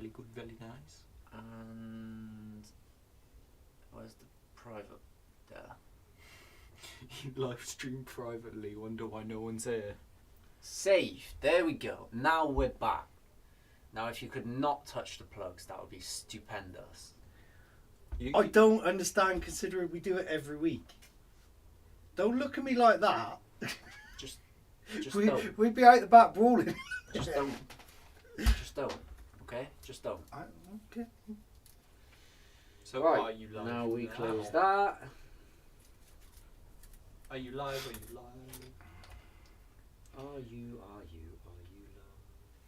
Very good, very nice. And where's the private there? You live stream privately, wonder why no one's here. Save. There we go. Now we're back. Now if you could not touch the plugs, that would be stupendous. I don't understand considering we do it every week. Don't look at me like that. Just don't. We'd be out the back brawling. Just don't. Just don't. Okay? Just don't. Okay. So Right. are you live? Now we now? close that. Are you live? Are you live? Are you live?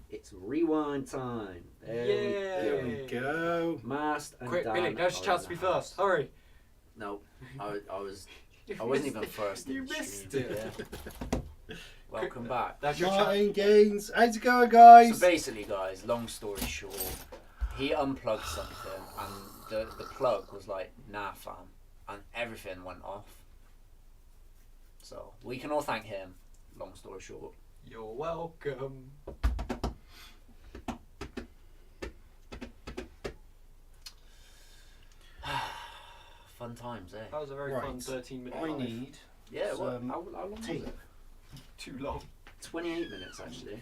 It's rewind time. There we go. Mast and Quick, Dan Billy, now's your are chance in to be the house. first. Hurry. No, I wasn't even first. You in the missed stream, it. yeah. Welcome back. That's your chance. Martin Gaines. How's it going, guys? So basically, guys, long story short, he unplugged something, and the plug was like, nah, fam, and everything went off. So we can all thank him. Long story short. You're welcome. Fun times, eh? That was a very fun 13-minute I live. need Yeah, well, some how long was tape. it? Too long. 28 minutes, actually.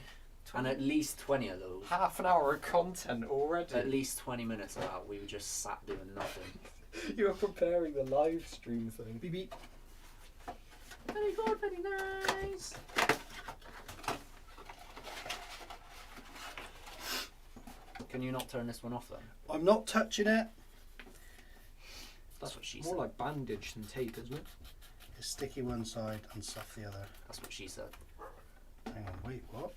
And at least 20 of those. Half an hour of content already. At least 20 minutes of that, we were just sat doing nothing. You were preparing the live stream thing. Beep beep. Very good, very nice. Can you not turn this one off then? I'm not touching it. That's what she More said. like bandage than tape, isn't it? It's sticky one side and soft the other. That's what she said. Hang on, wait, what?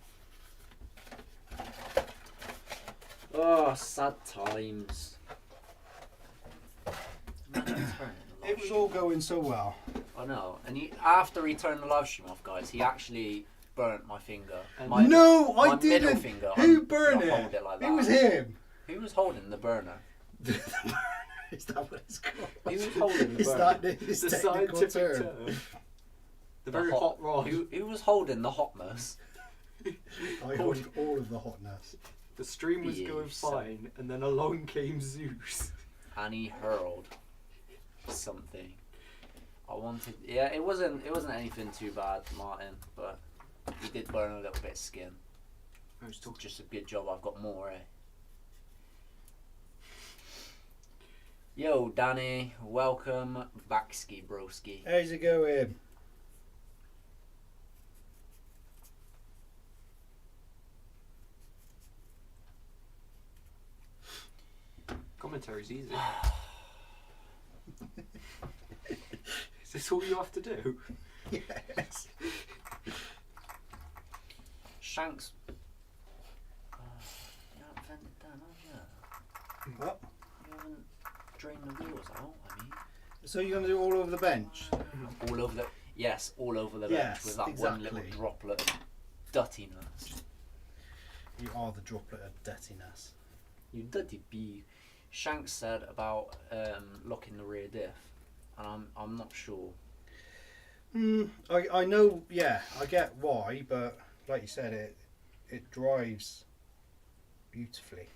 Oh, sad times. It was all going so well. I know. And after he turned the live stream off, guys, he actually burnt my finger. And My, No, my I didn't. middle finger. Who I'm burned gonna it? hold it like It that. was him. Who was holding the burner? Is that what it's called? Who was holding the Is burner? that his The technical scientific term? term. The very hot rod. Who was holding the hotness? I hold all of the hotness. The stream was Be going so- fine, and then along came Zeus. And he hurled something. I wanted. Yeah, it wasn't anything too bad, Martin, but he did burn a little bit of skin. It's just a good job I've got more, eh? Yo, Danny, welcome back, ski broski. How's it going? Commentary's easy. Is this all you have to do? Yes. Shanks. You haven't vented down, have you? What? You haven't drained the wheels out, I mean. So you're going to do all over the bench? All over the. Yes, all over the bench Yes, with that one little exactly. droplet of dirtiness. You are the droplet of dirtiness. You dirty bee. Shanks said about locking the rear diff, and I'm not sure. I know, yeah, I get why, but like you said, it drives beautifully.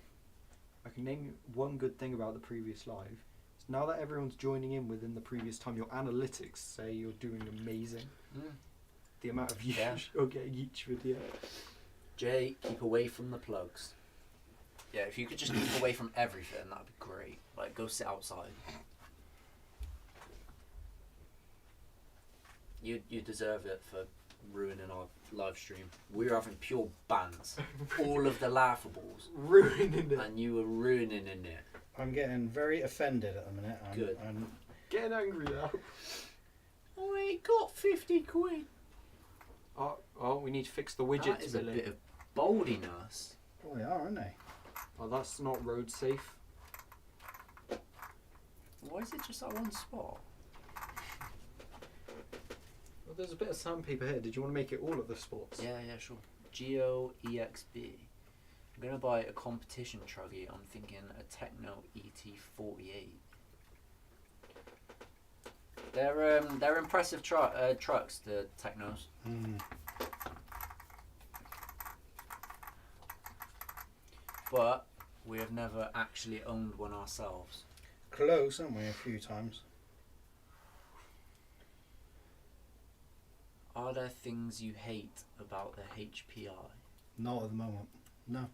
I can name you one good thing about the previous live. It's now that everyone's joining in within the previous time, your analytics say you're doing amazing. The amount of views Yeah. you're getting each video. Jay, keep away from the plugs. Yeah, if you could just keep away from everything, that'd be great. Like, go sit outside. You deserve it for ruining our live stream. We were having pure bans. All of the laughables. Ruining it. And you were ruining it. I'm getting very offended at the minute. Good. I'm Getting angry now. I ain't got 50 quid. Oh, we need to fix the widgets, That is a Billy. bit of boldiness. Oh, they are, aren't they? Oh, that's not road safe. Why is it just that one spot? Well, there's a bit of sandpaper here. Did you want to make it all of the spots? Yeah, sure. GeoEXB. I'm going to buy a competition truggy. I'm thinking a Techno ET48. They're impressive trucks, the Technos. But We have never actually owned one ourselves. Close, haven't we, a few times? Are there things you hate about the HPI? Not at the moment. No.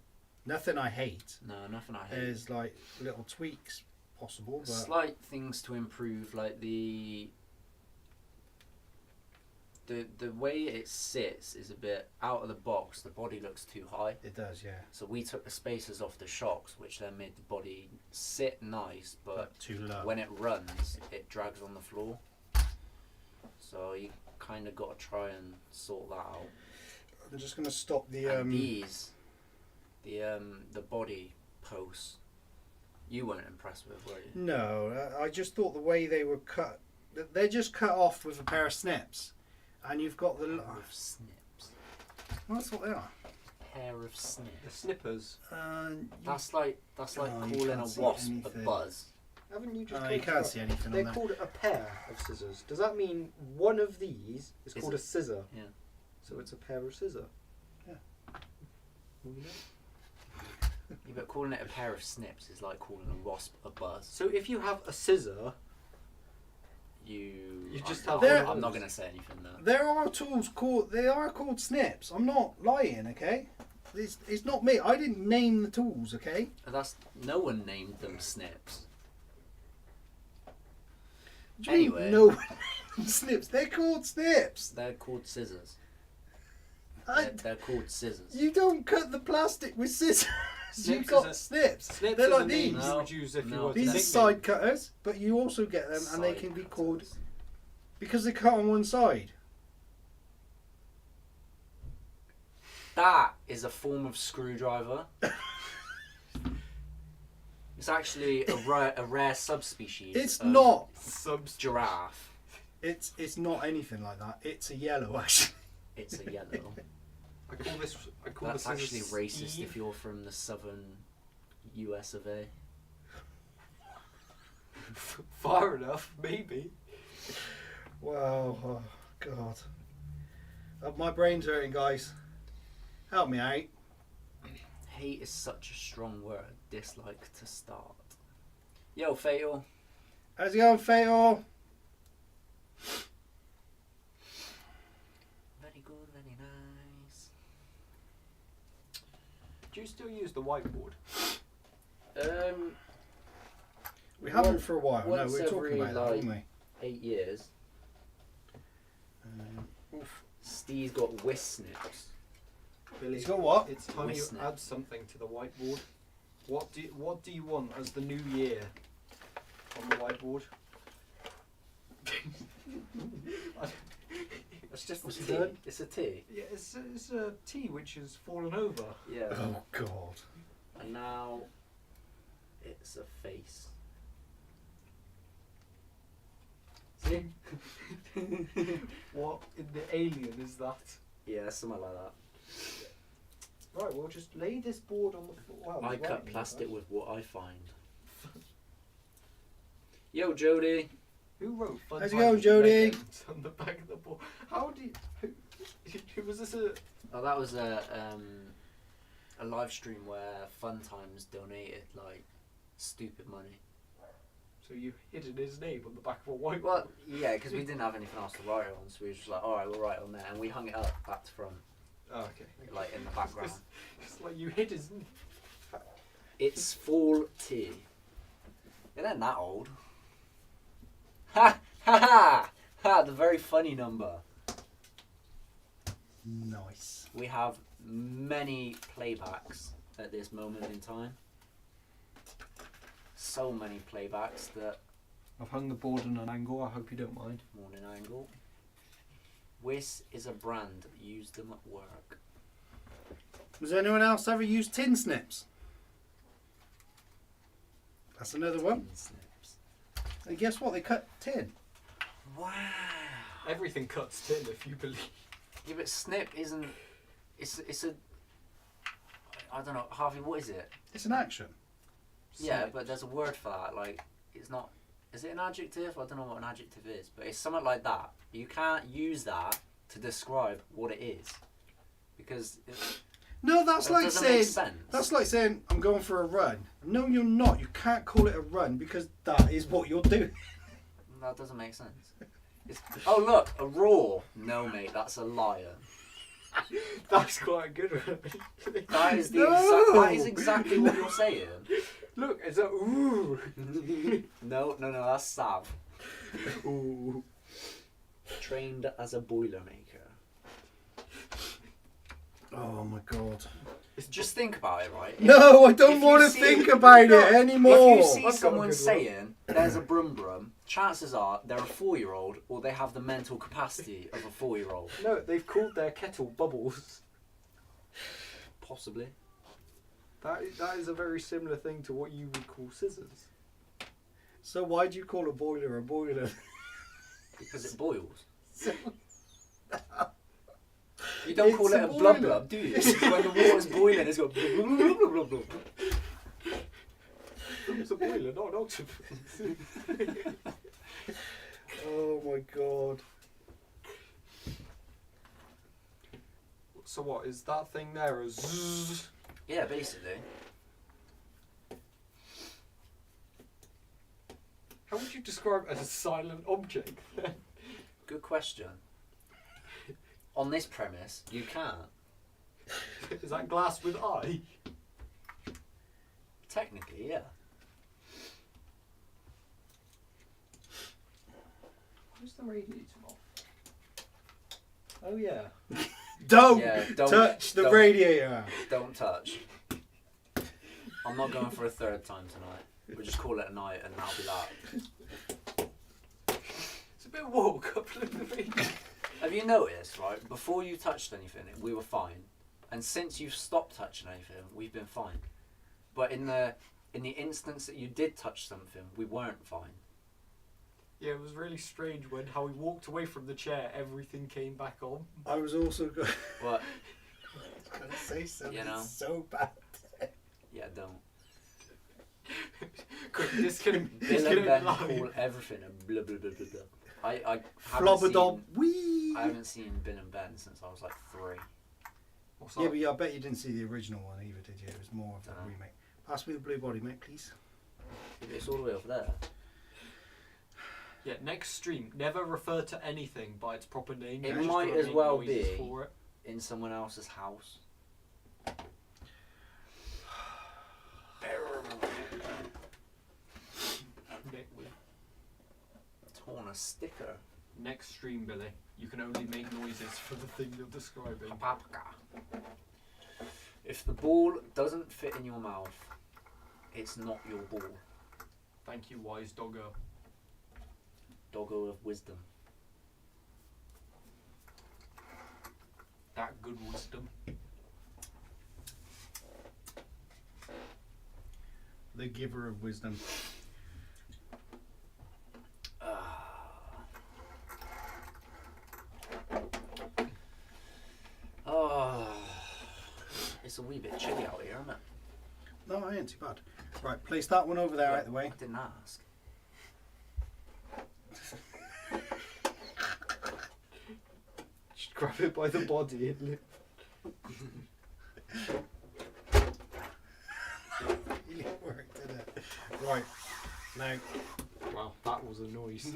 Nothing I hate. No, nothing I hate. There's like little tweaks possible, but Slight things to improve, like the way it sits is a bit out of the box. The body looks too high. it does, yeah. So we took the spacers off the shocks, which then made the body sit nice, but Too low. when it runs, it drags on the floor. So you kind of got to try and sort that out. I'm just gonna stop the And these, the body posts, you weren't impressed with, were you? No, I just thought the way they were cut, they're just cut off with a pair of snips, and you've got the. Pair of snips. Well, that's what they are. Pair of The snips. snippers. That's like Oh, you calling can't a see wasp a anything. buzz. Haven't you just? You told can't us see anything They're on there. called a pair of scissors. Does that mean one of these is Is called a scissor? Yeah. So it's a pair of scissor. Yeah. Well, you know. Yeah, but calling it a pair of snips is like calling a wasp a buzz. So if you have a scissor, You just I'm, have I'm one not of going to those. say anything now. There are tools called. They are called snips. I'm not lying, okay? It's not me. I didn't name the tools, okay? That's no one named them snips. What do you mean Anyway. no one named them snips. They're called snips. They're called scissors. I, They're called scissors. you don't cut the plastic with scissors. You've Snips got is a- snips. snips They're are like the name these. you would use if you No. were These are nickname. side cutters, but you also get them, and they Side can be cutters. called because they cut on one side. That is a form of screwdriver. It's actually a rare subspecies. It's of not. Subs. giraffe. It's not anything like that. It's a yellow actually. It's a yellow. I call this. I call That's this actually racist Steve. if you're from the southern US of A. Far enough, maybe. Wow, oh, God. My brain's hurting, guys. Help me out. Hate is such a strong word. Dislike to start. Yo, Fatal. How's it going, Fatal? Very good, very nice. Do you still use the whiteboard? We haven't for a while. No, once we were talking every, about that, like, weren't we? 8 years. Oof. Steve's got whisk snips. Billy, He's got what? It's time you Listen. add something to the whiteboard. What do you want as the new year on the whiteboard? It's just What's a it T. done? It's a T. Yeah, it's a T which has fallen over. Yeah. Oh, God. And now it's a face. See? What in the alien is that? Yeah, something like that. Right, well just lay this board on the floor. Wow, I you're cut right, plastic Nicholas. with what I find. Yo, Jody. Who wrote Fun How's it Times going, with Jody? Legends on the back of the board? How do you... Who was this a... Oh, that was a live stream where Fun Times donated like stupid money. So you hidden his name on the back of a whiteboard? Well, yeah, because we didn't have anything else to write on, so we were just like, all right, we'll write on there, and we hung it up back to front, Oh, okay. like in the background. It's like you hid his... It's full T. It ain't that old. Ha ha ha! Ha! The very funny number. Nice. We have many playbacks at this moment in time. So many playbacks that I've hung the board on an angle, I hope you don't mind. morning angle. Wiss is a brand. Use them at work. Has anyone else ever used tin snips? That's another one. Snips. And guess what? They cut tin. Wow. Everything cuts tin if you believe. Yeah, but snip isn't. It's a. I don't know, Harvey. What is it? It's an action. Yeah, Snip. but there's a word for that. Like, it's not. Is it an adjective? I don't know what an adjective is, but it's something like that. You can't use that to describe what it is, because No, that's That like doesn't saying make sense. that's like saying I'm going for a run. No, you're not. You can't call it a run because that is what you're doing. That doesn't make sense. Oh look, a roar. No, mate, that's a lion. That's quite a good one. That is the No! that is exactly what you're saying. Look, it's a ooh. No, that's Sav. Ooh. Trained as a boilermaker. Oh my god. Just think about it, right? No, I don't if want you to see- think about it If anymore. you see I've got a someone good one. saying there's a brum brum, chances are they're a 4-year-old or they have the mental capacity of a 4-year-old. No, they've called their kettle Bubbles. Possibly. That is a very similar thing to what you would call scissors. So why do you call a boiler a boiler? Because it boils. So- You don't call It's it a a blub boiler. blub, do you? It's when the water's boiling, it's got blub blub blub blub blub. It's a boiler, not an octopus. Oh my god. So what, is that thing there a zzz? Yeah, basically. How would you describe it as a silent object then? Good question. On this premise, you can't. Is that glass with eye? Technically, yeah. Where's the radiator off? Oh yeah. Don't, Yeah, don't touch the don't- radiator. Don't touch. I'm not going for a third time tonight. We'll just call it a night and that'll be that. It's a bit woke up a little bit. Have you noticed, right, before you touched anything, we were fine. And since you've stopped touching anything, we've been fine. But in the instance that you did touch something, we weren't fine. Yeah, it was really strange when how he walked away from the chair, everything came back on. I was also going But, to say something You know. so bad. yeah, don't. Quick, disconnect Bill and Ben live. call everything a blah blah blah blah blah. I haven't Flobberdob. seen, Wee. I haven't seen Bill and Ben since I was like 3. What's Yeah, that? but I bet you didn't see the original one either, did you? It was more of a No. remake. Pass me the blue body, mate, please. It's all the way over there. Yeah, next stream, never refer to anything by its proper name. It You're just might gonna as make well noises be. for it. In someone else's house. Torn a sticker. Next stream, Billy, you can only make noises for the thing you're describing. If the ball doesn't fit in your mouth, it's not your ball. Thank you, wise doggo. Doggo of wisdom. That good wisdom. The giver of wisdom. Oh, it's a wee bit chilly out here, isn't it? No, I ain't too bad. Right, place that one over there out the way. I didn't ask. Just grab it by the body and lift. Really worked, didn't it? Right, now Wow, that was a noise.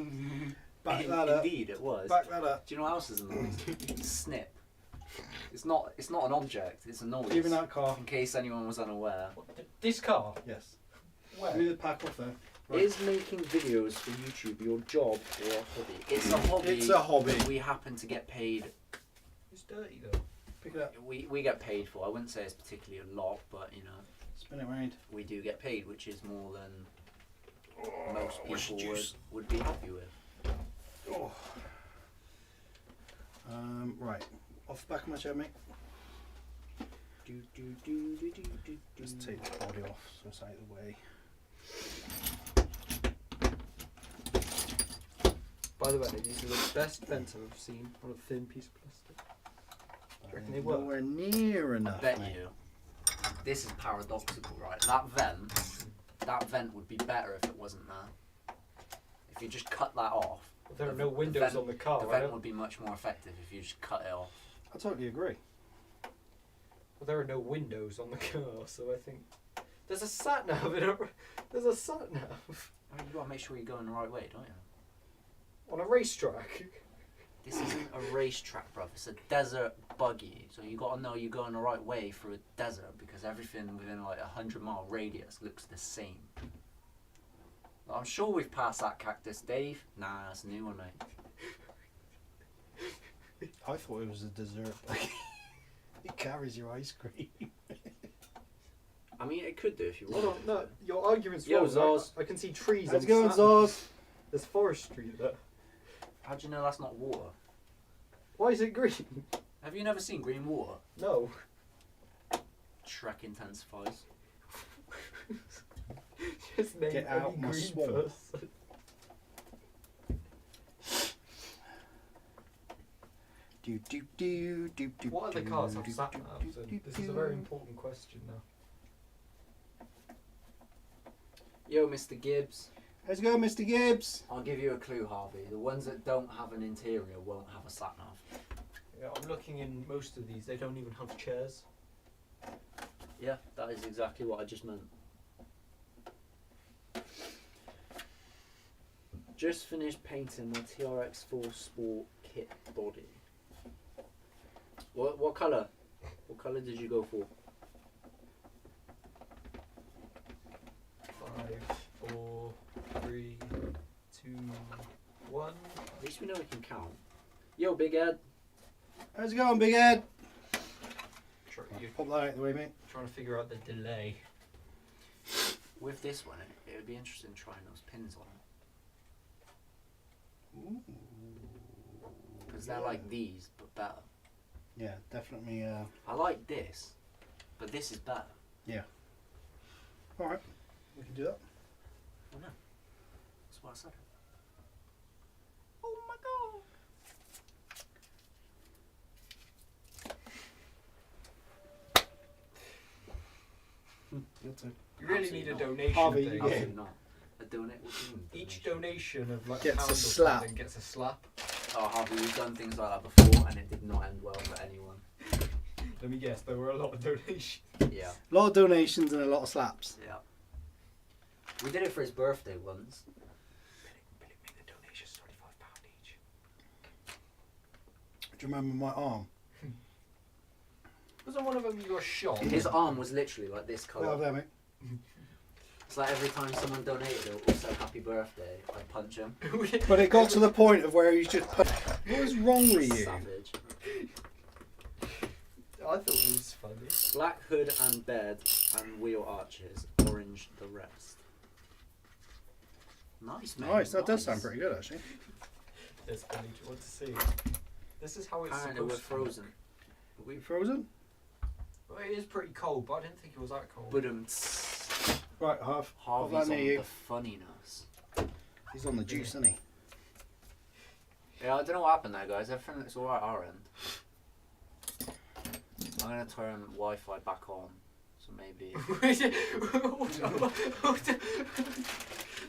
back that up. Indeed, it was. Back that up. Do you know what else is a noise? Snip. It's not an object. It's a noise. Give me that car. In case anyone was unaware. This car? Yes. Where? Give me the pack off there. Right. Is making videos for YouTube your job or a hobby? It's a hobby. It's a hobby. that we happen to get paid. It's dirty though. Pick it up. We get paid for. I wouldn't say it's particularly a lot, but you know, Spin it round. we do get paid, which is more than most where's the people juice? would be happy with. Oh. Right. Off the back of my chair, mate. Just take the body off so it's out of the way. By the way, these are the best vents I've seen on a thin piece of plastic. Do you reckon they work? Nowhere near I enough. bet mate. you. This is paradoxical, right? That vent would be better if it wasn't there. If you just cut that off, There are the- no the windows vent- on the car, the right? vent would be much more effective if you just cut it off. I totally agree. Well, there are no windows on the car, so I think there's a sat nav in a. There's a sat nav I mean, you gotta make sure you're going the right way, don't you? on a racetrack. This isn't a racetrack, bruv. It's a desert buggy. So you gotta know you're going the right way through a desert because everything within like 100-mile radius looks the same. I'm sure we've passed that cactus, Dave. Nah, that's a new one, mate. I thought it was a dessert. It carries your ice cream. I mean, it could do if you Hold want. on, no, your argument's Yo, wrong. Zaz. I can see trees. How's on it going, sat nav. Zaz? There's forestry there. How do you know that's not water? Why is it green? Have you never seen green water? No. Shrek intensifies. Just name Get out any my green swamp. person. What other cars have sat navs? And this is a very important question now. Yo, Mr. Gibbs. How's it going, Mr. Gibbs? I'll give you a clue, Harvey. The ones that don't have an interior won't have a sat nav. Yeah, I'm looking in most of these. They don't even have chairs. Yeah, that is exactly what I just meant. Just finished painting my TRX4 Sport kit body. What colour? What colour did you go for? 5, 4, 3, 2, 1. At least we know we can count. Yo, Big Ed. How's it going, Big Ed? You're Pop that out of the way, mate. trying to figure out the delay. With this one, it would be interesting trying those pins on. Because they're like these, but better. Yeah, definitely. I like this, but this is better. Alright, we can do that. Oh no. That's what I said. Oh my god. Your turn. You really Absolutely need a not. donation Harvey, thing. you Absolutely not. A donate. What do you mean, Each donation? donation of like Gets a pound a or slap. something gets a slap. Oh, Harvey, we've done things like that before, and it did not end well for anyone. Let me guess, there were a lot of donations. Yeah, A lot of donations and a lot of slaps. yeah. We did it for his birthday once. Billy made the donations £25 each. Do you remember my arm? Wasn't one of them you got shot? His arm was literally like this Well, colour. there, mate. It's like every time someone donated it or said happy birthday, I'd punch him. But it got to the point of where he's just. What is wrong with you? Savage. I thought it was funny. Black hood and bed and wheel arches. Orange the rest. Nice, man. Nice, that does sound pretty good, actually. Yes, Billy, do you want to see? This is how it's Apparently we're supposed to look. frozen. We frozen? Well, it is pretty cold, but I didn't think it was that cold. But Right, half. Harvey's that on near you. the funniness. He's on the juice, isn't he? Yeah, I don't know what happened there, guys. Everything looks alright our end. I'm gonna turn Wi-Fi back on, so maybe.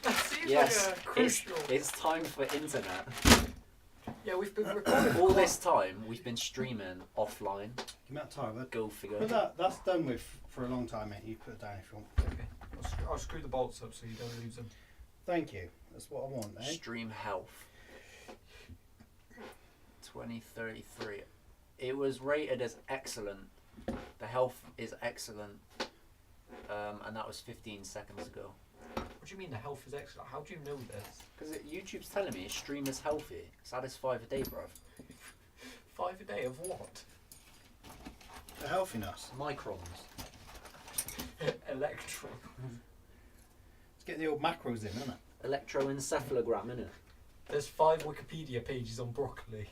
That seems Yes, like a crucial. it's time for internet. Yeah, we've been recording All this time we've been streaming offline. Give me that tile, Go figure. Put that's done with for a long time, mate. You put it down if you want. Okay. I'll screw the bolts up so you don't lose them. Thank you. That's what I want, eh? Stream health. 2033. It was rated as excellent. The health is excellent. And that was 15 seconds ago. What do you mean the health is excellent? How do you know this? Because YouTube's telling me stream is healthy. Satisfy a day, bruv. 5 a day of what? The healthiness. Microns. Electron. Let's get the old macros in, isn't it? Electroencephalogram, innit? There's 5 Wikipedia pages on broccoli.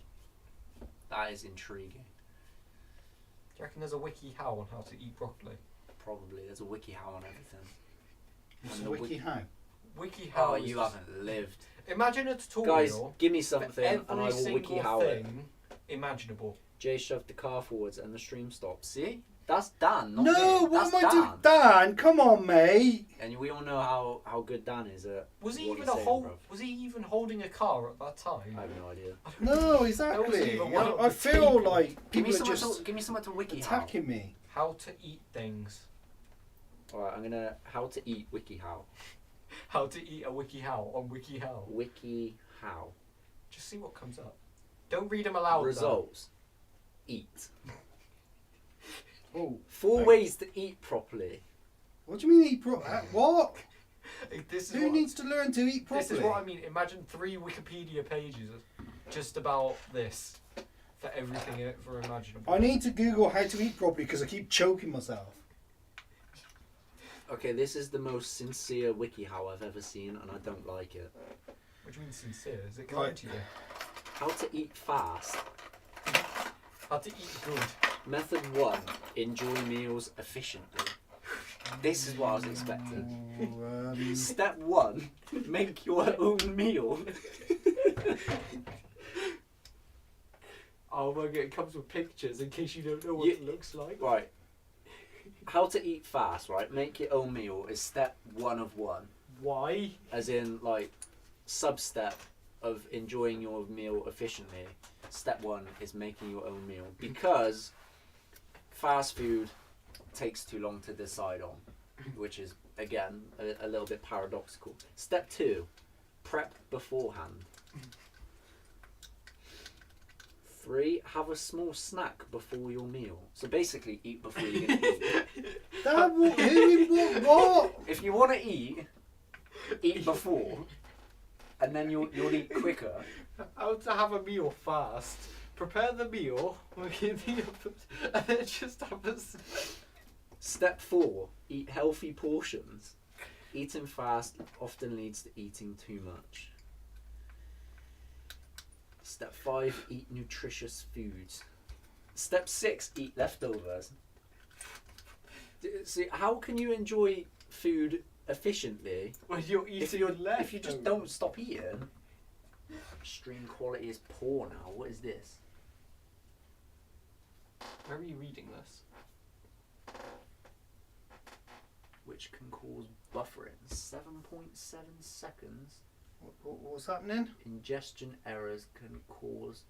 That is intriguing. Do you reckon there's a WikiHow on how to eat broccoli? Probably. There's a WikiHow on everything. It's And the the WikiHow. WikiHow. Oh, is you just- haven't lived. Imagine a tutorial. Guys, give me for something and I every will single WikiHow it. thing imaginable. Jay shoved the car forwards and the stream stopped. See? That's Dan, not No, me. what That's am I doing? Dan. Dan, come on, mate. And we all know how good Dan is at Was he what even he's saying, bruv. Was he even holding a car at that time? I have no idea. No, exactly. even one I of the feel people. like Give me people are someone just to WikiHow. attacking me. How to eat things. Alright, I'm gonna how to eat WikiHow. How to eat a WikiHow on WikiHow. WikiHow. Just see what comes up. Don't read them aloud. Results. Eat. Oh, 4 ways to eat properly. what do you mean eat what? This is Who what, needs to learn to eat properly? This is what I mean. Imagine 3 Wikipedia pages just about this. For everything for imaginable. I need to Google how to eat properly because I keep choking myself. Okay, this is the most sincere WikiHow I've ever seen, and I don't like it. What do you mean sincere? Is it kind to you? How to eat fast. How to eat good. Method 1. Enjoy meals efficiently. This is what I was expecting. Oh, Step 1. Make your own meal. Oh my god, it comes with pictures in case you don't know what it looks like. Right. How to eat fast, right? Make your own meal is step 1 of 1. Why? As in, like, sub-step of enjoying your meal efficiently. Step 1 is making your own meal. Because fast food takes too long to decide on. Which is, again, a little bit paradoxical. Step 2. Prep beforehand. 3. Have a small snack before your meal. So basically, eat before you're going to eat. what? If you want to eat before, and then you'll eat quicker. How to have a meal fast. Prepare the meal, and then just have a... Step 4. Eat healthy portions. Eating fast often leads to eating too much. Step 5. Eat nutritious foods. Step 6. Eat leftovers. See, how can you enjoy food efficiently When you're eating if you just don't stop eating? Stream quality is poor now. What is this? Where are you reading this? Which can cause buffering. 7.7 seconds. What's happening? Ingestion errors can cause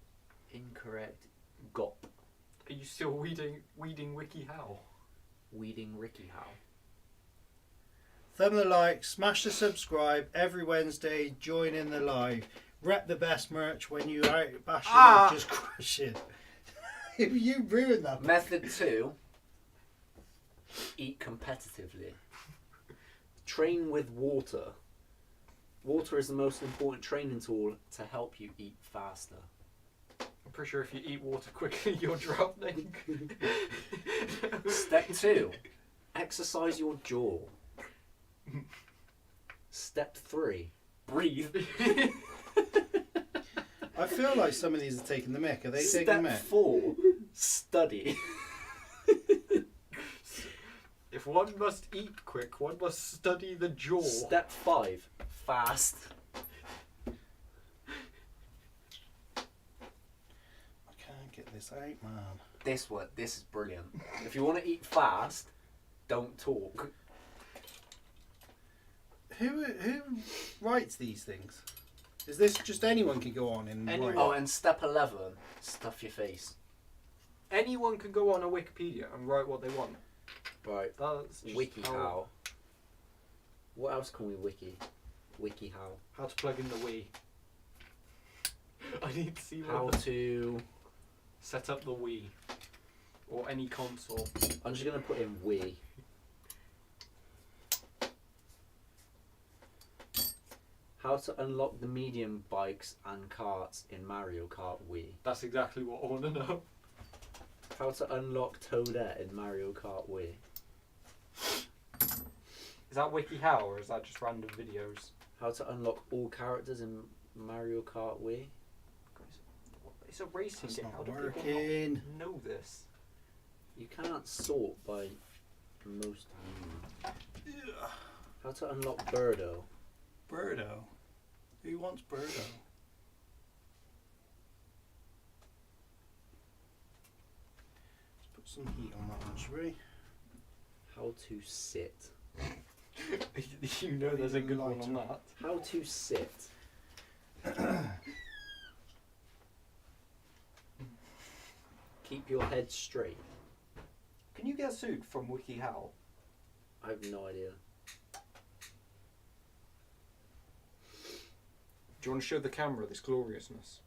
incorrect GOP. Are you still weeding WikiHow? Weeding WikiHow. Thumb the like, smash the subscribe. Every Wednesday, join in the live. Rep the best merch when you out bashing or just crushing. You ruined that. Method 2. Eat competitively. Train with water. Water is the most important training tool to help you eat faster. I'm pretty sure if you eat water quickly, you're drowning. Step 2. Exercise your jaw. Step 3. Breathe. I feel like some of these are taking the mick. Are they taking the Step mick? 4. Study. If one must eat quick, one must study the jaw. Step 5. Fast. I can't get this out, man. This is brilliant. If you want to eat fast, don't talk. Who writes these things? Is this just anyone can go on and Anyone. write? Oh, and step 11. Stuff your face. Anyone can go on a Wikipedia and write what they want. Right. That's just WikiHow. What else can we wiki? WikiHow. How to plug in the Wii. I need to see How what to... set up the Wii. Or any console. I'm just going to put in Wii. How to unlock the medium bikes and carts in Mario Kart Wii. That's exactly what I want to know. How to unlock Toadette in Mario Kart Wii. Is that WikiHow or is that just random videos? How to unlock all characters in Mario Kart Wii. It's a racing That's game. not How do working. people not know this? You can't sort by most used. How to unlock Birdo. Birdo. Who wants Birdo? Let's put some heat on that one, shall we? How to sit. You know there's a good one on that. How to sit. Keep your head straight. Can you get sued from WikiHow? I have no idea. Do you want to show the camera this gloriousness?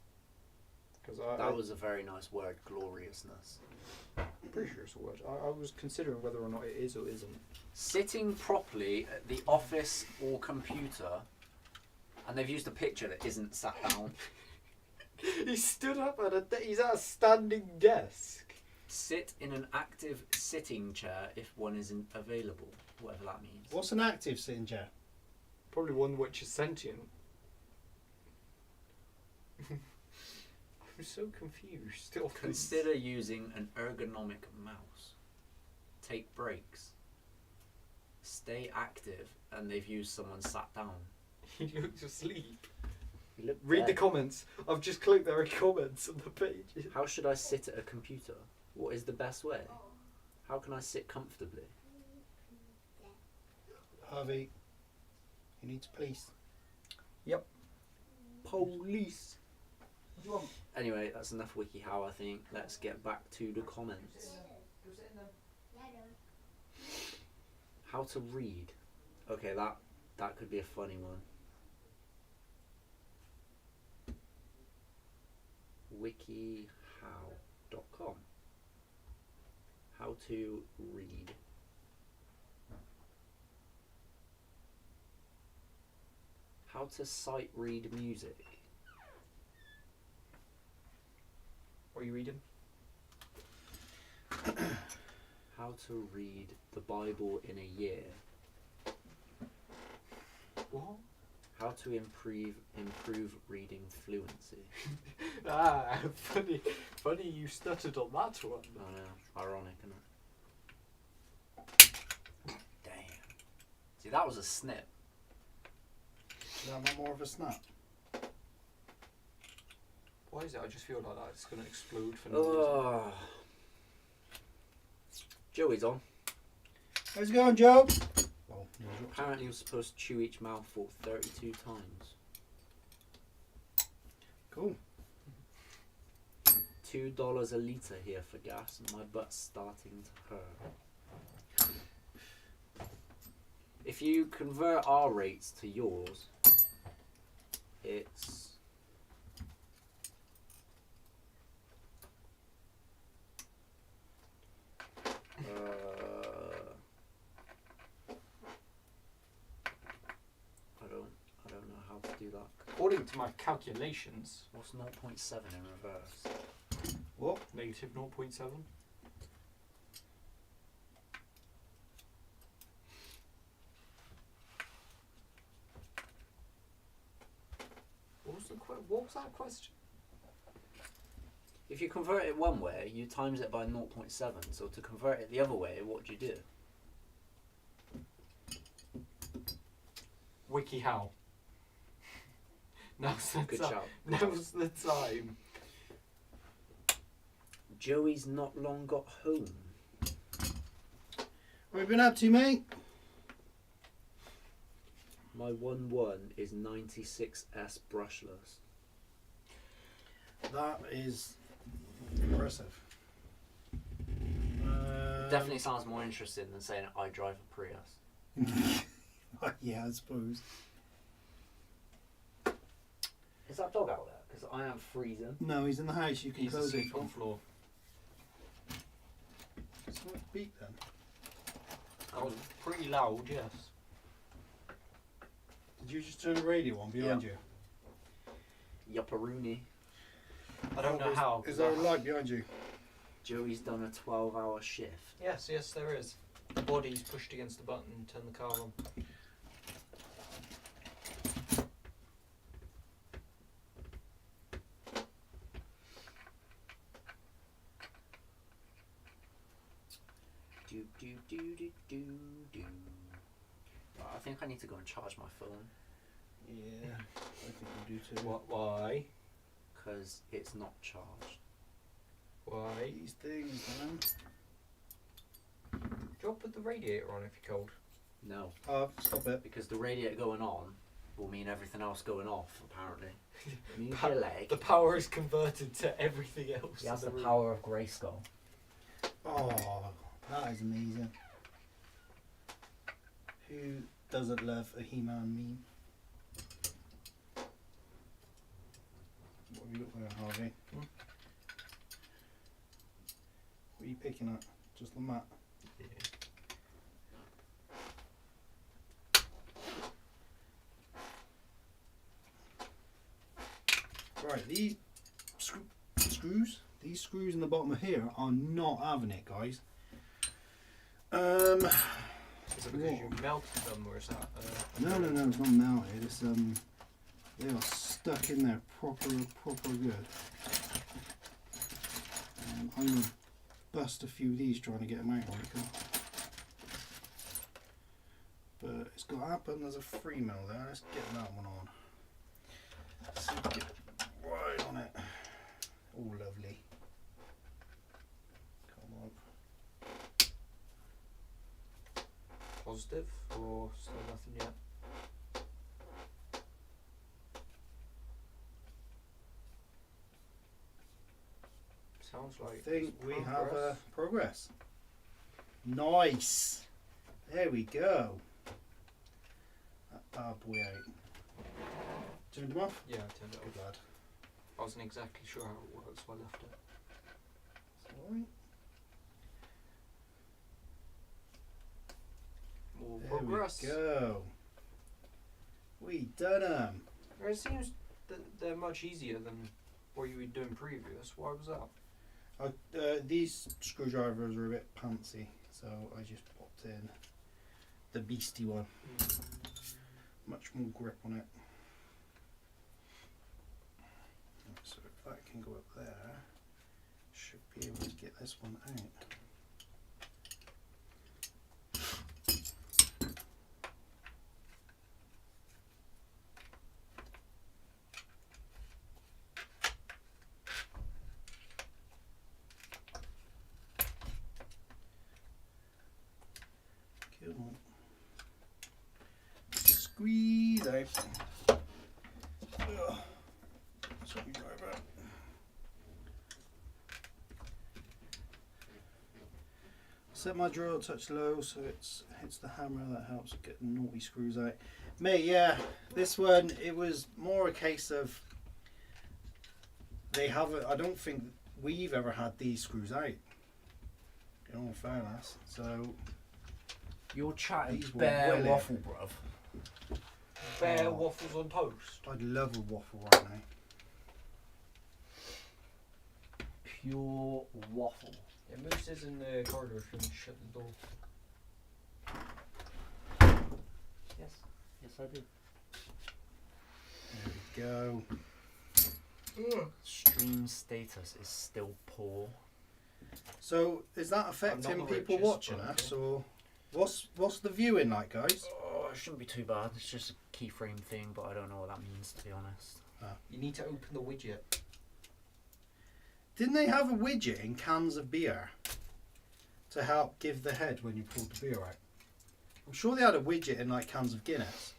Because That was a very nice word, gloriousness. I'm pretty sure it's a word. I was considering whether or not it is or isn't. Sitting properly at the office or computer, and they've used a picture that isn't sat down. He stood up he's at a standing desk. Sit in an active sitting chair if one isn't available, whatever that means. What's an active sitting chair? Probably one which is sentient. I'm so confused. Consider using an ergonomic mouse. Take breaks. Stay active, and they've used someone sat down. He looks asleep. You look Read the dead. comments. I've just clicked there are comments on the page. How should I sit at a computer? What is the best way? How can I sit comfortably? Harvey, you need to police. Police. What do you want? Anyway, that's enough WikiHow, I think. Let's get back to the comments. How to read. Okay, that could be a funny one. WikiHow.com. How to read. How to sight read music. What are you reading? How to read the Bible in a year. What? How to improve reading fluency. Funny you stuttered on that one. I know, ironic, isn't it? Damn. See, that was a snip. Is that not more of a snap? Why is it? I just feel like that's going to explode for no reason. Oh. Joey's on. How's it going, Joe? Oh, Apparently, you're supposed to chew each mouthful 32 times. cool. $2 a litre here for gas, and my butt's starting to hurt. If you convert our rates to yours, it's I don't know how to do that. According to my calculations, What's 0.7 in reverse? What? negative 0.7. What was that question? If you convert it one way, you times it by 0.7. So to convert it the other way, what do you do? WikiHow. Now's the Good time. shout. Now's the time. Joey's not long got home. What have you been up to, mate? My 1-1 is 96S brushless. That is impressive. Definitely sounds more interesting than saying I drive a Prius. Yeah, I suppose. Is that dog out there? Because I am freezing. No, he's in the house. You can He's close it. asleep on the floor. It's not beat then. That was pretty loud, yes. Did you just turn the radio on behind you? Yupperoonie. I don't know how. Is there a light behind you? Joey's done a 12-hour shift. Yes, there is. The body's pushed against the button and turn the car on. Do. I think I need to go and charge my phone Yeah, I think you do too. Why? because it's not charged. Why? These things, man. Do you want to put the radiator on if you're cold? No, Oh, stop it. because the radiator going on will mean everything else going off, apparently. Move your leg. The power is converted to everything else. He has in the room. power of Grayskull. Oh, That is amazing. Who doesn't love a He-Man meme? What have you got there, Harvey? What are you picking at? Just the mat? Yeah. Right, these screws in the bottom of here are not having it, guys. Is it because you melted them, or is that? No, it's not melted. It's they are stuck in there proper good. I'm gonna bust a few of these trying to get them out like that. But it's got to happen. There's a free mil there. Let's get that one on. Let's see if we get right on it. Oh, lovely. Come on. Positive, or still nothing yet? Sounds like I think we have progress. progress. Nice. There we go. That bad boy out. Turned them off? Yeah, I turned it Good off. lad. I wasn't exactly sure how it works, so I left it. It's alright. More There progress. we go. We done them. It seems that they're much easier than what you were doing previous. Why was that? These screwdrivers are a bit pantsy, so I just popped in the beastie one. Much more grip on it. So if that can go up there, should be able to get this one out. Come on. Squeeze out. Ugh. Screwdriver. Set my drill touch low so it's hits the hammer. That helps get the naughty screws out. Mate, yeah, this one, it was more a case of they haven't, I don't think we've ever had these screws out, in all fairness. So You're chatting These were bare willing. waffle, bruv. Bare Oh. waffles on toast. I'd love a waffle right now. Pure waffle. Yeah, Moose is in the corridor. If you want to shut the door. Yes. Yes, I do. There we go. Stream status is still poor. So is that affecting I'm not the people richest, watching but us, or what's the viewing like, guys? Oh, it shouldn't be too bad. It's just a keyframe thing, but I don't know what that means, to be honest. You need to open the widget. Didn't they have a widget in cans of beer to help give the head when you pulled the beer out? I'm sure they had a widget in like cans of Guinness.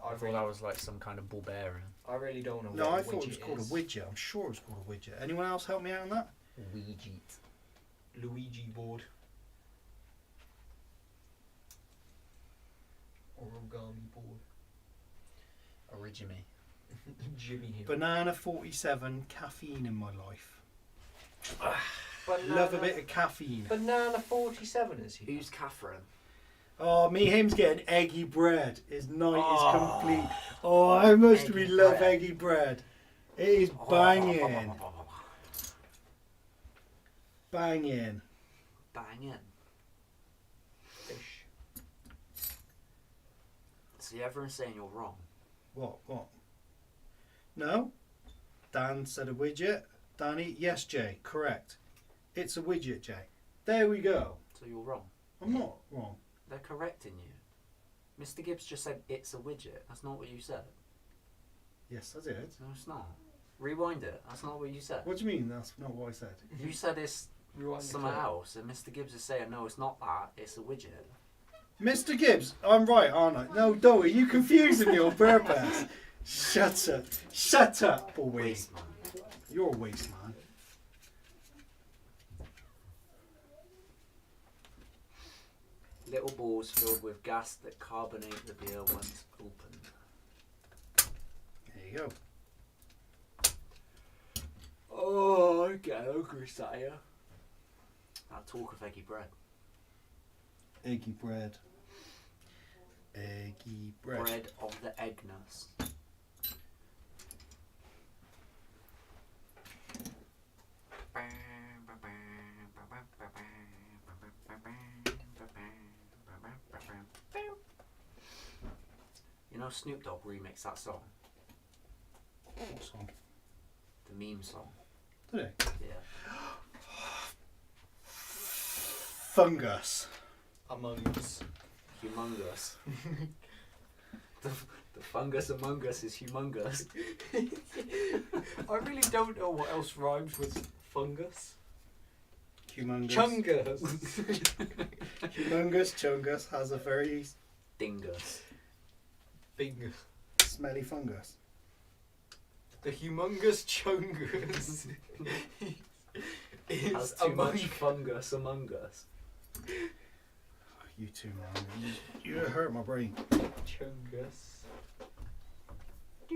I thought that was like some kind of barbarian. I really don't know. No, what I a thought it was widget called is. a widget. I'm sure it was called a widget. Anyone else help me out on that? Ouija. Luigi board. Origami board. Origami. Jimmy here. Banana 47, caffeine in my life. Banana, Love a bit of caffeine. Banana 47 is here. Who's Catherine? Oh, me him's getting eggy bread. His night Oh. is complete. Oh, how much do we Eggy love bread. eggy bread? It is banging. Banging. Banging. Fish. See, everyone's saying you're wrong. What? No? Dan said a widget. Danny, yes, Jay, correct. It's a widget, Jay. There we go. So you're wrong. I'm not wrong. They're correcting you. Mr. Gibbs just said it's a widget. That's not what you said. Yes, I did. No, it's not. Rewind it. That's not what you said. What do you mean that's not what I said? You said it's Rewind the somewhere clip. else, and Mr. Gibbs is saying no, it's not that. It's a widget. Mr. Gibbs, I'm right, aren't I? No, Dowie, you confusing me on purpose. Shut up. Shut up, boy. Waste man. You're a waste man. little balls filled with gas that carbonate the beer once opened. There you go. Oh, I get hungry, Saya. Now talk of eggy bread. Eggy bread. Eggy bread. Bread of the eggness. You know Snoop Dogg remixed that song? What song? The meme song. Did it? Yeah. Fungus. Among Us. Humongous. The fungus among us is humongous. I really don't know what else rhymes with fungus. Humongous. Chungus. Humongous Chungus has a very Dingus. Big. smelly fungus. The humongous chungus Has is too among much fungus among us. You too, man. You hurt my brain. chungus. I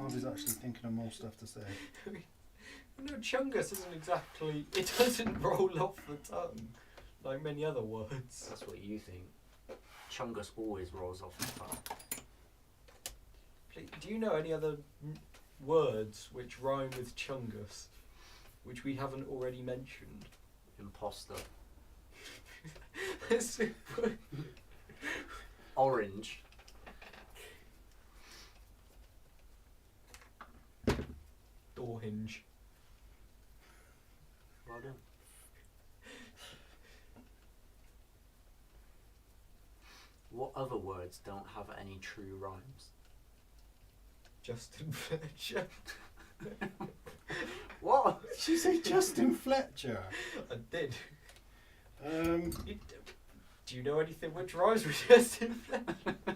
was actually thinking of more stuff to say. No, chungus isn't exactly. It doesn't roll off the tongue like many other words. That's what you think. Chungus always rolls off the tongue. Do you know any other words which rhyme with chungus, which we haven't already mentioned? Imposter. Super. Orange. Door hinge. Well done. What other words don't have any true rhymes? Justin Fletcher. What? Did you say Justin Fletcher? I did. Do you know anything which rhymes with Justin Fletcher?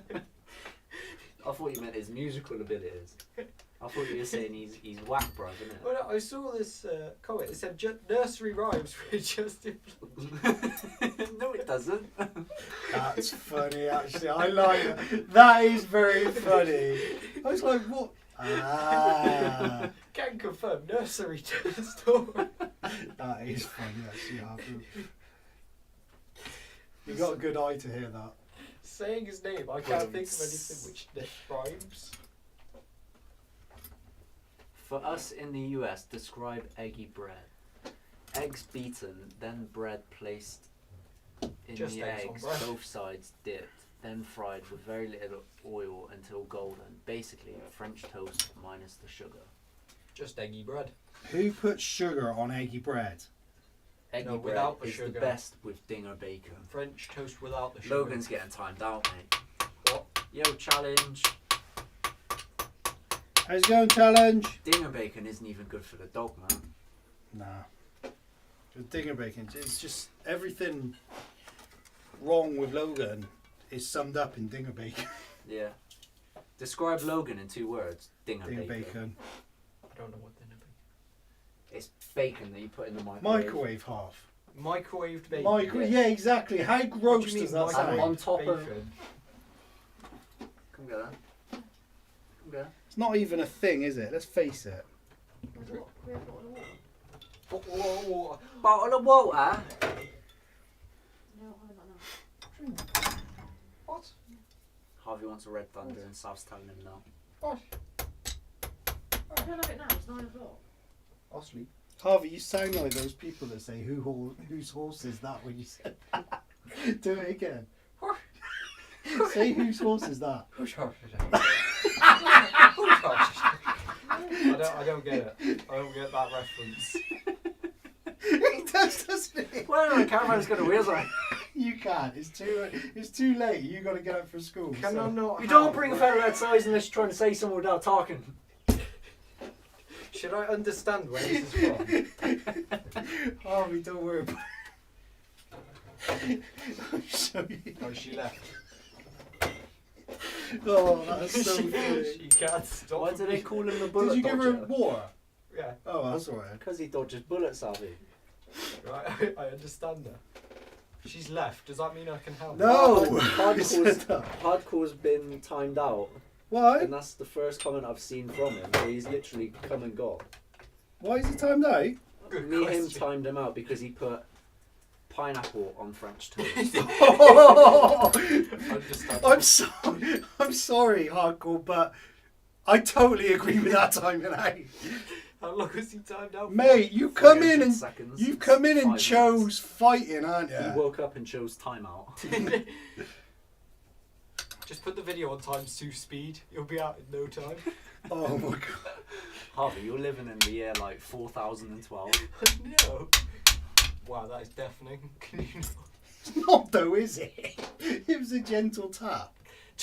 I thought you meant his musical abilities. I thought you were saying he's whack, bruv, isn't it? Well, no, I saw this comment. It said nursery rhymes with Justin Fletcher. No, it doesn't. That's funny, actually. I like it. That is very funny. I was like, what? Ah. Can confirm nursery story. That is funny, actually. You got a good eye to hear that. Saying his name, I can't think of anything which rhymes. For us in the US, describe eggy bread. Eggs beaten, then bread placed in Just the eggs on eggs, bread. both sides dipped, then fried with very little oil until golden. Basically, French toast minus the sugar. Just eggy bread. Who puts sugar on eggy bread? Eggy No, bread without the is sugar. the best with dinger bacon. French toast without the sugar. Logan's getting timed out, mate. What? Yo, challenge. How's it going, challenge? Dinger bacon isn't even good for the dog, man. Nah. With dinger bacon, it's just everything wrong with Logan is summed up in dinger bacon. Yeah. Describe Logan in 2 words. Dinger Dinger bacon. bacon. I don't know what dinner It's bacon that you put in the microwave. Microwave half. bacon. Microwaved bacon. Yeah, exactly. How What do gross you mean does that And sound? on top of- bacon? Come get that. Come get that. It's not even a thing, is it? Let's face it. Whoa. Bottle of water. What? Harvey wants a Red Thunder and Sav's telling him no. What? I don't have it now, it's 9 o'clock. I'll sleep. Harvey, you sound like those people that say, whose horse is that when you said that? Do it again. Say, whose horse is that? Who's horse is that? Who's horse is that? I don't get it. I don't get that reference. He does, doesn't he? Well, the camera's got a wheels on. You can't. It's too late. You got to get up for school. Can I not? You don't bring a fella outside unless you're trying to say something without talking. Should I understand where this is from? Harvey, don't worry about it. I'll show you. Oh, she left. Oh, that's so She funny. can't stop. Why do they call him the bullet Did you give her dodger? water? Yeah, Oh, that's alright. Because he dodges bullets, Harvey. right. I understand her. She's left. Does that mean I can help? No! Hardcore's been timed out. Why? And that's the first comment I've seen from him. He's literally come and gone. Why is he timed out? Good Me and him question. timed him out because he put pineapple on French toast. I'm sorry, Hardcore, but I totally agree with that timing out. How long has he timed out? Mate, you've come in and seconds. you've come in and 5 chose minutes. fighting, aren't He you? woke up and chose timeout. Just put the video on ×2 speed. You'll be out in no time. Oh my god. Harvey, you're living in the year like 4012. No. Wow, that is deafening. Can you not? It's not though, is it? It was a gentle tap.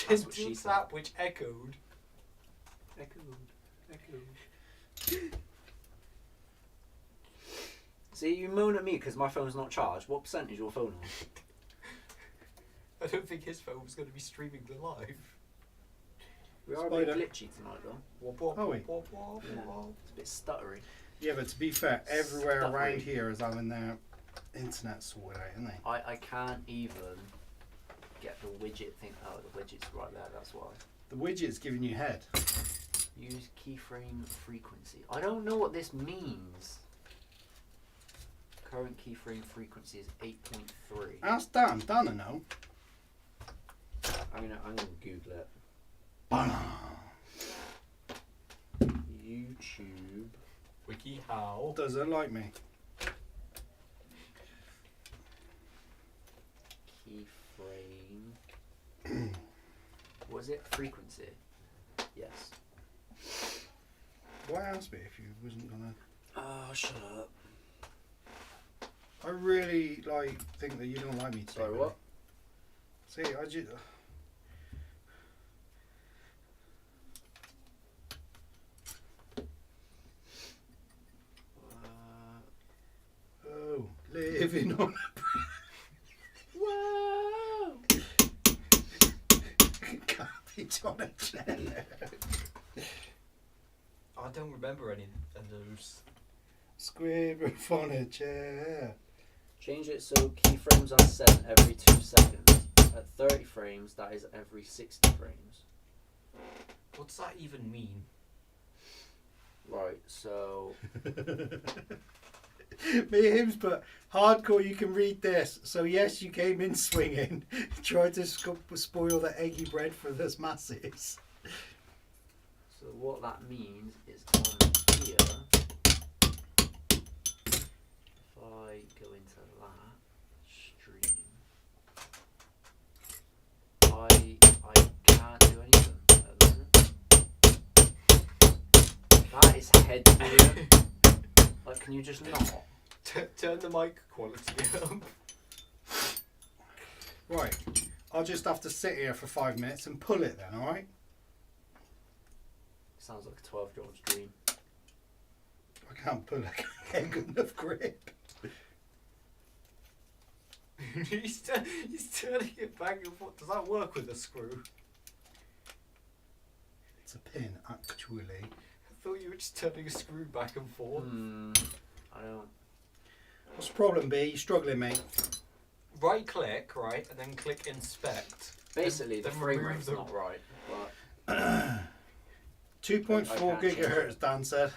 That's what Gentle she tap which echoed. Echoed. See, you moan at me because my phone's not charged. What percent is your phone on? I don't think his phone was going to be streaming the live. We are a bit glitchy tonight though. Wop, wop, Are we? wop, wop, Yeah. wop. It's a bit stuttery. Yeah, but to be fair, everywhere Stuff around really. here is having their internet sorted out, isn't they? I can't even get the widget thing. Oh, the widget's right there, that's why. The widget's giving you head. Use keyframe frequency. I don't know what this means. Current keyframe frequency is 8.3. Ask Dan. Dan will know. I'm gonna Google it. YouTube. WikiHow. Doesn't like me. Keyframe. Was it frequency? Yes. Why ask me if you wasn't gonna? Oh, shut up. I really think that you don't like me. Today, Sorry, really. what? See, I just. Oh, living on Whoa! a cabbage on a chair. I don't remember any of those. Squid on a chair. Change it so keyframes are set every 2 seconds. At 30 frames, that is every 60 frames. What does that even mean? Right, so Me and him's but hardcore. You can read this. So yes, you came in swinging, tried to spoil the eggy bread for the masses. so what that means is on here, if I go into that stream, I can't do anything at the minute. That is head moving. Like, can you just not? Turn the mic quality up. Right, I'll just have to sit here for 5 minutes and pull it then. All right. Sounds like a 12-year-old's dream. I can't pull it. I ain't good enough grip. he's turning it back and forth. Does that work with a screw? It's a pin, actually. I thought you were just turning a screw back and forth. I don't. What's the problem, B? You struggling, mate? Right click, right, and then click inspect. Basically, the then frame remove rate's the- not right. But 2.4 I can't change gigahertz, it. Dan said.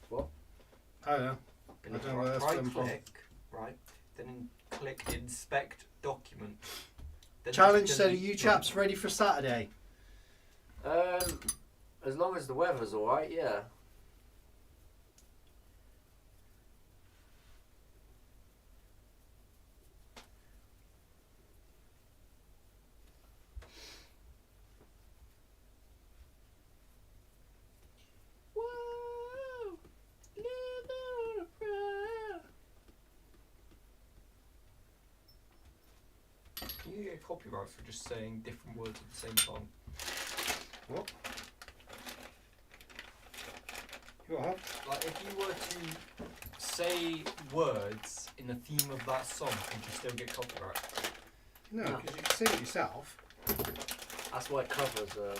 What? I don't know. I don't know where that's right come from. click, right, then click inspect document. Then Challenge just said, are delete you the- chaps ready for Saturday? as long as the weather's alright, yeah. Whoa, living on a prayer. Can you get copyright for just saying different words at the same time? What? You what? Like, if you were to say words in the theme of that song, could you still get copyright? No, No. because you can sing it yourself. That's why covers are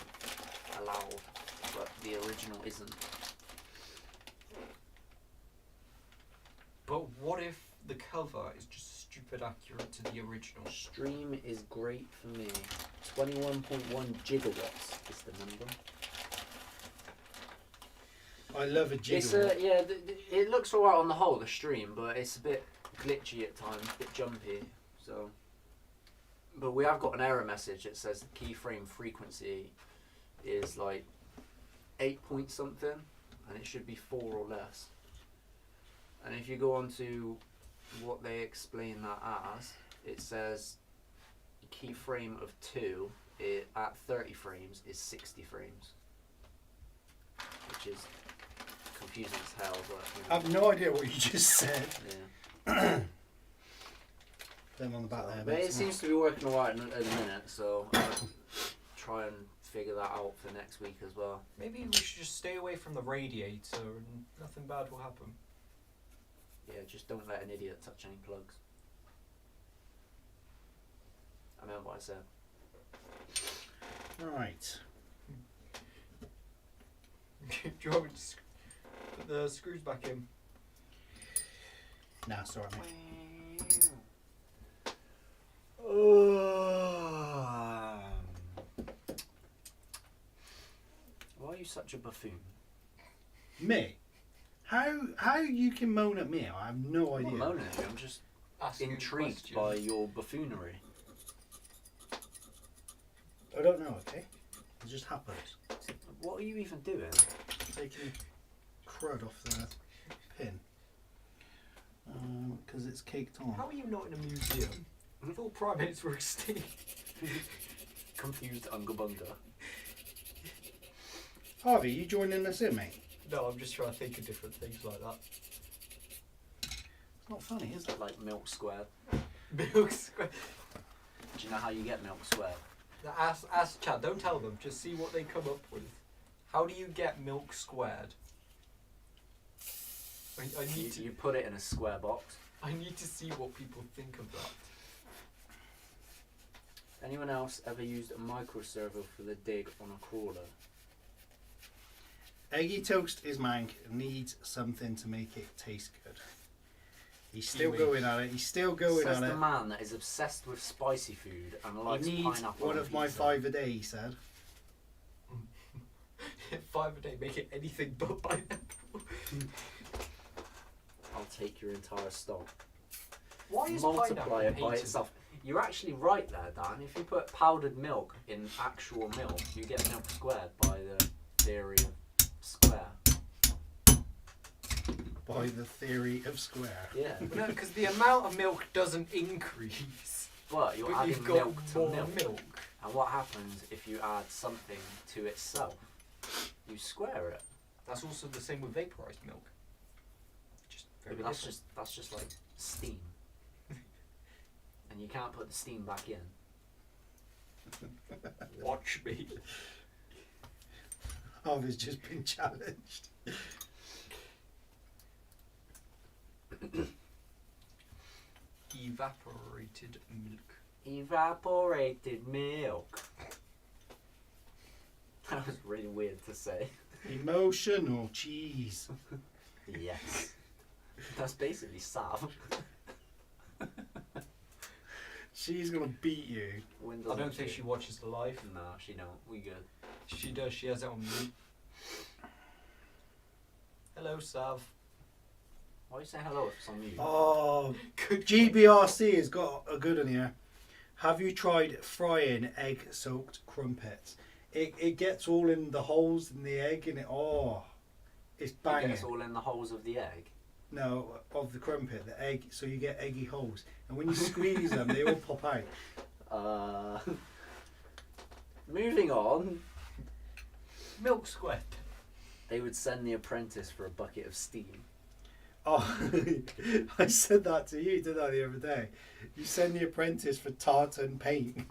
allowed, but the original isn't. But what if the cover is just a stupid bit accurate to the original. Stream is great for me. 21.1 gigawatts is the number. I love a It's gigawatt. yeah, it looks alright on the whole, the stream, but it's a bit glitchy at times, a bit jumpy. So, but we have got an error message that says the keyframe frequency is like 8 point something, and it should be 4 or less. And if you go on to what they explain that as, it says keyframe of 2 at 30 frames is 60 frames, which is confusing as hell. But you know, I have no idea what you just said. yeah. Them on the back there. But it mate. seems to be working alright at the minute, so I'll try and figure that out for next week as well. Maybe we should just stay away from the radiator and nothing bad will happen. Yeah, just don't let an idiot touch any plugs. I meant what I said. Right. Do you want me to put the screws back in? Nah, sorry, mate. Why are you such a buffoon? Me? How you can moan at me? I have no I'm idea. not moaning at you, I'm just Asking intrigued questions. by your buffoonery. I don't know. Okay, it just happens. What are you even doing? Taking crud off the pin because it's caked on. How are you not in a museum? I thought primates were extinct. Confused Unga Bunga. Harvey, you joining us in, mate? No, I'm just trying to think of different things like that. It's not funny, is it? Like milk squared. Milk square. Do you know how you get milk squared? Ask Chad, don't tell them, just see what they come up with. How do you get milk squared? I need to You put it in a square box. I need to see what people think of that. Anyone else ever used a microservo for the dig on a crawler? Eggy Toast is mank and needs something to make it taste good. He's still Kiwi. going at it. He's still going Says at the it. man that is obsessed with spicy food and likes He needs pineapple one on of my pizza. 5 a day, he said. 5 a day, make it anything but pineapple. I'll take your entire stock. Why is Multiply pineapple it by hated? itself. You're actually right there, Dan. If you put powdered milk in actual milk, you get milk squared by the theory of square. By the theory of square. Yeah. No, because the amount of milk doesn't increase. But you're But adding you've got milk to more milk. milk. And what happens if you add something to itself? You square it. That's also the same with vaporized milk. Just very But different. that's just like steam. And you can't put the steam back in. Watch me. Harvey's just been challenged. Evaporated milk. Evaporated milk. That was really weird to say. Emotional cheese. Yes. That's basically Sav. She's gonna beat you. When I doesn't don't think she watches the live. No, she don't. We good. She does. She has it on mute. Hello, Sav. Why are you saying hello if it's on mute? Oh, Good. GBRC has got a good one here. Have you tried frying egg-soaked crumpets? It gets all in the holes in the egg and it's It banging. gets all in the holes of the egg. No, of the crumpet, the egg, so you get eggy holes. And when you squeeze them, they all pop out. Moving on. Milk squared. They would send the apprentice for a bucket of steam. Oh, I said that to you, didn't I, the other day? You send the apprentice for tartan paint.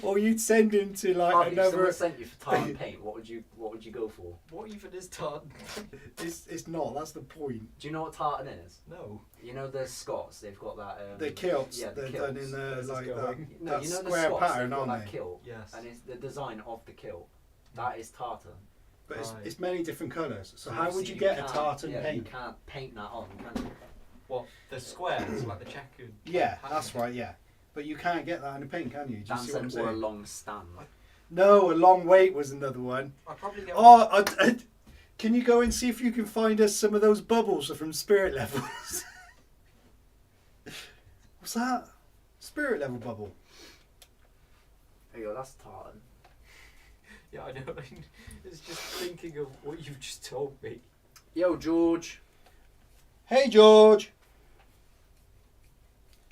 Or you'd send him to like Harvey, if another. someone sent you for tar and paint, what would you go for? What even is tartan? It's not. That's the point. Do you know what tartan is? No. You know the Scots, they've got that. The kilts, yeah, the they're kilts. done in the Where's this like going? that, No, that you know the square Scots, pattern, they've got aren't that they? kilt, Yes. and it's the design of the kilt. That is tartan. But Right. it's many different colours. So So how obviously would you get a can't- tartan You paint? can't paint that on, can you? What, the squares, like the checkered? Yeah, pattern? that's right. Yeah, but you can't get that in the pink, can you? Do you Dan see what I'm said or a saying? long stand. No, a long wait was another one. I'd probably get Oh, can you go and see if you can find us some of those bubbles from spirit levels? What's that? Spirit level bubble. There you go, that's tartan. Yeah, I know. It's just thinking of what you've just told me. Yo, George. Hey, George.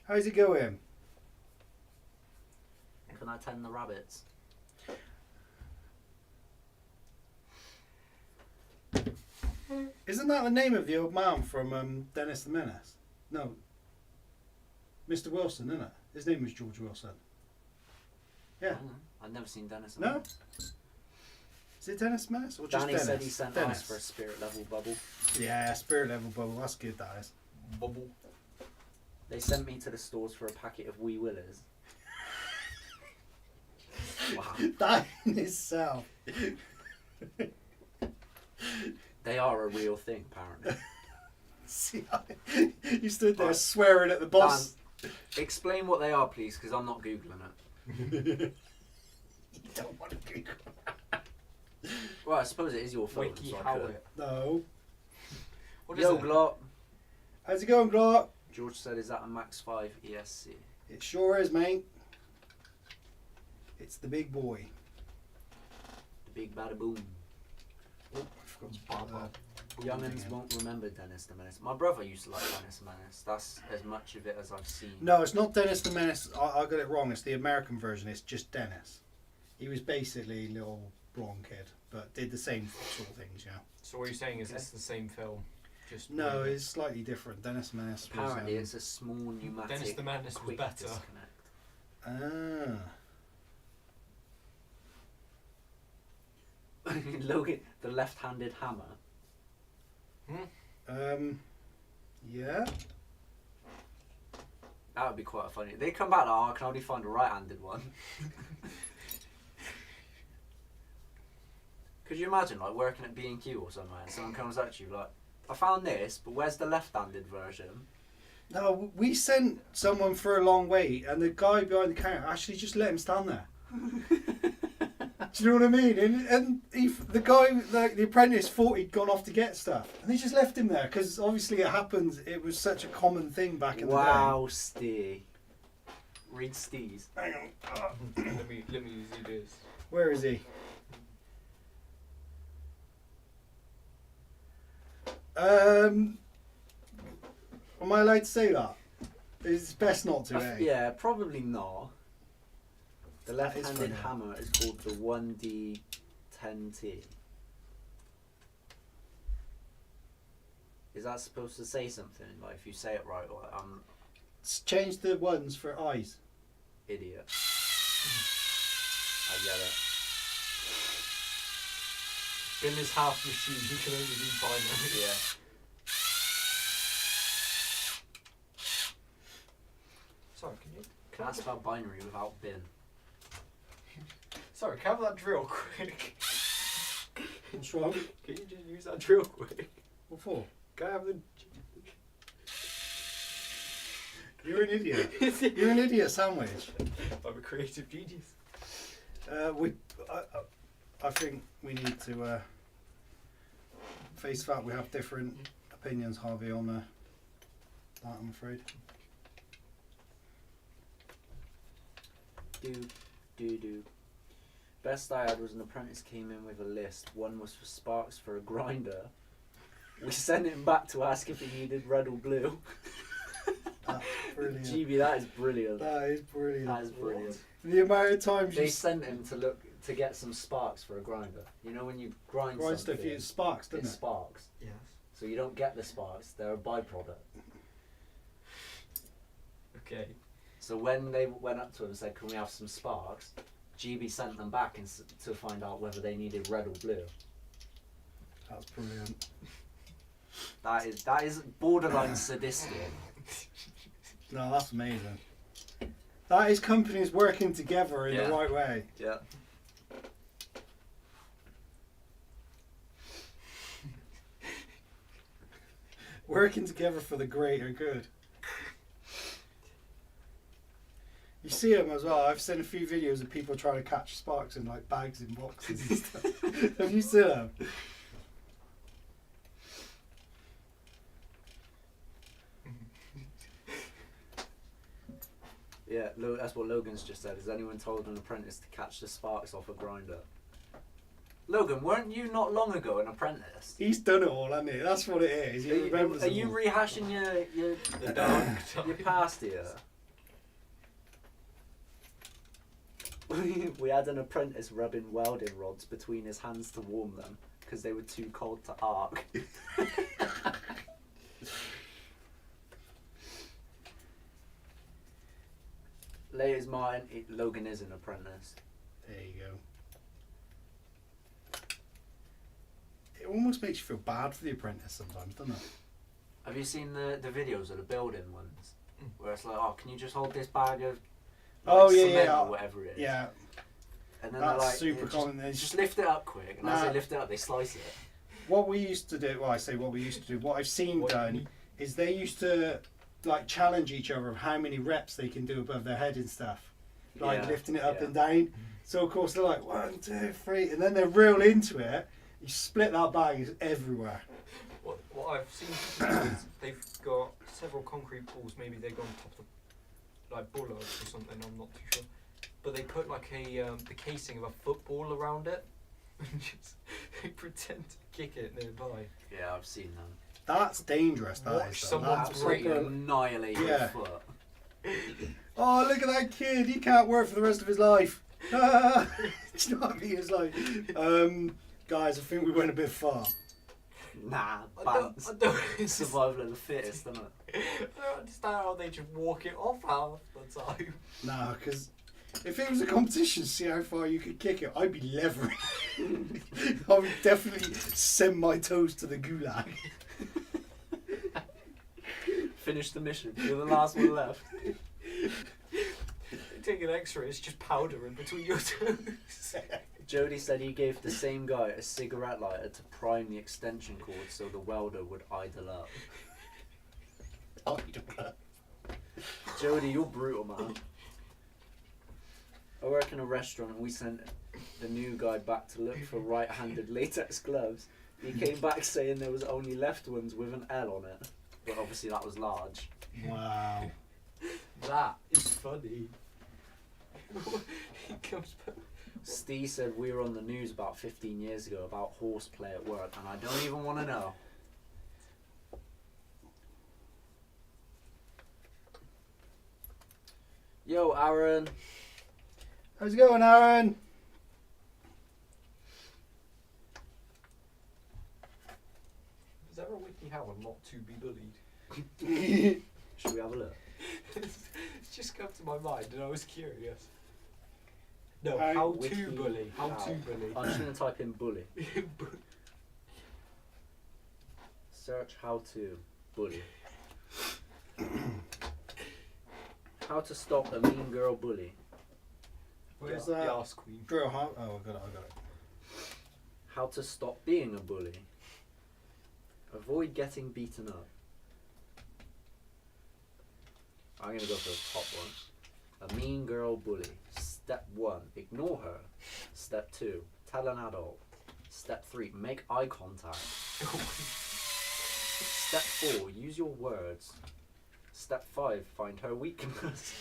How's it going? Can I tend the rabbits? Isn't that the name of the old man from Dennis the Menace? No. Mr. Wilson, isn't it? His name was George Wilson. Yeah. I've never seen Dennis. No? Is it Dennis the Menace or just Danny Dennis? said he sent Dennis. us for a spirit level bubble. Yeah, spirit level bubble. That's good, that is. Bubble. They sent me to the stores for a packet of Wee Willers. Wow. That in itself. They are a real thing, apparently. See, you stood there Right. swearing at the boss. Explain what they are, please, because I'm not Googling it. You don't want to Google. Well, I suppose it is your phone, so I WikiHow could. it. No. What is Yo, it? Glot. How's it going, Clark? George said, is that a Max 5 ESC? It sure is, mate. It's the big boy. The big bada boom. Oh, I forgot to put that. Young'uns won't remember Dennis the Menace. My brother used to like Dennis the Menace. That's as much of it as I've seen. No, it's not Dennis the Menace. I got it wrong. It's the American version. It's just Dennis. He was basically a little blonde kid, but did the same sort of things, yeah. So what you're saying is it's the same film? Just No, with- it's slightly different. Dennis the Menace was... Apparently, it's a small pneumatic. Dennis the Menace was quick better. disconnect. Ah. Logan, the left-handed hammer. Yeah. That would be quite funny. They come back like, oh, I can only find a right-handed one. Could you imagine, like, working at B&Q or somewhere, and someone comes up to you like, I found this, but where's the left-handed version? No, we sent someone for a long wait, and the guy behind the counter actually just let him stand there. Do you know what I mean? And the guy, the apprentice, thought he'd gone off to get stuff, and they just left him there because obviously it happens. It was such a common thing back in the day. Wow, Stee. Read Stee's. Hang on. let me do this. Where is he? Am I allowed to say that? It's best not to, eh? Yeah, probably not. The That is left-handed funny. hammer is called the 1D10T. Is that supposed to say something? Like, if you say it right, or I'm Change the ones for eyes. idiot. I get it. Bill is half machine, he can only read binary. Yeah. Sorry, can you... Can I spell binary without bin? Sorry, can I have that drill quick? What's wrong? Can you just use that drill quick? What for? Can I have the... You're an idiot. You're an idiot sandwich. I'm a creative genius. I think we need to face that we have different opinions, Harvey, on that. I'm afraid. Do. Best I had was an apprentice came in with a list. One was for sparks for a grinder. We sent him back to ask if he needed red or blue. That's brilliant. GB, that is brilliant. That is brilliant. That is brilliant. The amount of times They you sent him to get some sparks for a grinder. You know when you grind grind something, stuff, it sparks, it doesn't it? sparks. Yes. So you don't get the sparks; they're a byproduct. Okay. So when they went up to him and said, "Can we have some sparks?" GB sent them back to find out whether they needed red or blue. That's brilliant. That is borderline sadistic. No, that's amazing. That is companies working together in Yeah. the right way. Yeah. working together for the greater good. You see them as well. I've seen a few videos of people trying to catch sparks in like bags and boxes and stuff. Have you seen them? Yeah, that's what Logan's just said. Has anyone told an apprentice to catch the sparks off a grinder? Logan, weren't you not long ago an apprentice? He's done it all, hasn't he? That's what it is. He remembers Are them you all. rehashing your past here? We had an apprentice rubbing welding rods between his hands to warm them because they were too cold to arc. Ladies Martin, Logan is an apprentice. There you go. It almost makes you feel bad for the apprentice sometimes, doesn't it? Have you seen the videos of the building ones? Where it's like, oh, can you just hold this bag of cement or whatever it is? Yeah. And then That's they're like, super common. Just lift it up quick. And as they lift it up, they slice it. What we used to do, well, I say what we used to do, what I've seen done is they used to like challenge each other of how many reps they can do above their head and stuff. Like lifting it up and down. So of course they're like 1, 2, 3, and then they're real into it. You split that bag, it's everywhere. What I've seen people do is they've got several concrete balls, maybe they go on top of like bullards or something, I'm not too sure. But they put like the casing of a football around it and just they pretend to kick it nearby. Yeah, I've seen them. That's dangerous. Watch someone annihilate your foot. Oh, look at that kid! He can't work for the rest of his life. Do you know what I mean? It's like, guys, I think we went a bit far. Nah, I don't survival of the fittest, isn't it? I don't understand how they just walk it off half the time. Nah, because if it was a competition to see how far you could kick it, I'd be levering. I would definitely send my toes to the gulag. Finish the mission. You're the last one left. Take an X-ray, it's just powder in between your toes. Jody said he gave the same guy a cigarette lighter to prime the extension cord so the welder would idle up. Jody, you're brutal, man. I work in a restaurant and we sent the new guy back to look for right-handed latex gloves. He came back saying there was only left ones with an L on it. But obviously that was large. Wow. That is funny. He comes back. Steve said we were on the news about 15 years ago about horseplay at work, and I don't even want to know. Yo, Aaron. How's it going, Aaron? Is there a WikiHow on not to be bullied? Should we have a look? It's just come to my mind and I was curious. No, How how wiki to bully. How how. to bully. I'm just going to type in bully. Search how to bully. How to stop a mean girl bully. Where's the that? Ask Queen. Girl, how? Oh, I got it. How to stop being a bully. Avoid getting beaten up. I'm going to go for the top one. A mean girl bully. Step 1, ignore her. Step 2, tell an adult. Step 3, make eye contact. Step 4, use your words. Step 5, find her weakness.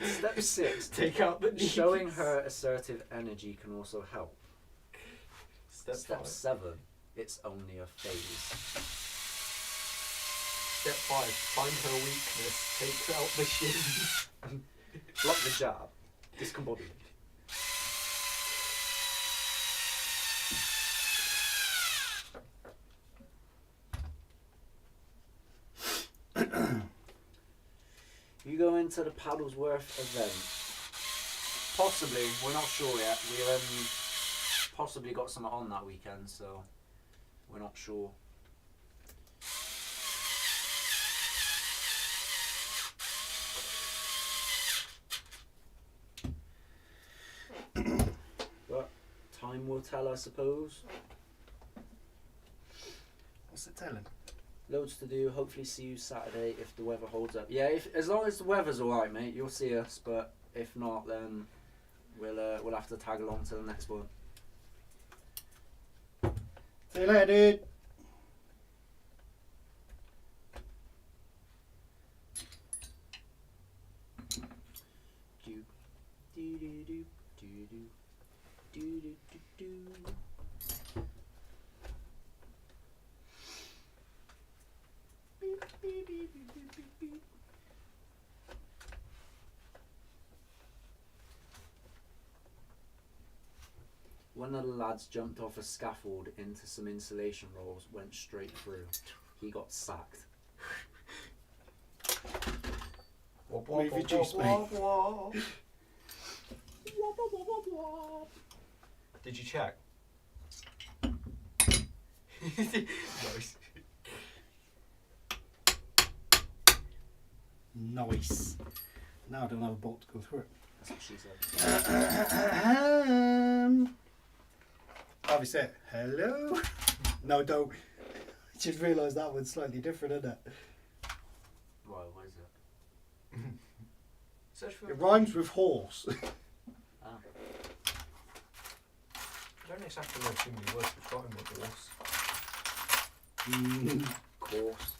Step 6, Take out the knees. showing her assertive energy can also help. Step five. 7, it's only a phase. Step 5, find her weakness. Take out the shins. Block the jab. Discombobulate. You go into the Paddlesworth event. Possibly, we're not sure yet. We possibly got something on that weekend, so we're not sure. But time will tell, I suppose. What's it telling? Loads to do. Hopefully see you Saturday if the weather holds up. Yeah, as long as the weather's alright, mate, you'll see us. But if not, then we'll have to tag along to the next one. See you later, dude. Do do do do do do do do do. Beep, beep, beep, beep, beep, beep, beep. One of the lads jumped off a scaffold into some insulation rolls, went straight through. He got sacked. Move your juice, mate. Did you check? Nice. Nice. Now I don't have a bolt to go through it. That's what she said. Harvey said, hello? No, don't. I just realised that one's slightly different, isn't it? Why, what is it? Search for. It rhymes with horse. Ah. I don't exactly know too many words which rhyme with horse. Course.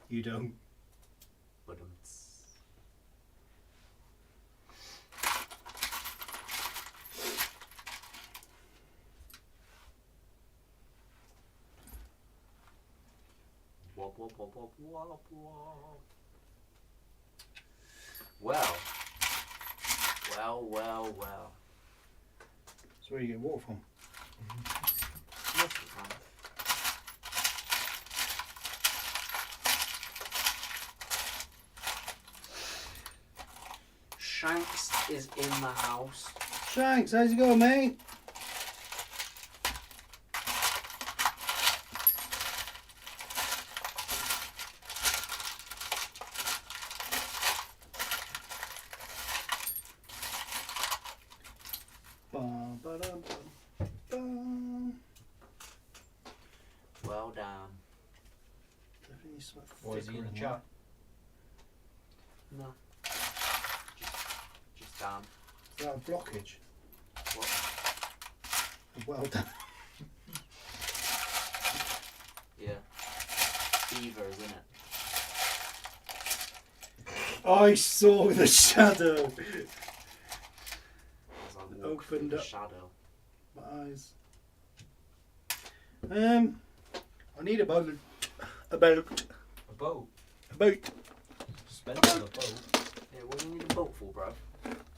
You don't. But wop wop wop wop wop wop. Well. So where you get water from? Most of the time. Shanks is in the house. Shanks, how's it going, mate? Bum, ba-dum, bum, bum. Well done. Definitely smoke Or is he in the thicker chat? No. Just done. Is that a blockage? What? Well done. Yeah. Beaver, isn't it? I saw the shadow. As I walk Opened through the up. shadow. My eyes. I need a boat. A boat. A boat. Expensive a boat. Yeah, what do you need a boat for, bro?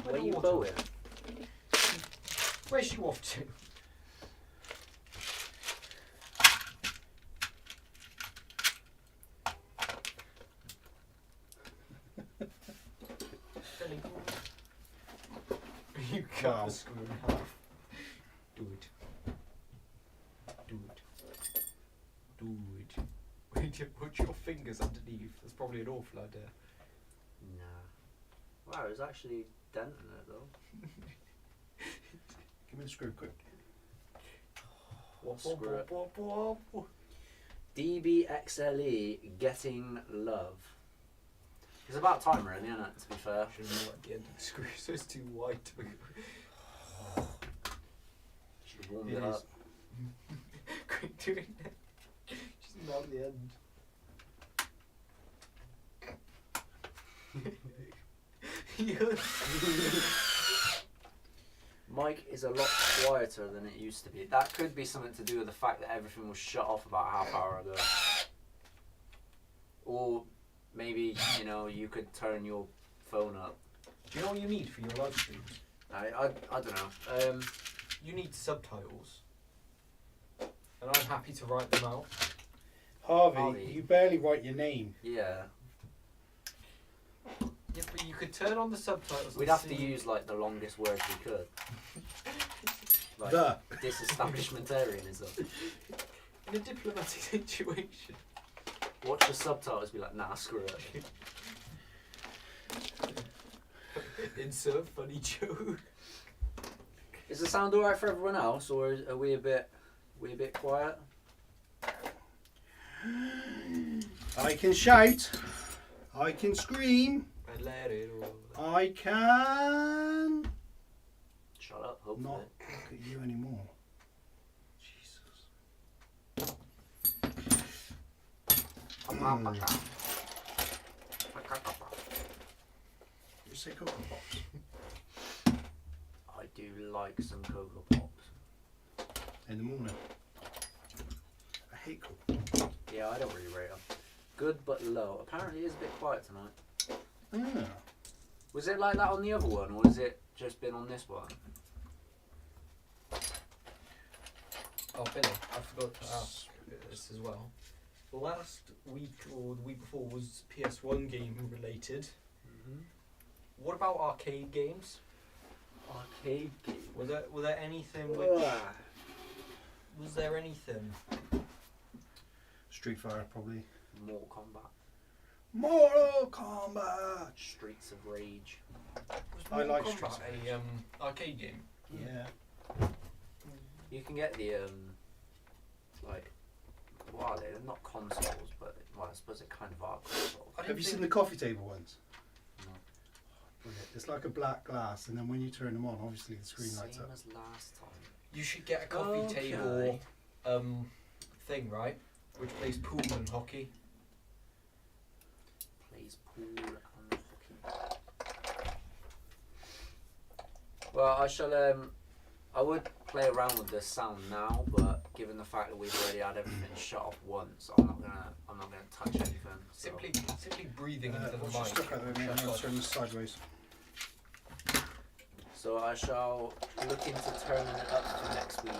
Where Where you water. boating? Where's you off to? You cut Wow. the screw in half. Do it. Do it. Do it. Wait, you put your fingers underneath. That's probably an awful idea. Nah. Wow, it's actually denting it though. Give me the screw quick. Screw it. DBXLE getting love. It's about time really, isn't it, to be fair? Should know at the end of the screw, so it's too wide to be. Should have warmed It it is. up. Quick doing it. Just not at the end. Mike is a lot quieter than it used to be. That could be something to do with the fact that everything was shut off about a half hour ago. Or maybe, you know, you could turn your phone up. Do you know what you need for your live streams? I don't know. You need subtitles. And I'm happy to write them out. Harvey, you barely write your name. Yeah. Yeah, but you could turn on the subtitles. We'd and have to see- use like the longest words we could. Like The. disestablishmentarianism. In a diplomatic situation. Watch the subtitles be like, nah, screw it. Insert funny joke. Is the sound alright for everyone else, or are we a bit quiet? I can shout. I can scream. And let it roll. I can Shut up, hopefully. not look at you anymore. Jesus. You say Cocoa Pops? I do like some Cocoa Pops. In the morning. I hate Cocoa Pops. Yeah, I don't really rate them. Good but low. Apparently it is a bit quiet tonight. Yeah. Was it like that on the other one, or has it just been on this one? Oh, Billy, I forgot to ask this as well. Last week or the week before was PS1 game related. What about arcade games? Arcade game. Was there anything? Was there anything? Street Fighter, probably. Mortal Kombat. Mortal Kombat! Streets of Rage. Was I like Mortal Streets Kombat a arcade game? Yeah. You can get the like, what are they? They're not consoles, but well, I suppose it kind of are consoles. Have you seen the coffee table ones? No. Brilliant. It's like a black glass, and then when you turn them on, obviously the screen lights Same up. as last time. You should get a coffee table thing, right? Which plays pool and hockey. Plays pool and hockey. Well, I shall. I would play around with the sound now, but given the fact that we've already had everything shut off once, I'm not gonna touch anything. So. Simply breathing into the What's mic. stuck out there, mate? I'm Shut going up. to turn this sideways. So I shall look into turning it up for next week,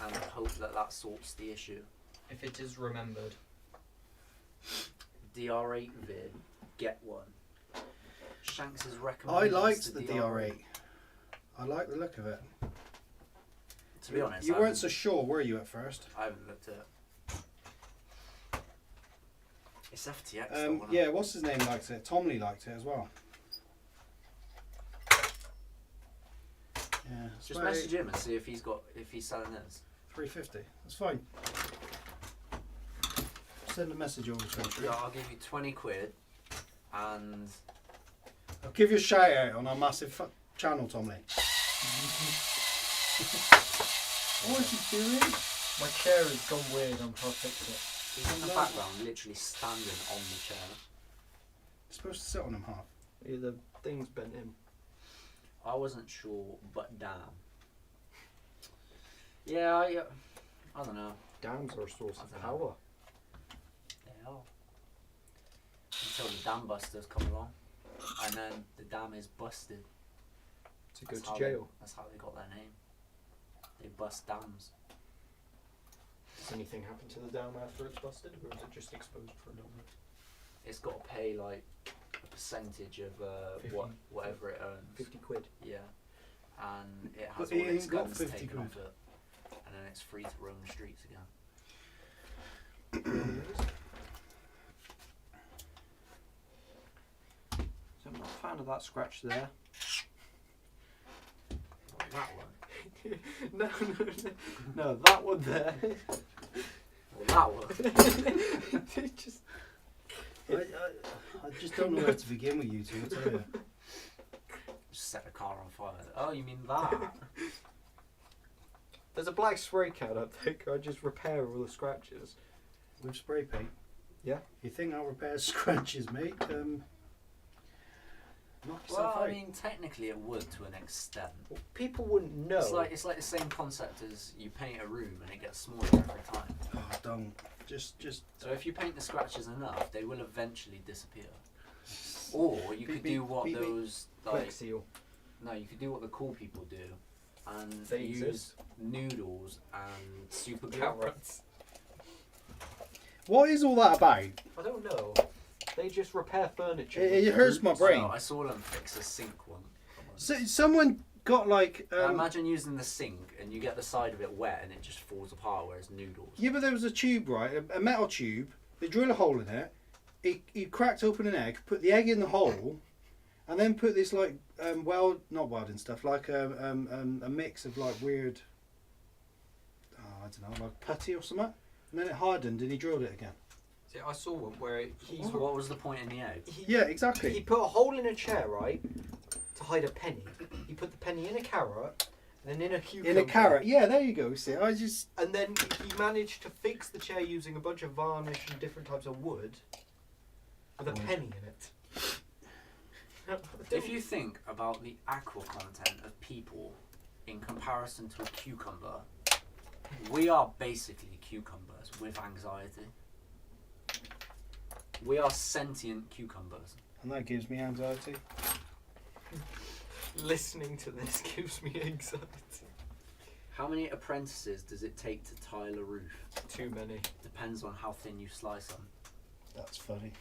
and hope that that sorts the issue. If it is remembered. DR8 vid, get one. Shanks is I recommended. liked the DR8. I like the look of it. To be honest, You weren't so sure, were you, at first? I haven't looked at it. It's FTX though, wasn't Yeah, it? what's his name liked it? Tom Lee liked it as well. Yeah. it's Just about message him and see if he's selling this. 350. That's fine. Send a message over to him. Yeah, I'll give you 20 quid, and I'll give you a shout out on our massive channel, Tom Lee. What is he doing? My chair has gone weird. I'm trying to fix it. he's in the background, literally standing on the chair. You're supposed to sit on him half. Yeah, the thing's bent in. I wasn't sure, but damn. Yeah, I don't know. Dams are a source I of don't power. They are. Until the dam busters come along, and then the dam is busted. To go That's to how jail. That's how they got their name. They bust dams. Does anything happen to the dam after it's busted, or is it just exposed for a little bit? It's got to pay like a percentage of 50. whatever it earns. 50 quid. Yeah, and it But has it all its ain't got guns 50 taken quid. off it, and then it's free to roam the streets again. So I'm not a fan of that scratch there. That one. No, that one there. Well, that one. It just I just don't know where to begin with you two, I tell you. Just set the car on fire. Oh, you mean that? There's a black spray can up there. Can I just repair all the scratches? With spray paint? Yeah. You think I'll repair scratches, mate? Knock yourself Well, out. I mean, technically it would to an extent. Well, people wouldn't know. It's like the same concept as you paint a room and it gets smaller every time. Oh, don't. Just. So if you paint the scratches enough, they will eventually disappear. Or you could do what beep, beep. those Quick like seal. no, you could do what the cool people do, and They use exist. noodles and super glue. Carrots. What is all that about? I don't know. They just repair furniture. It hurts my brain. So I saw them fix a sink once. So someone got like. Imagine using the sink and you get the side of it wet and it just falls apart, whereas noodles. Yeah, but there was a tube, right? A metal tube. They drill a hole in it. He cracked open an egg, put the egg in the hole, and then put this like not welding stuff, like a mix of like weird. I don't know, like putty or something. and then it hardened, and he drilled it again. See, I saw one where he's. What was the point in the egg? Yeah, exactly. He put a hole in a chair, right, to hide a penny. He put the penny in a carrot, and then in a cucumber. In a carrot. Yeah, there you go. See, And then he managed to fix the chair using a bunch of varnish and different types of wood, with a penny in it. If you think about the aqua content of people in comparison to a cucumber, we are basically cucumbers with anxiety. We are sentient cucumbers. And that gives me anxiety. Listening to this gives me anxiety. How many apprentices does it take to tile a roof? Too many. Depends on how thin you slice them. That's funny.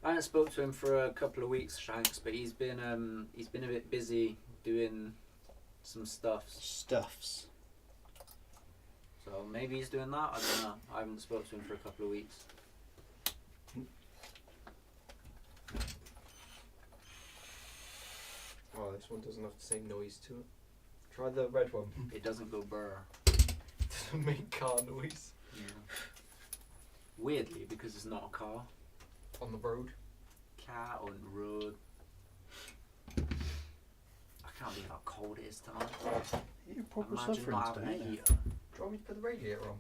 I haven't spoke to him for a couple of weeks, Shanks, but he's been a bit busy doing some stuffs. So maybe he's doing that. I don't know. I haven't spoke to him for a couple of weeks. Oh, this one doesn't have the same noise to it. Try the red one. It doesn't go burr. It doesn't make car noise. Yeah. Weirdly, because it's not a car. On the road. Car on the road. I can't believe how cold it is tonight. You're proper Imagine suffering not having a today. heater. Do you want me to put the radiator on?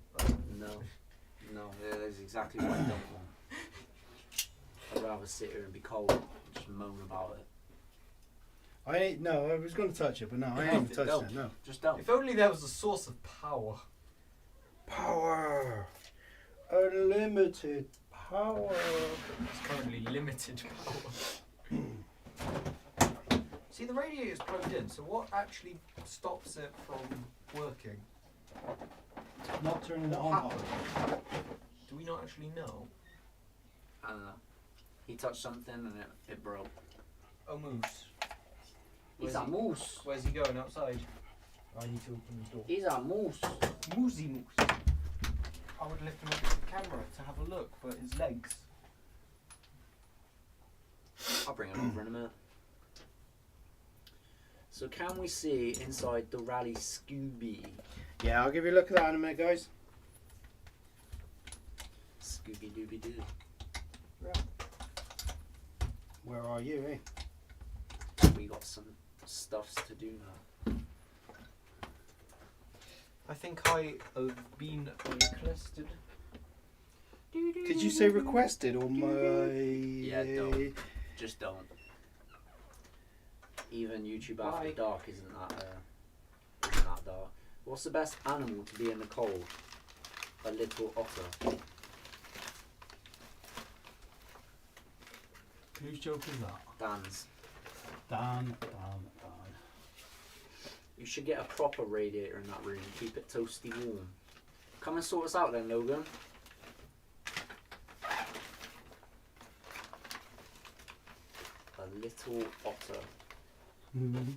No, that is exactly what I don't want. I'd rather sit here and be cold and just moan about it. I was going to touch it, but no, I ain't touching Don't. it, no. Just don't. If only there was a source of power. Power! Unlimited power! It's currently limited power. See, the radiator's plugged in, so what actually stops it from working? Not turning it What on. happened? Do we not actually know? I don't know. He touched something and it broke. Oh, moose. He's a moose. Where's he going? Outside? I need to open the door. He's a moose. Moosey moose. I would lift him up to the camera to have a look, but his legs. I'll bring it over in a minute. So can we see inside the Rally Scooby? Yeah, I'll give you a look at that in a minute, guys. Scooby Dooby Doo. Where are you, eh? We got some stuffs to do now. I think I have been requested. Did you say requested or my... Yeah, don't. Just don't. Even YouTube After Bye. Dark isn't that dark. What's the best animal to be in the cold? A little otter. Whose joke is that? Dan's. Dan. You should get a proper radiator in that room. Keep it toasty warm. Come and sort us out then, Logan. A little otter. Mm-hmm.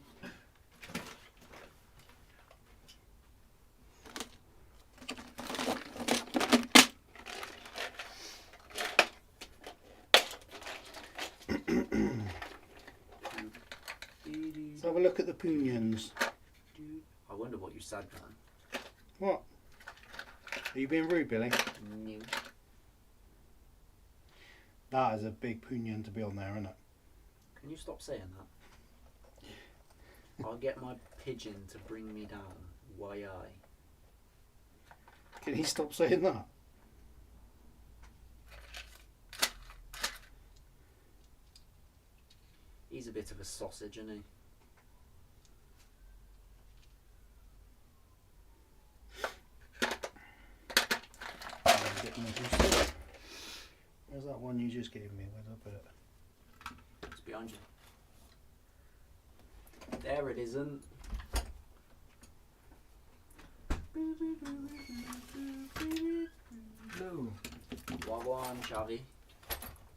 Let's have a look at the punions. I wonder what you said then. What? Are you being rude, Billy? No. That is a big punion to be on there, isn't it? Can you stop saying that? I'll get my pigeon to bring me down. Why I? Can he stop saying that? He's a bit of a sausage, isn't he? Where's that one you just gave me? Where's I put it? It's behind you. There it isn't. No. Wagwan, Chavi.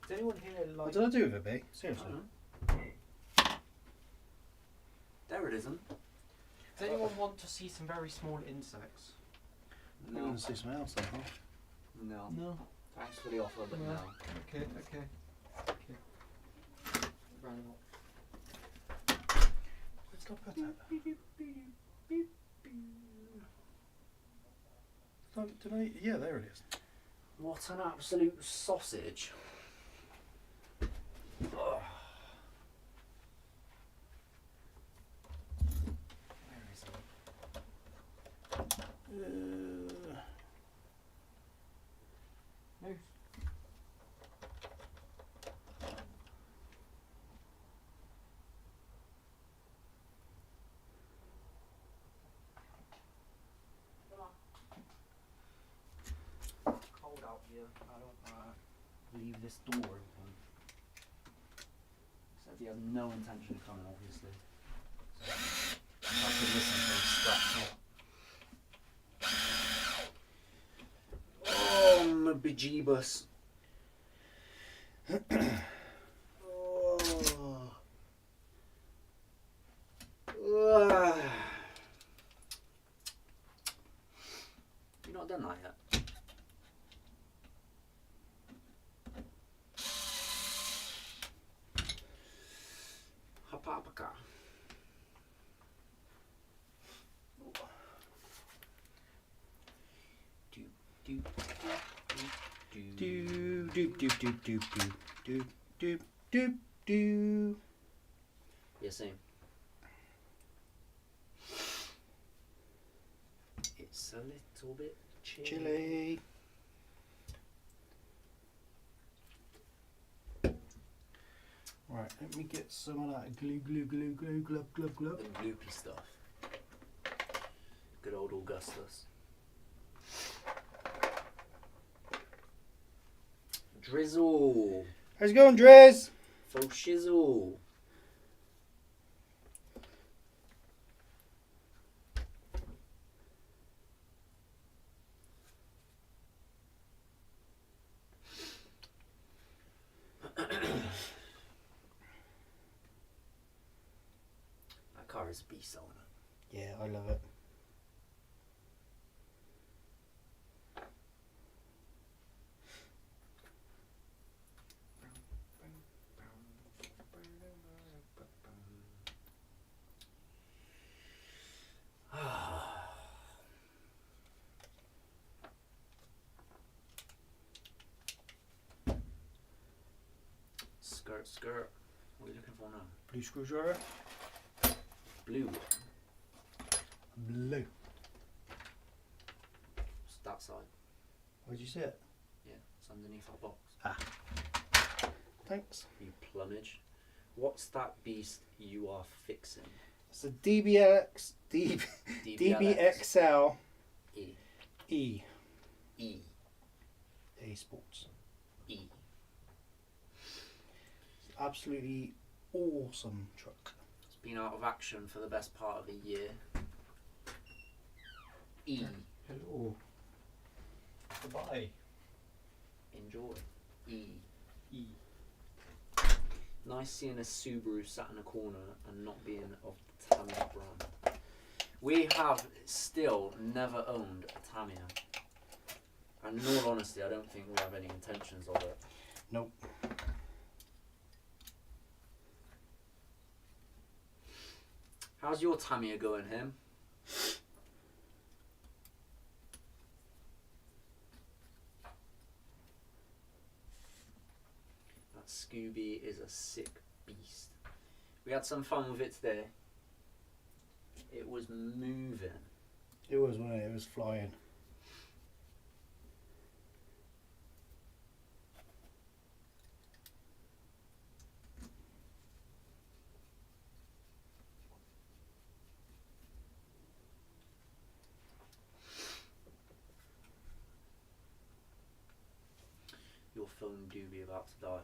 Does anyone here What like? did I do with it, B? Seriously? There it isn't. Does anyone want to see some very small insects? I No. want to see something else then, huh? No. No. Thanks for the offer, but no. Okay. Round up. did I put that? Did I? Yeah, there it is. What an absolute sausage. Ugh. Where is he? No. Cold out here. I don't leave this door open. Says he has no intention of coming, obviously. So I could listen to him scratch up. Oh, my bejeebus. Oh. Ugh. You've not done that yet? Hapapaka. Do Do do do do do do do do do. Yeah, same. It's a little bit chilly. Right, let me get some of that glue, glue, glue, glue, glub, glub, glub. The gloopy stuff. Good old Augustus. Drizzle. How's it going, Drez? Faux shizzle. That car is a beast, isn't it? Yeah, I love it. Skirt, skirt. What are you looking for now? Blue screwdriver. Blue. Blue. It's that side. Where'd you see it? Yeah, it's underneath our box. Thanks. You plumage. What's that beast you are fixing? It's a DBXL E. E. E. A Sports. E. Absolutely awesome truck. It's been out of action for the best part of a year. E. Hello. Goodbye. Enjoy. E. E. Nice seeing a Subaru sat in a corner and not being of the Tamiya brand. We have still never owned a Tamiya. And in all honesty, I don't think we have any intentions of it. Nope. How's your Tamiya going, him? That Scooby is a sick beast. We had some fun with it today. It was moving. It was, wasn't it? It was flying. Your phone do be about to die.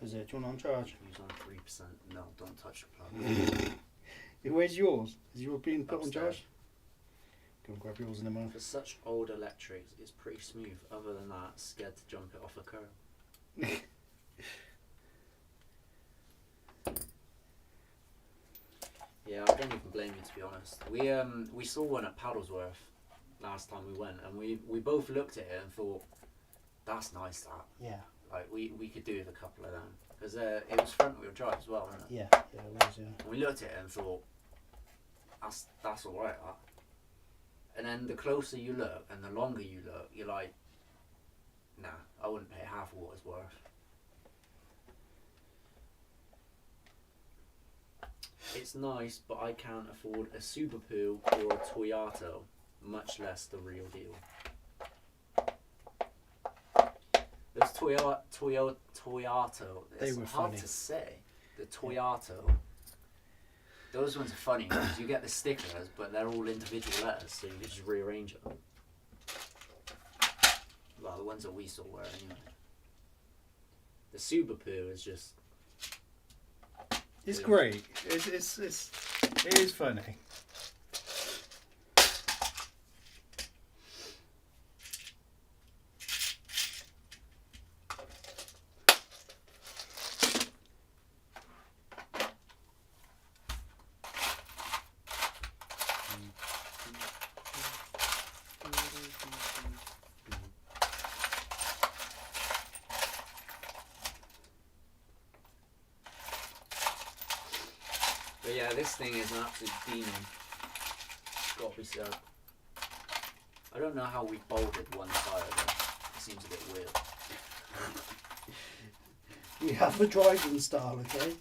Is it? Do you want on charge? Use on 3%. No, don't touch the plug. Where's yours? Is yours being put on Upstairs. charge? Go and grab yours in a moment. For such old electrics, it's pretty smooth. Other than that, scared to jump it off a curb. Yeah, I don't even blame you, to be honest. We saw one at Paddlesworth last time we went, and we both looked at it and thought, that's nice, that. Yeah. Like, we could do with a couple of them. Because it was front wheel drive as well, wasn't it? Yeah, it was, yeah. And we looked at it and thought, that's alright. And then the closer you look and the longer you look, you're like, nah, I wouldn't pay half of what it's worth. It's nice, but I can't afford a Super Poo or a Toyato, much less the real deal. Those Toyato, They it's were hard funny. to say. The Toyato. Those ones are funny because you get the stickers, but they're all individual letters, so you can just rearrange them. Well, the ones that we saw were anyway. The Super Poo is just. It's great. It is funny. But yeah, this thing is an absolute demon. Got to be said. I don't know how we bolted one tire though. It seems a bit weird. We have the driving style, okay?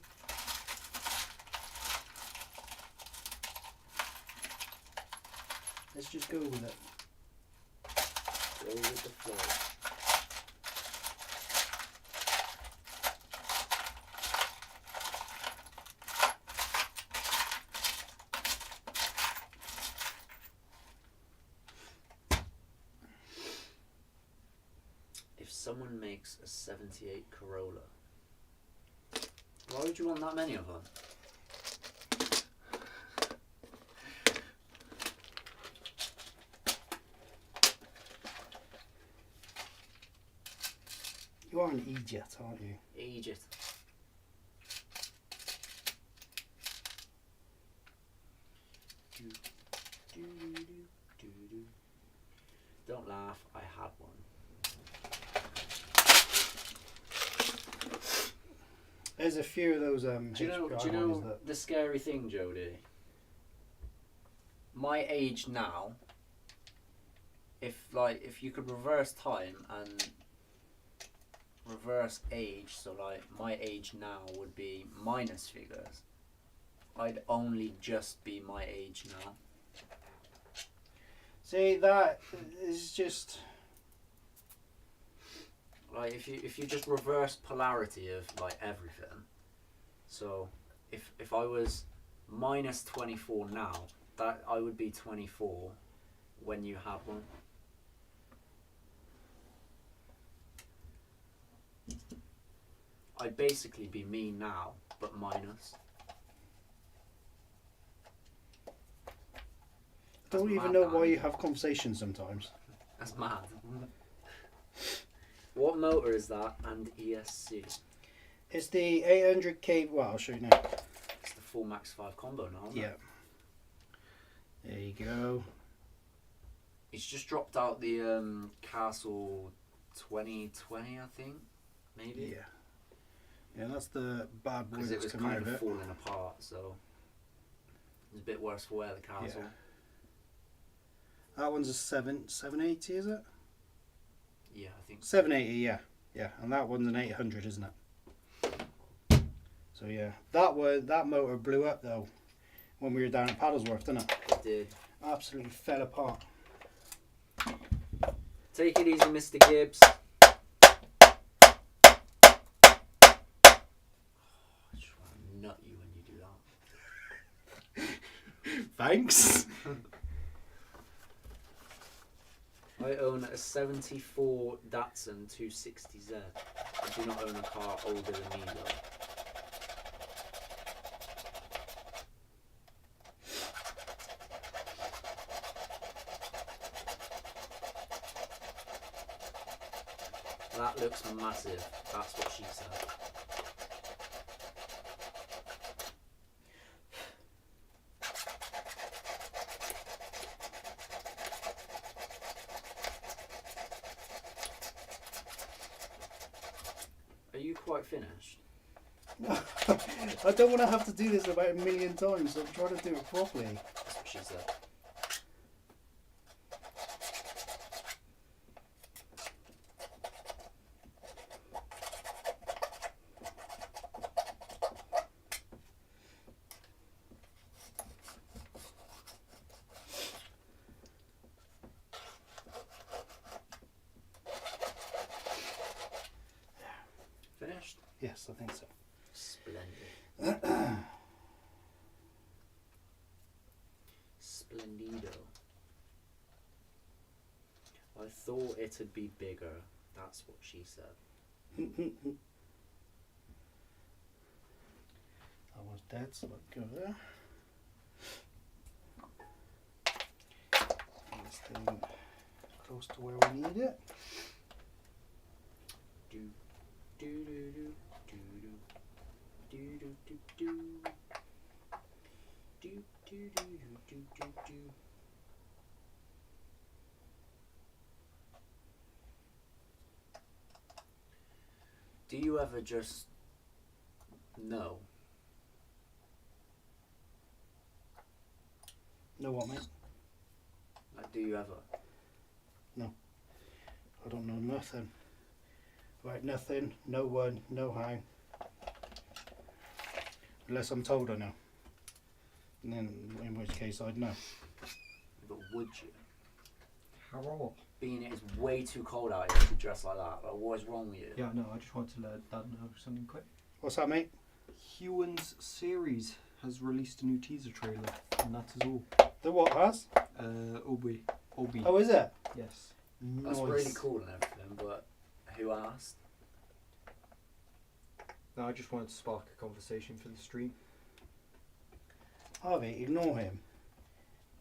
Let's just go with it. Go with the flow. If someone makes a 78 Corolla, why would you want that many of them? You are an E-Jet, aren't you? Egypt. Don't laugh, I had one. There's a few of those Do you HPI know ones that... the scary thing, Jody? My age now, if you could reverse time and reverse age, so like my age now would be minus figures, I'd only just be my age now. See, that is just... Like if you just reverse polarity of like everything, so if I was minus 24 now, that I would be 24 when you have one. I'd basically be me now, but minus. I don't even know why you have conversations sometimes. That's mad. What motor is that and ESC? It's the 800k, well, I'll show you now. It's the full Max 5 combo now, isn't Yeah. it? There you go. It's just dropped out the Castle 2020, I think, maybe? Yeah. Yeah, that's the bad boy Because it that's was coming out kind of of it. falling apart, so it's a bit worse for wear, the Castle. Yeah. That one's a 780, is it? Yeah, I think so. 780, yeah. Yeah, and that one's an 800, isn't it? So yeah, that motor blew up though when we were down at Paddlesworth, didn't it? It did. Absolutely fell apart. Take it easy, Mr. Gibbs. I just want to nut you when you do that. Thanks. I own a 74 Datsun 260Z. I do not own a car older than me though. That looks massive. That's what she said. Are you quite finished? I don't want to have to do this about a million times, so I'm trying to do it properly. It's she said. Finished? Yes, I think so. Splendid. Splendido. I thought it'd be bigger. That's what she said. I was dead, so I'll go there. This thing close to where we need it. Do do do do do do do do do do do do do do do. Do you ever just know? Know what, mate? Like, do you ever? I don't know nothing. Right, nothing, no one, no how. Unless I'm told I know. And then, in which case, I'd know. But would you? How? Being it is way too cold out here to dress like that. Like, what is wrong with you? Yeah, no, I just wanted to let Dad know something quick. What's that, mate? Huon's series has released a new teaser trailer, and that is all. The what has? Obi. Oh, is it? Yes. That's Nice. really cool and everything, but who asked? No, I just wanted to spark a conversation for the stream. Harvey, ignore him.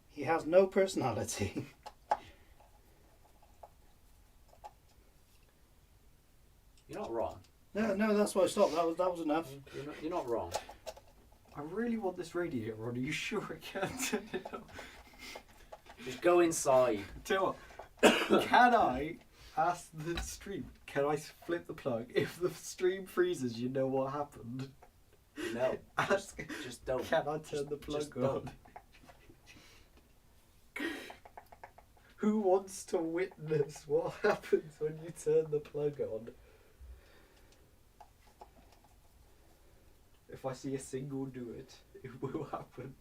He has no personality. You're not wrong. No, that's why I stopped. That was enough. You're not wrong. I really want this radiator on. Are you sure I can't turn it on? Just go inside. Tell you what, can I ask the stream? Can I flip the plug? If the stream freezes, you know what happened. No. Ask. Just don't. Can I turn the plug just on? don't. Who wants to witness what happens when you turn the plug on? If I see a single do it, it will happen.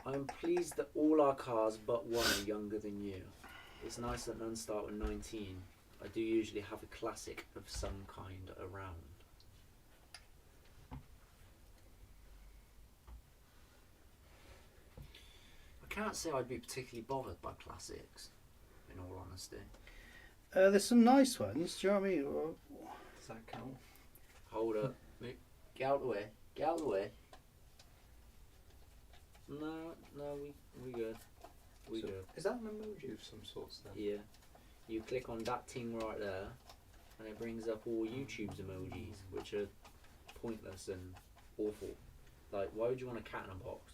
I'm pleased that all our cars but one are younger than you. It's nice that none start with 19. I do usually have a classic of some kind around. I can't say I'd be particularly bothered by classics, in all honesty. There's some nice ones. Do you know what I mean? Does that count? Hold up. Get out of the way. Get out of the way. No, we good. We So, good. is that an emoji of some sorts then? Yeah. You click on that thing right there, and it brings up all YouTube's emojis, which are pointless and awful. Like, why would you want a cat in a box?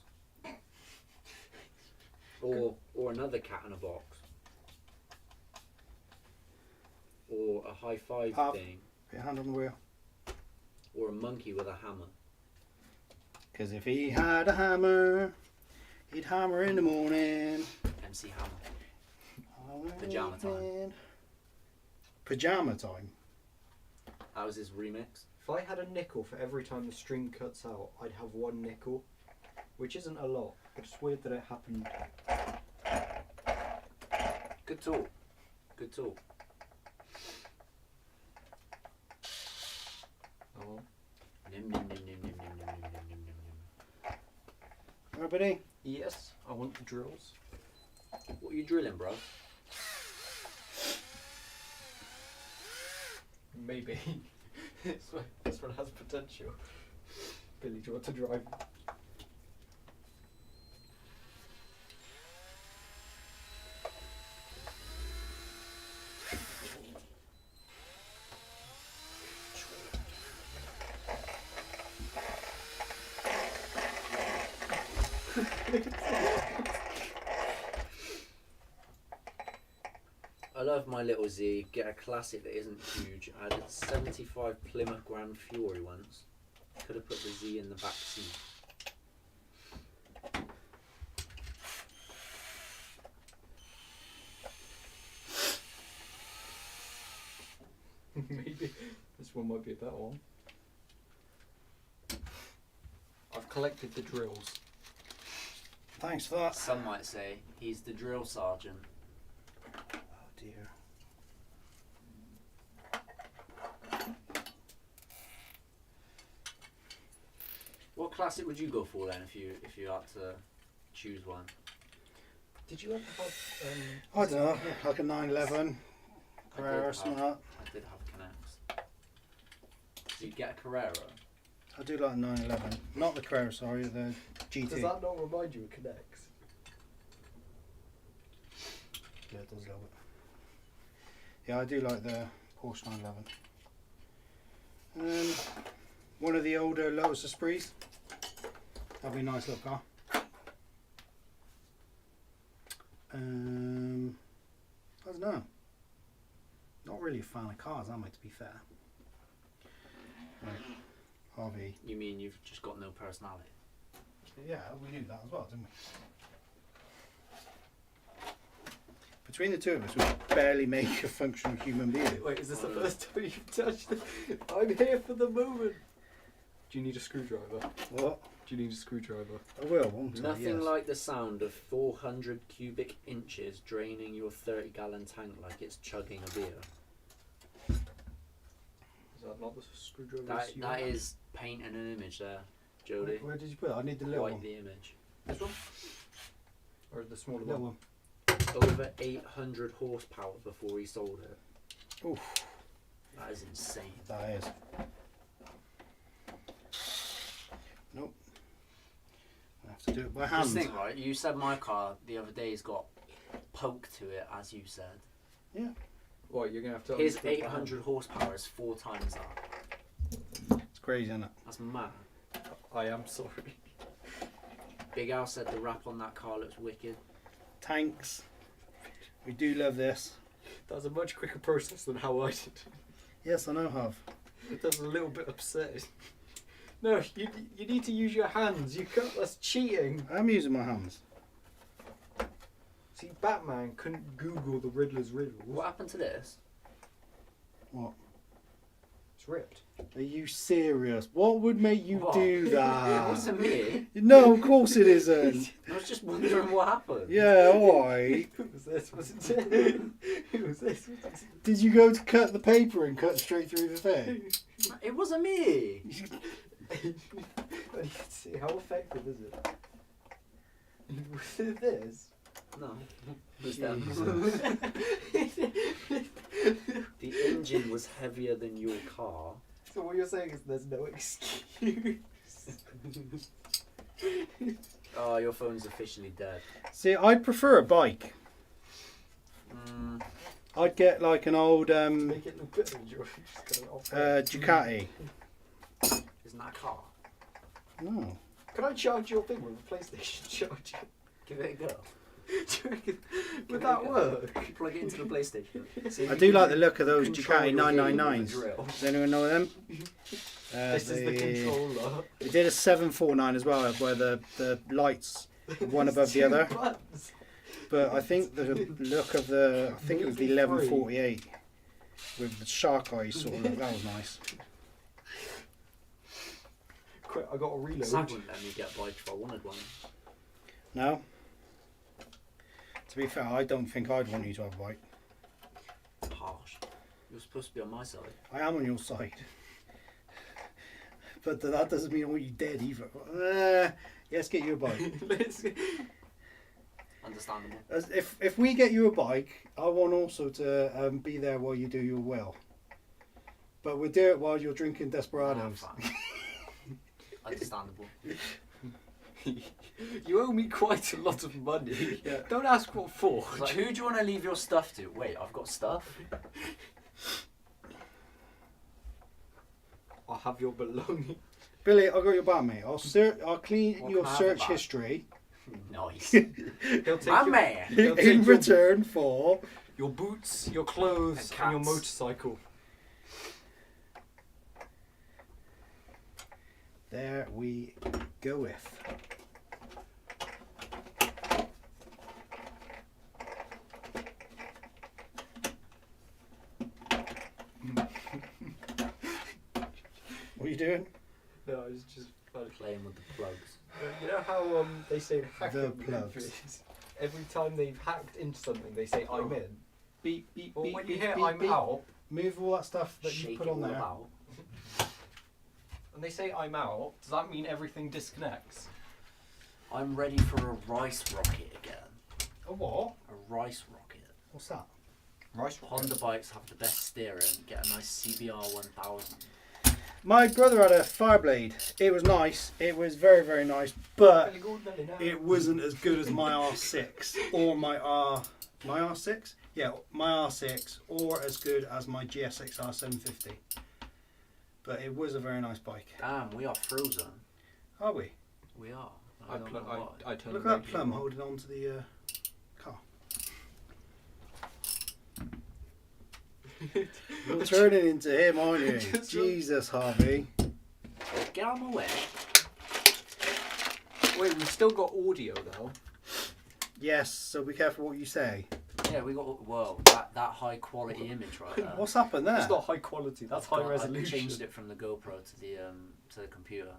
Or another cat in a box. Or a high five thing. Put your hand on the wheel. Or a monkey with a hammer. Because if he had a hammer, he'd hammer in the morning. MC Hammer. Pajama time. Pajama time. That was his remix. If I had a nickel for every time the stream cuts out, I'd have one nickel, which isn't a lot, but it's weird that it happened. Good talk. Good talk. Oh. Nim, nim, nim, nim, nim, nim, nim, nim, nim, nim, nim. Right, buddy? Yes, I want the drills. What are you drilling, bro? Maybe. this one has potential. Billy, do you want to drive? I love my little Z. Get a classic that isn't huge. I had a 75 Plymouth Grand Fury once. Could have put the Z in the back seat. Maybe this one might be a better one. I've collected the drills. Thanks for that. Some might say he's the drill sergeant. Oh dear. What classic would you go for then if you had to choose one? Did you ever have? I don't know, like a 911. Carrera or something like that. I did have Connects. So you'd get a Carrera. I do like a 911. Not the Carrera, sorry, the GT. Does that not remind you of Connects? Yeah, it does a little bit. Yeah, I do like the Porsche 911. One of the older Lotus Esprits. That'd be a nice little car. I don't know. Not really a fan of cars, am I, to be fair? Right. Hobby. You mean you've just got no personality? Yeah, we knew that as well, didn't we? Between the two of us, we barely make a functional human being. Wait, is this the first time you've touched it? I'm here for the moment. Do you need a screwdriver? What? Do you need a screwdriver? I will, won't I? Nothing Yes. like the sound of 400 cubic inches draining your 30-gallon tank like it's chugging a beer. Is that not the screwdriver? That is painting an image there, Jody. Where did you put it? I need the little Quite one. the image. This one? Or the smaller Little one? one. Over 800 horsepower before he sold it. Oof, That is insane. that is. Nope. I have to do it by hand. Just think, right? You said my car the other day's got poke to it, as you said. Yeah. What, you're going to have to... His unscrew it by 800 horsepower is 4 times that. It's crazy, isn't it? That's mad. hand? I am sorry. Big Al said the wrap on that car looks wicked. Tanks. We do love this. That's a much quicker process than how I did. Yes, I know, Hav. That's a little bit upsetting. No, you need to use your hands. You can't. That's cheating. I'm using my hands. See, Batman couldn't Google the Riddler's riddles. What happened to this? What? It's ripped. Are you serious? What would make you What? do It that? wasn't me. No, of course it isn't. I was just wondering what happened. Yeah, alright. Who was this? Was it? Who was this? Did you go to cut the paper and cut straight through the thing? It wasn't me. You can see how effective is it? Was it this? No. It was them. Jesus. The engine was heavier than your car. So what you're saying is there's no excuse. Oh, your phone's officially dead. See, I'd prefer a bike. I'd get like an old Make it look better. You're just going off. Ducati. Isn't that a car? No. Can I charge your thing with a PlayStation charger? Give it a go. Do you reckon- Give Would it that a go. work? Plug it into the PlayStation. See if I you do can like the look of those control Ducati your game with a 999s. drill. Does anyone know them? This is the controller. They did a 749 as well, where the lights one above the other. Buttons. But I think the look of the, I think it was the 1148 with the shark eyes sort of look. That was nice. Quick, I got a reload. Sam wouldn't let me get a bike if I wanted one. No. To be fair, I don't think I'd want you to have a bike. Harsh. You're supposed to be on my side. I am on your side. But that doesn't mean I want you dead either. Let's get you a bike. Let's- Understandable. If we get you a bike, I want also to be there while you do your will. But we'll do it while you're drinking Desperados. Fine. Understandable. You owe me quite a lot of money. Yeah. Don't ask what for. Like, who do you want to leave your stuff to? Wait, I've got stuff? I'll have your belongings. Billy, I got your back, mate. I'll clean What your kind of search back? history Nice. He'll take My your, man. he'll take in your- return for your boots, your clothes, and your cats. motorcycle. There we go with. What are you doing? No, it's just funny. Playing with the plugs. You know how they say hack The in plugs. movies? Every time they've hacked into something, they say I'm in. Beep, beep, Well, beep, when you beep, hear beep, I'm beep. out, Move all that stuff that you Shake put it on all there. about. and they say I'm out, does that mean everything disconnects? I'm ready for a rice rocket again. A what? A rice rocket. What's that? Rice Honda bikes have the best steering. Get a nice CBR 1000. My brother had a Fireblade. It was nice. It was very, very nice, but it wasn't as good as my R6 or my R6. Yeah, my R6, or as good as my GSX R750. But it was a very nice bike. Damn, we are frozen. Are we? We are. I turned Look the at that radio plum on. holding on to the car. You're turning into him, aren't you? Jesus, Harvey. Get out of my way. Wait, we've still got audio though. Yes, so be careful what you say. Yeah, we got. Whoa, that high quality image right there. What's happened there? It's not high quality, that's high I resolution. changed it from the GoPro to the computer.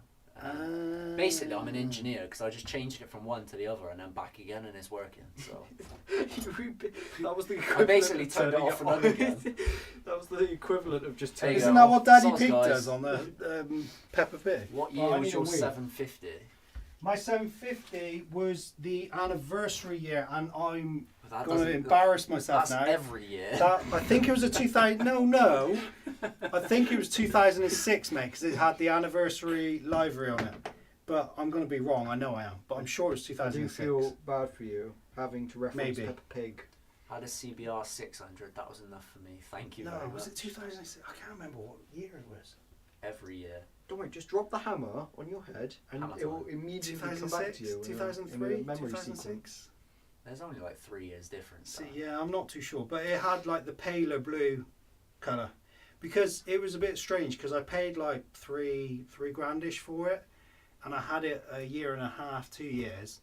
Basically, I'm an engineer because I just changed it from one to the other and then back again, and it's working. So That was the I equivalent basically of turned it turning off and on again. That was the equivalent of just There you turning Isn't it go. that what Daddy Soz, Pig guys. does on the Peppa Pig? What Oh, year I was need your a wee. 750? My 750 was the anniversary year, and I'm That going to doesn't- embarrass myself That's now. every year. That, I think it was a 2000. No. I think it was 2006, mate, because it had the anniversary livery on it. But I'm going to be wrong. I know I am, but I'm sure it's I do 2006. feel bad for you having to reference Maybe. Peppa Pig. Had a CBR 600. That was enough for me. Thank you No, very was much. it 2006? I can't remember what year it was. Every year. Don't worry, just drop the hammer on your head and Hammer it will time. immediately come back 2006, to you. in a- 2003, in a memory 2006. sequence. There's only like 3 years difference. See, yeah, I'm not too sure, but it had like the paler blue colour, because it was a bit strange because I paid like three grandish for it, and I had it a year and a half, 2 years,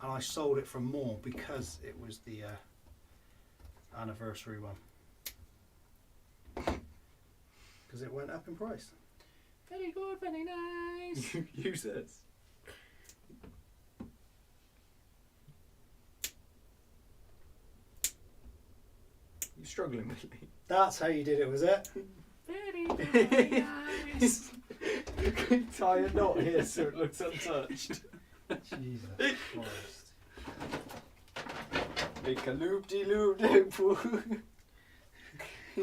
and I sold it for more because it was the anniversary one, because it went up in price. Very good, very nice. Use this. You struggling with me? That's how you did it, was it? Very good, very nice. You could tie a knot here so it looks untouched. Jesus Christ. Make a loop-de-loop.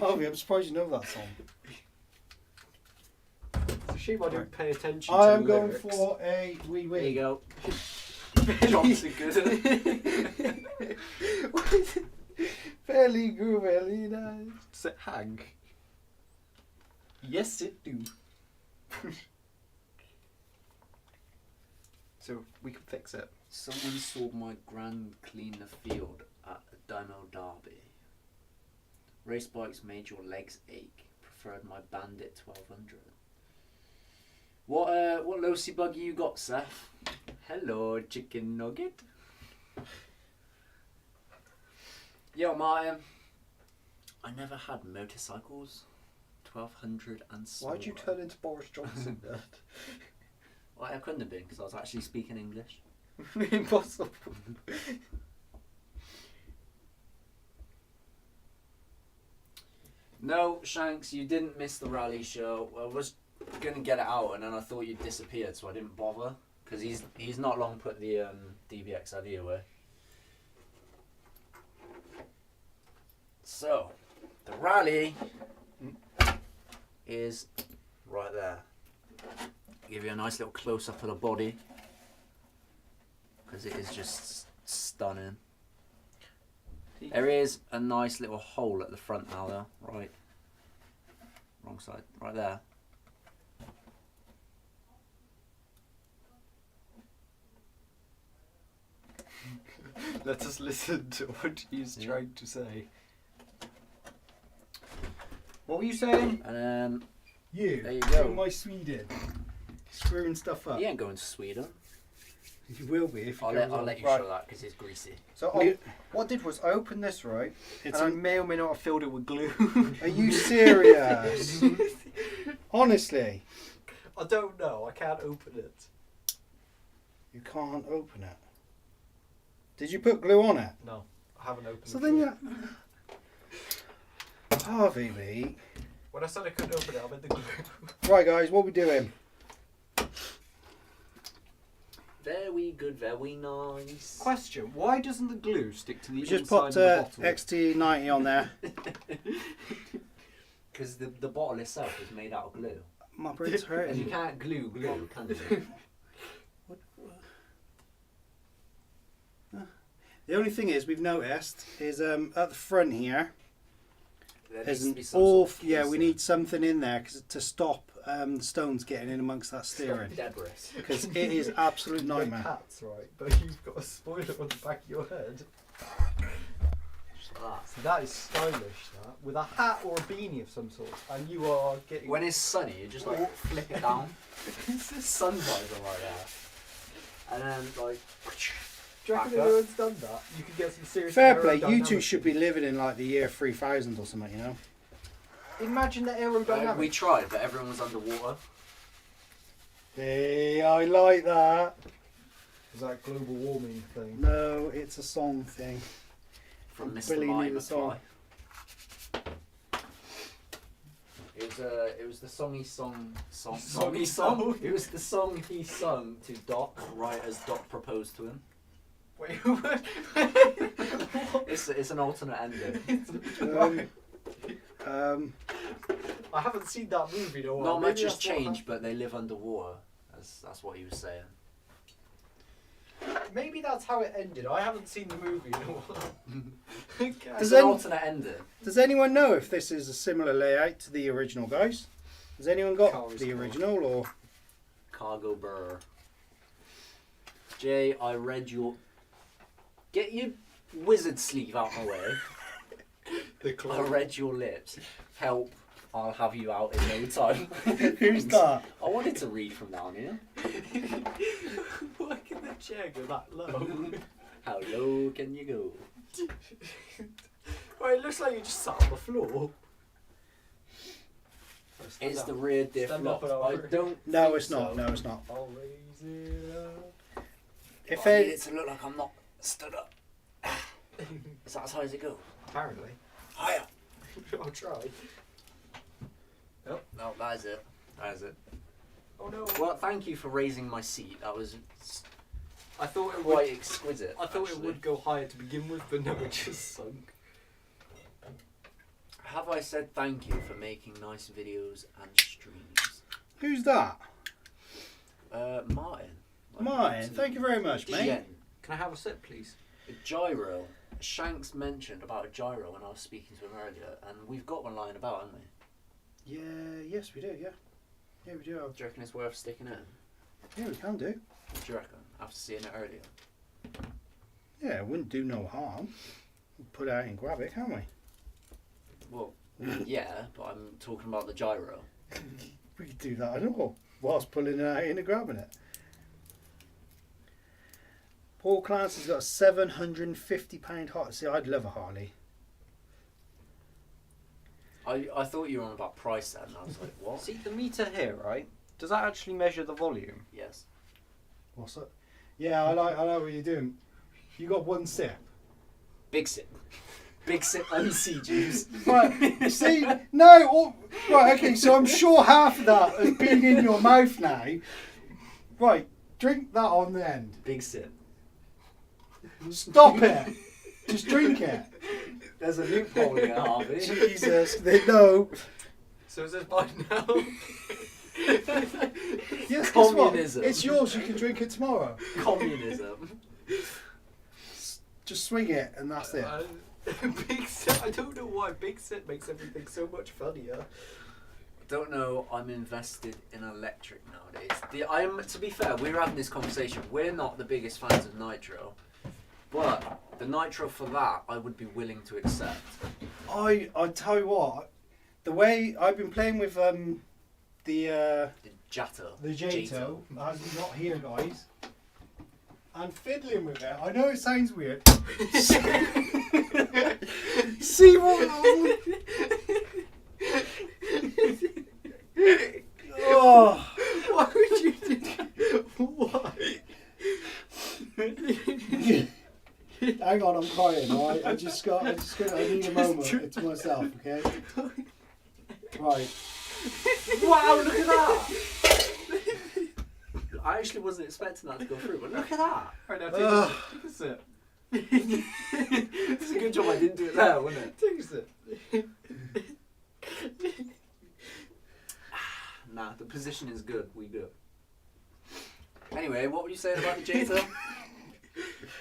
Oh, I'm surprised you know that song. It's a shame I don't pay attention I to am the going lyrics. for a wee There you wee. go. Johnson good. Fairly good, fairly nice. Does it hang? Yes, it do. So we can fix it. Someone saw my grand clean the field at a Dymo Derby. Race bikes made your legs ache. Preferred my Bandit 1200. What Losi buggy you got, Seth? Hello, chicken nugget. Yo, Martin. I never had motorcycles. 1200 and smaller. Why'd you turn into Boris Johnson, Dad? Well, I couldn't have been because I was actually speaking English. Impossible. No, Shanks, you didn't miss the rally show. I was gonna get it out, and then I thought you disappeared, so I didn't bother. Because he's not long put the DBXLE away. So, the rally is right there. Give you a nice little close up of the body, because it is just stunning. There is a nice little hole at the front now, though. Right. Wrong side. Right there. Let us listen to what he's trying to say. What were you saying? And You. There you go. in my Sweden. Screwing stuff up. he ain't going to Sweden. You will be if you I'll goes let on. you Right. show that because it's greasy. So what I did was I opened this right, It's and I a- may or may not have filled it with glue. Are you serious? Honestly, I don't know. I can't open it. you can't open it. Did you put glue on it? No, I haven't opened So it. then you. Harvey, mate. When I said I couldn't open it, I meant the glue. Right, guys, what we doing? Very good, very nice. Question: why doesn't the glue stick to the We just inside popped of the bottle? XT90 on there. Because the bottle itself is made out of glue. My brain's And you hurting. can't glue, can you? The only thing is, we've noticed is at the front here, There there's needs to an be some sort of yeah, we casing. need something in there to stop the stones getting in amongst that steering. Debris. Because it is absolute You've got nightmare. cats, right? But you've got a spoiler on the back of your head. Just like that. So that is stylish, that. With a hat or a beanie of some sort. And you are getting... When it's sunny, you just like flip it down. It's the sun visor right there. And then like... Do you reckon back up. anyone's done that? You could get some serious Fair play, you two aerodynamics. should be living in like the year 3000 or something, you know? Imagine the aerodynamics. We tried, but everyone was underwater. Hey, I like that. Is that a global warming thing? No, it's a song thing. From Mr. Billy Mime knew the song. McFly. It was the song he sung. Song he sung? It was the song he sung to Doc right as Doc proposed to him. Wait, what? It's an alternate ending. I haven't seen that movie in a while. Not Maybe much has that's what changed, but they live underwater. That's what he was saying. Maybe that's how it ended. I haven't seen the movie in a while. Okay. It's Does an any- alternate ending. Does anyone know if this is a similar layout to the original, guys? Has anyone got Car is the cool. original or? Cargo burr. Jay, I read your... Get your wizard sleeve out my way. I read your lips. Help, I'll have you out in no time. Who's that? I wanted to read from down here. Why can the chair go that low? How low can you go? Well, it looks like you just sat on the floor. It's the rear diff Stand lock. up and I over. don't No, think it's not. so. No, it's not. I'll raise it up. If But I need it, it to look like I'm not stood up. Is that as high as it goes? Apparently. Higher. I'll try. No, that is it. That is it. Oh no. Well, thank you for raising my seat. That was I thought it quite would. exquisite. I thought it actually. would go higher to begin with, but no, it just sunk. Have I said thank you for making nice videos and streams? who's that? Martin. Martin. Thank you very much, mate. Jen. Can I have a sip, please? A gyro. Shanks mentioned about a gyro when I was speaking to him earlier, and we've got one lying about, haven't we? Yeah. Yes, we do. Yeah. Yeah, we do. Do you reckon it's worth sticking in? Yeah, we can do. What do you reckon? After seeing it earlier. Yeah, it wouldn't do no harm. We'll put it out and grab it, can't we? Well, yeah, but I'm talking about the gyro. We could do that, I don't know, whilst pulling it out and grabbing it. Paul Clancy's got a £750 Harley. See, I'd love a Harley. I thought you were on about price then, and I was like, what? See the meter here, right? Does that actually measure the volume? Yes. What's that? Yeah, I like what you're doing. You got one sip. Big sip. Big sip unsea juice. Right, see, no, right, okay, so I'm sure half of that has been in your mouth now. Right, drink that on the end. Big sip. Stop it. Just drink it. There's a loophole here, Harvey. Jesus, they know. So is it mine now? Yes, guess what? Communism. It's yours, you can drink it tomorrow. Communism. Just swing it and that's it. Big sip. I don't know why big sip makes everything so much funnier. Don't know. I'm invested in electric nowadays. To be fair, we were having this conversation. We're not the biggest fans of Nitro, but the Nitro for that I would be willing to accept. I tell you what, the way I've been playing with the Jato. Jato, as we got here, guys, and fiddling with it. I know it sounds weird. See what? Oh. Why would you do that? Why? Hang on, I'm crying. All right, I need a moment to myself. Okay. Right. Wow! Look at that. I actually wasn't expecting that to go through, but look at that. Right now, take a sip. It's a good job I didn't do it there, wasn't it? Take a sip. Nah, the position is good. We good. Anyway, what were you saying about the Jato?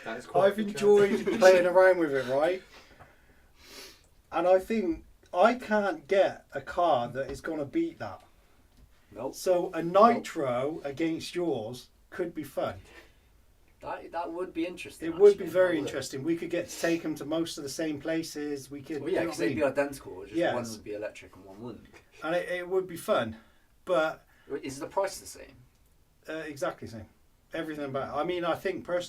That is quite I've enjoyed playing around with it, right? And I think I can't get a car that is going to beat that. Nope. So a Nitro against yours could be fun. That would be interesting. It would be actually. very That would. interesting. We could get to take them to most of the same places. We could. Well, yeah, you know because what I they'd be mean? identical. Just Yes. one would be electric and one wouldn't. And it would be fun, but Is the price the same? exactly the same. Everything about. I mean, I think I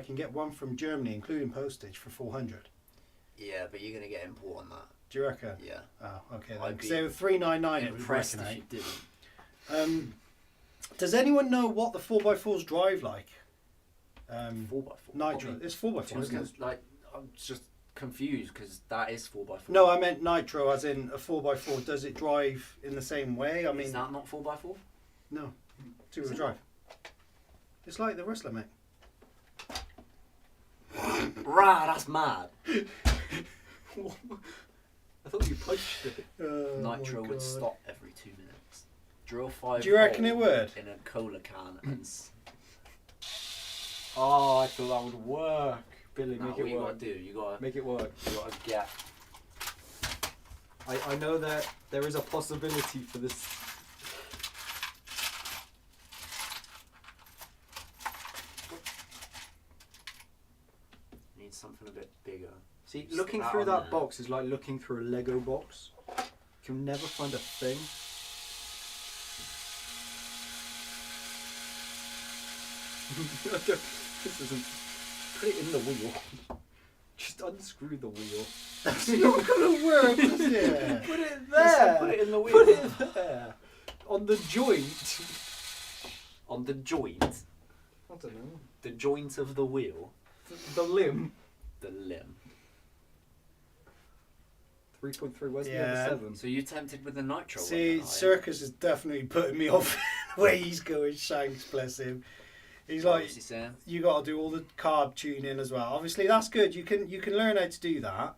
can get one from Germany, including postage, for 400. Yeah, but you're gonna get import on that. Do you reckon? Yeah. Oh, okay. I'd Because be they were 399. Impressed if you didn't. Does anyone know what the 4x4s drive like? 4x4. Nitro. It's 4x4, isn't it? Like, I'm just confused because that is 4x4. No, I meant Nitro, as in a 4x4. Does it drive in the same way? I mean, is that not 4x4? no, two-wheel drive. It's like the Wrestler, mate. Rah, that's mad. I thought you punched it. Oh, Nitro my would God. stop every 2 minutes. Drill 5. Do you reckon it would? In a cola can and. Oh, I thought that would work. Billy, Nah, make what it you work. gotta do? You gotta Make it work. get. I know that there is a possibility for this. Need something a bit bigger. See, Just looking that through on that there. box is like looking through a Lego box. You'll never find a thing. This isn't. Put it in the wheel. Just unscrew the wheel. It's not gonna work, is it? Put it Yes, there. put it in the wheel. Put it there. On the joint. On the joint. I don't know. The joint of the wheel. The limb. The limb. 3.3. Where's the Yeah. other 7? So you tempted with the Nitro See, one? then, are you? Circus is definitely putting me off the way he's going. Shanks, bless him. He's like, What's he saying? you got to do all the carb tuning as well. Obviously, that's good. You can learn how to do that.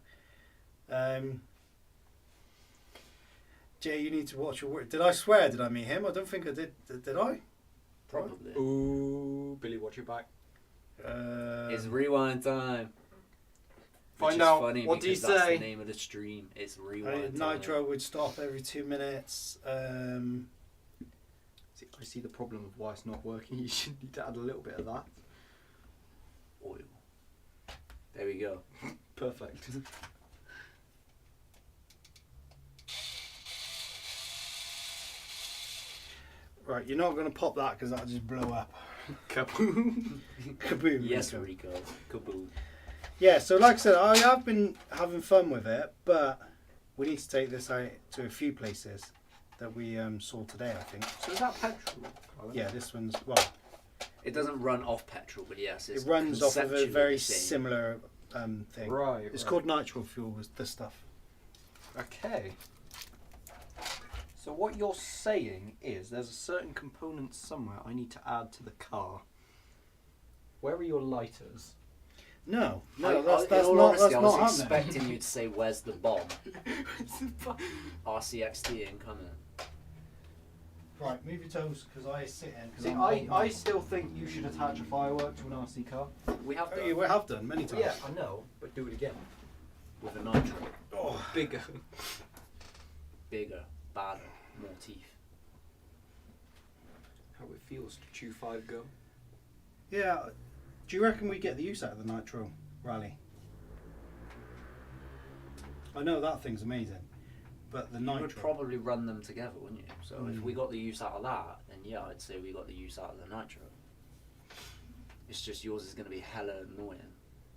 Jay, you need to watch your work. Did I swear? Did I meet him? I don't think I did. Did I? Probably. Ooh, Billy, watch your back. It's rewind time. Find Which is out. funny What do you because that's say? the name of the stream. It's rewind time. Nitro would stop every 2 minutes. See, I see the problem of why it's not working. You should need to add a little bit of that. Oil. There we go. Perfect. Right, you're not going to pop that because that'll just blow up. Kaboom. Kaboom. Yes, Rico. Rico. Kaboom. Yeah, so like I said, I have been having fun with it, but we need to take this out to a few places that we saw today, I think. So is that petrol? Yeah, this one's, well, It doesn't run off petrol, but yes, it's it runs off of a conceptually very the same. similar thing. Right. It's right. called nitro fuel, this stuff. Okay. So what you're saying is there's a certain component somewhere I need to add to the car. Where are your lighters? No, In that's all not, honesty, that's I not was happening. expecting you to say, "Where's the bomb?" RCXT incoming. Right, move your toes, because I sit in. See, I still think you should attach a firework to an RC car. We have Oh, done yeah, we have done many times. Yeah, I know, but do it again. with a Nitro. Oh. Bigger. Bigger, badder, more teeth. How it feels to chew 5 gum. Yeah, do you reckon we get the use out of the nitro rally? I know that thing's amazing, but the You Nitro. would probably run them together, wouldn't you? So if we got the use out of that, then yeah, I'd say we got the use out of the Nitro. It's just yours is going to be hella annoying.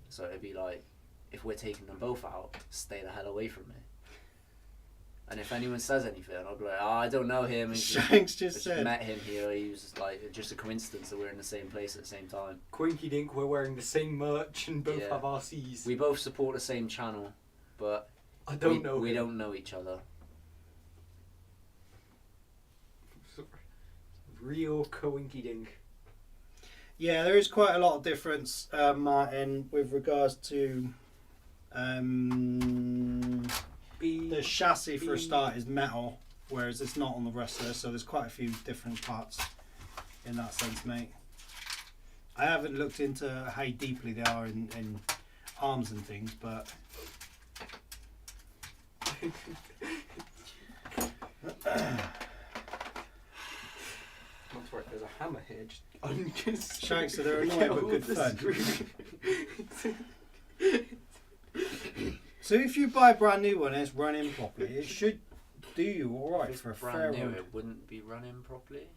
So it'd be like, if we're taking them both out, stay the hell away from me. And if anyone says anything, I'll be like, oh, I don't know him. Shanks just said. met him here. He was just like, just a coincidence that we're in the same place at the same time. Quinky Dink, we're wearing the same merch and both Yeah. have RCs. We both support the same channel, but I don't know. we him. don't know each other. Real Coinky Dink. Yeah, there is quite a lot of difference, Martin, with regards to the chassis for a start is metal, whereas it's not on the wrestler, so there's quite a few different parts in that sense, mate. I haven't looked into how deeply they are in arms and things, but That's right, there's a hammer here. Just Shanks, so they're annoying but good fun. So if you buy a brand new one and it's running properly, it should do you alright If for a it's fair brand new, road. it wouldn't be running properly.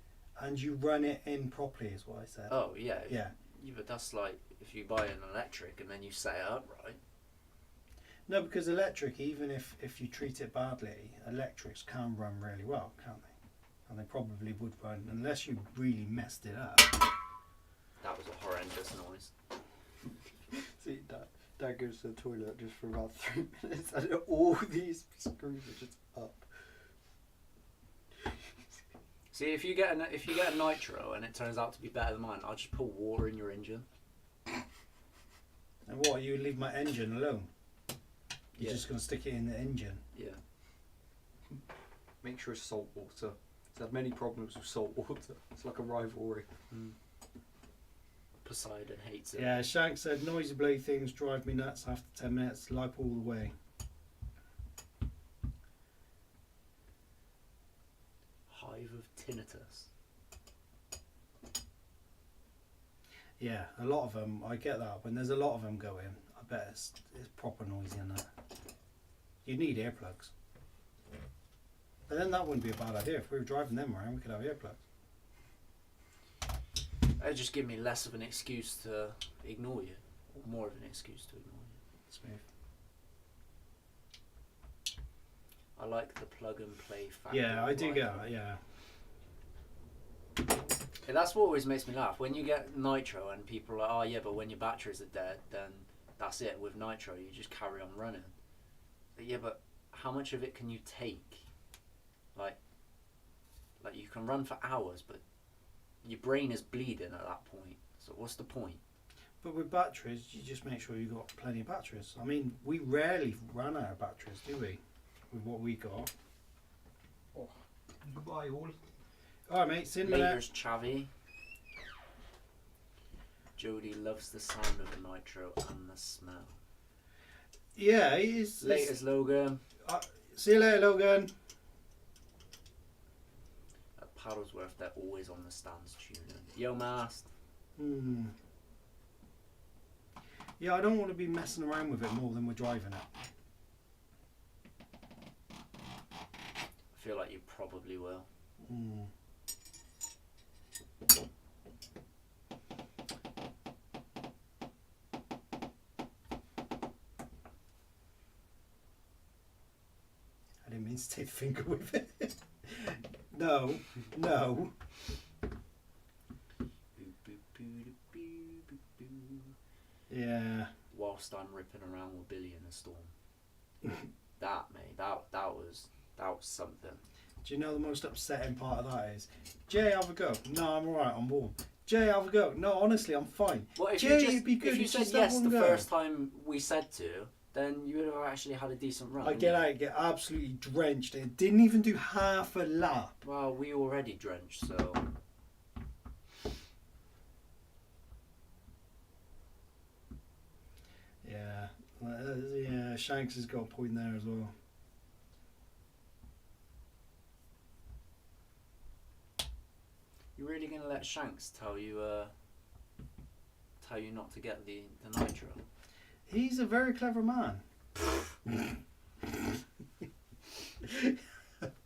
And you run it in properly is what I said. Oh yeah, Yeah. Yeah, but that's like if you buy an electric and then you set it up right. No, because electric, even if you treat it badly, electrics can run really well, can't they? And they probably would run, unless you really messed it up. That was a horrendous noise. See, Dad goes to the toilet just for about 3 minutes and all these screws are just up. See, if you get a Nitro and it turns out to be better than mine, I'll just put water in your engine. And what, you leave my engine alone? You're Yeah. just going to stick it in the engine? Yeah. Make sure it's salt water. I've had many problems with salt water. It's like a rivalry. Poseidon hates it. Yeah, Shank said, noisy bloody things drive me nuts after 10 minutes, like all the way. Hive of tinnitus. Yeah, a lot of them, I get that. When there's a lot of them going, I bet it's proper noisy in that. You need earplugs. But then that wouldn't be a bad idea. If we were driving them around, we could have earplugs. It'd just give me less of an excuse to ignore you. Or more of an excuse to ignore you. Smooth. I like the plug and play factor. Yeah, I do like get that, yeah. Yeah, that's what always makes me laugh. When you get Nitro and people are like, oh yeah, but when your batteries are dead, then that's it. With Nitro, you just carry on running. But yeah, but how much of it can you take? Like you can run for hours, but your brain is bleeding at that point. So what's the point? But with batteries, you just make sure you've got plenty of batteries. I mean, we rarely run out of batteries, do we? With what we got. Oh, goodbye all. Alright, mate, see you in a minute. Laters Chavi. Jody loves the sound of the Nitro and the smell. Yeah, it's Laters Logan. see you later, Logan. At Paddlesworth, they're always on the stands tuning. Yo, Mast. Yeah, I don't want to be messing around with it more than we're driving it. I feel like you probably will. I didn't mean to take the finger with it. No. Yeah. Whilst I'm ripping around with Billy in a storm. That, mate, that was something. Do you know the most upsetting part of that is? Jay, have a go. No, I'm alright, I'm warm. Jay, have a go. No, honestly, I'm fine. Well, if Jay, you it'd be good if you if said just have yes one the go. first time we said to, then you would have actually had a decent run. I wouldn't get you? out, get absolutely drenched. It didn't even do half a lap. Well, we already drenched, so. Yeah, Shanks has got a point there as well. You're really gonna let Shanks tell you not to get the Nitro? He's a very clever man.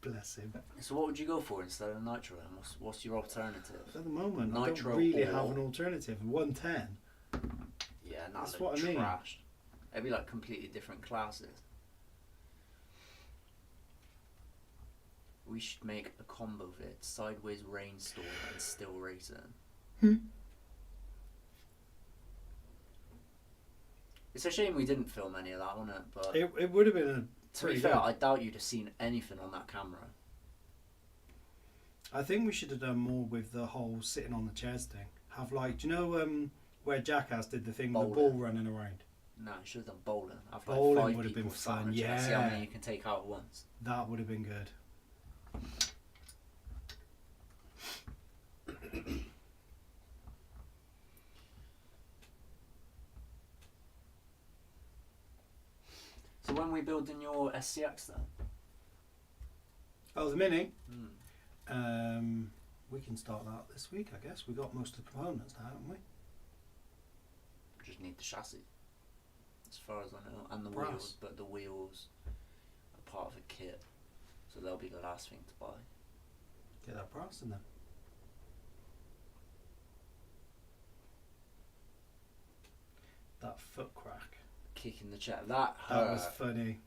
Bless him. So what would you go for instead of Nitro then? What's your alternative? At the moment, I Nitro don't really or- have an alternative. 110. Yeah, That's what I mean. Trashed. It'd be like completely different classes. We should make a combo vid, sideways rainstorm and still racing. It's a shame we didn't film any of that, wasn't it? But It would have been a to be pretty fair, good. I doubt you'd have seen anything on that camera. I think we should have done more with the whole sitting on the chairs thing. Have like, do you know where Jackass did the thing with the ball running around? No, you should have done bowling. Have Bowling like 5 would have people been sat on fun, a chair, See how yeah. many you can take out at once. That would have been good. So when we building your SCX then? Oh, the Mini? Hmm. We can start that this week, I guess. We got most of the components now, haven't we? Just need the chassis, as far as I know, and the Brass. wheels. But the wheels are part of a kit, so they'll be the last thing to buy. Get that brass in there. That foot crack. Kicking the chair. That That was funny.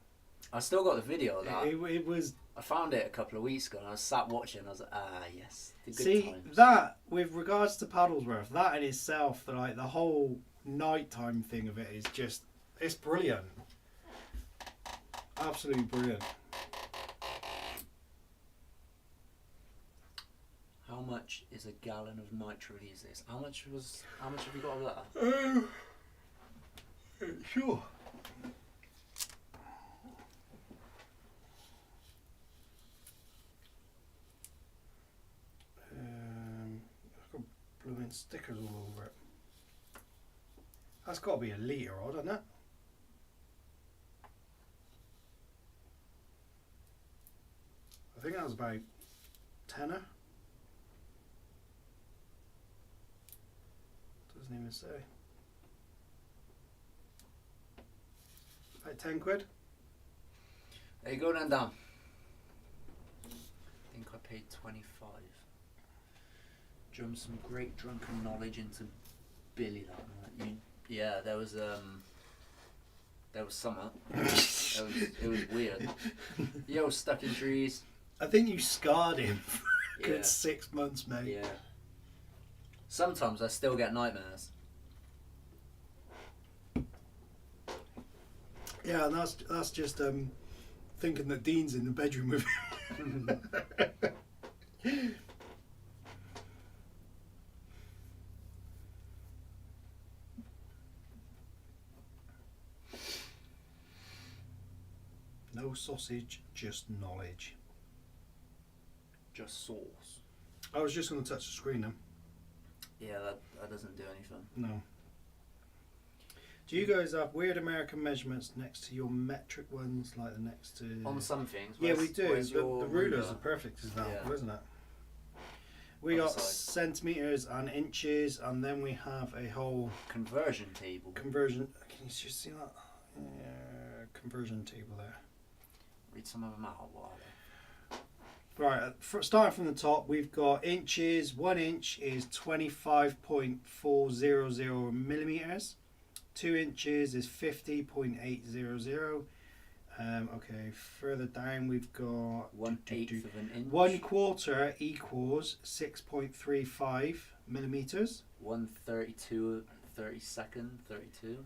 I still got the video of that. It was. I found it a couple of weeks ago and I was sat watching. I was like, yes, the good See, times. that, with regards to Paddlesworth, that in itself, the whole nighttime thing of it is just, it's brilliant. Absolutely brilliant. How much is a gallon of nitro these days? How much have you got of that? Sure. I've got blooming stickers all over it. That's got to be a litre odd, hasn't it? I think that was about tenner. Doesn't even say. About 10 quid. There you go then, Dan. I think I paid 25. Drummed some great drunken knowledge into Billy that night. Yeah, there was summer. it was weird. Yo, stuck in trees. I think you scarred him for a Yeah. good 6 months, mate. Yeah. Sometimes I still get nightmares. Yeah, and that's just thinking that Dean's in the bedroom with him. No sausage, just knowledge. Just sauce. I was just going to touch the screen then. Yeah, that doesn't do anything. No. Do you guys have weird American measurements next to your metric ones, like the next to... On some things. Yeah, we do. Where's The your ruler's ruler? a perfect example, Yeah. isn't it? We Other got side. centimetres and inches, and then we have a whole Conversion table. conversion... Can you just see that? Yeah, conversion table there. Read some of them out. What are they? Right, starting from the top, we've got inches. 1 inch is 25.400 millimetres. 2 inches is 50.800. Okay, further down we've got 1/8 of an inch. 1/4 equals 6.35 millimetres. 1/32, 32.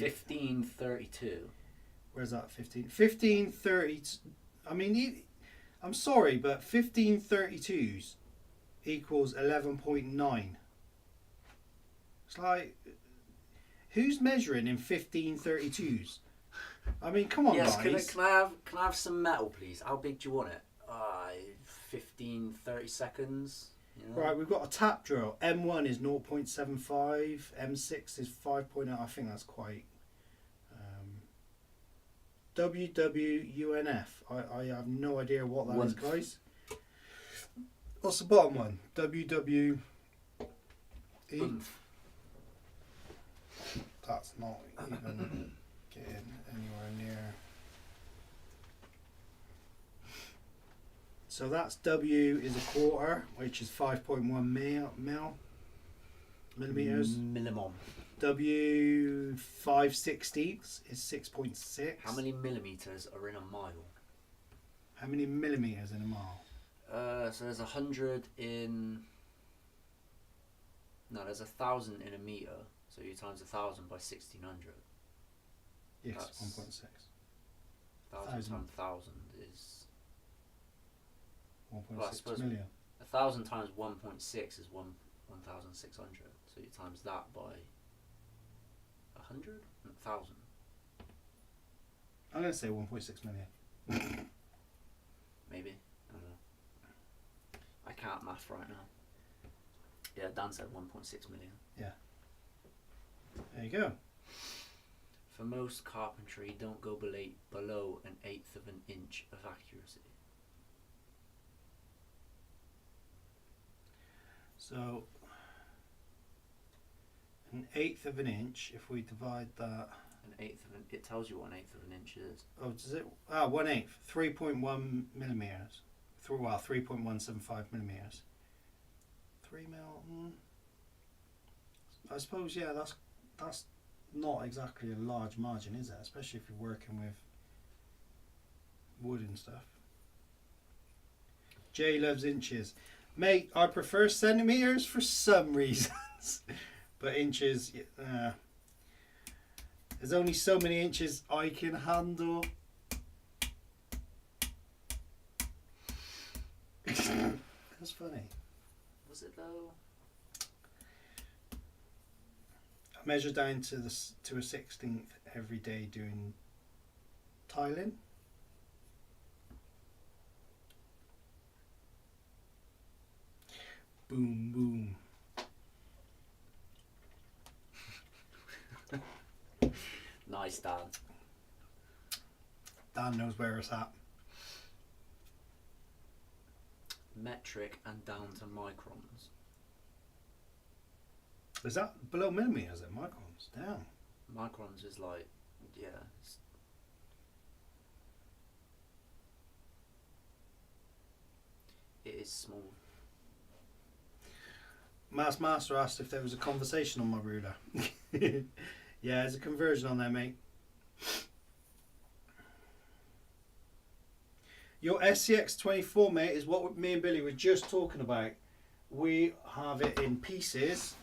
15. 15/32. Where's that? 15. 15/30. I mean, I'm sorry, but 15/32s equals 11.9. It's like, who's measuring in 15/32s? I mean, come on, Yes, guys. can I have some metal, please? How big do you want it? 15, 30 seconds. You know? Right, we've got a tap drill. M1 is 0.75. M6 is 5.0. I think that's quite. WWUNF. I have no idea what that is, Wunf. guys. What's the bottom one? WWE. Oomph. That's not even getting anywhere near. So that's W is a quarter, which is 5.1 millimeters. Minimum. W 5/16 is 6.6. How many millimeters are in a mile? How many millimeters in a mile? So there's 100 in. No, there's 1,000 in a meter. So you times 1,000 by 1,600. Yes, That's 1.6. 1,000 times 1,000 is. 1.6 Well, I suppose- million. 1,000 times 1.6 is 1,600. So you times that by 100? 1,000. I'm going to say 1.6 million. Maybe. I don't know. I can't math right now. Yeah, Dan said 1.6 million. There you go. For most carpentry, don't go below 1/8 of an inch of accuracy. So 1/8 of an inch, if we divide that. It tells you what 1/8 of an inch is. Oh, does it? 1/8. 3.1 millimeters. 3.175 millimeters. 3 mil. I suppose, yeah, that's not exactly a large margin, is it? Especially if you're working with wood and stuff. Jay loves inches. Mate, I prefer centimeters for some reasons. But inches, there's only so many inches I can handle. That's funny. Was it though? I measure down to a 16th every day doing tiling. Boom, boom. Nice, Dan. Dan knows where it's at. Metric and down to microns. Is that below millimeters at microns? Damn. Microns is like, yeah. It is small. Master asked if there was a conversation on my ruler. Yeah, there's a conversion on there, mate. Your SCX24, mate, is what me and Billy were just talking about. We have it in pieces,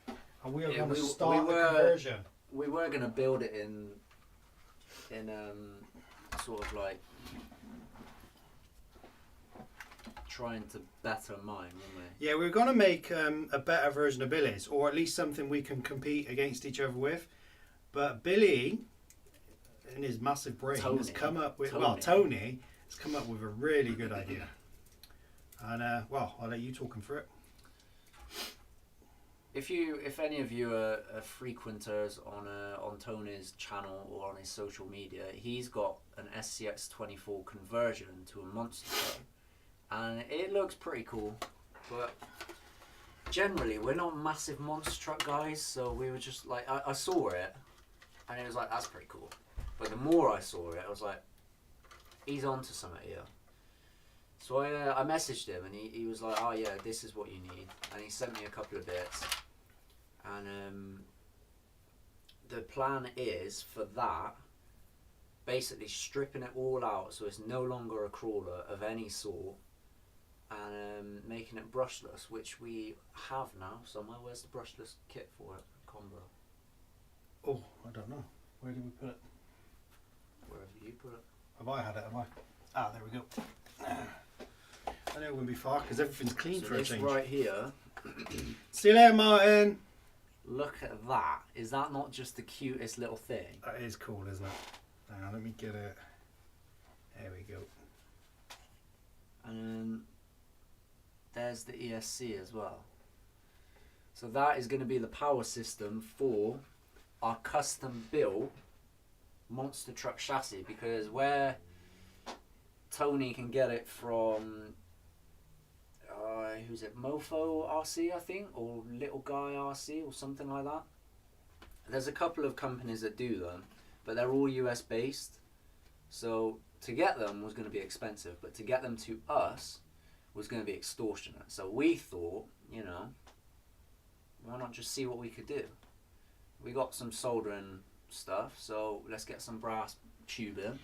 and we are going to start the conversion. We were going to build it in sort of like trying to better mine, weren't we? Yeah, we're going to make a better version of Billy's, or at least something we can compete against each other with. But Billy, in his massive brain, has come up with... Tony has come up with a really good idea. And, I'll let you talk him through it. If any of you are frequenters on Tony's channel or on his social media, he's got an SCX24 conversion to a monster truck, and it looks pretty cool. But generally, we're not massive monster truck guys, so we were just like, I saw it, and it was like, that's pretty cool. But the more I saw it, I was like, he's onto something here. So I messaged him, and he was like, oh yeah, this is what you need. And he sent me a couple of bits. And the plan is for that, basically stripping it all out so it's no longer a crawler of any sort, and making it brushless, which we have now somewhere. Where's the brushless kit for it? Combro. Oh, I don't know. Where did we put it? Wherever you put it. Have I had it? Have I? Ah, there we go. I know it wouldn't be far because everything's clean So for a this change. right here. See you later, Martin. Look at that. Is that not just the cutest little thing? That is cool, isn't it? Hang on, let me get it. There we go. And there's the ESC as well. So that is going to be the power system for our custom built monster truck chassis, because where Tony can get it from who's it, Mofo RC I think, or Little Guy RC or something like that. There's a couple of companies that do them, but they're all US based, so to get them was going to be expensive, but to get them to us was going to be extortionate. So we thought, you know, why not just see what we could do? We got some soldering stuff, so let's get some brass tubing.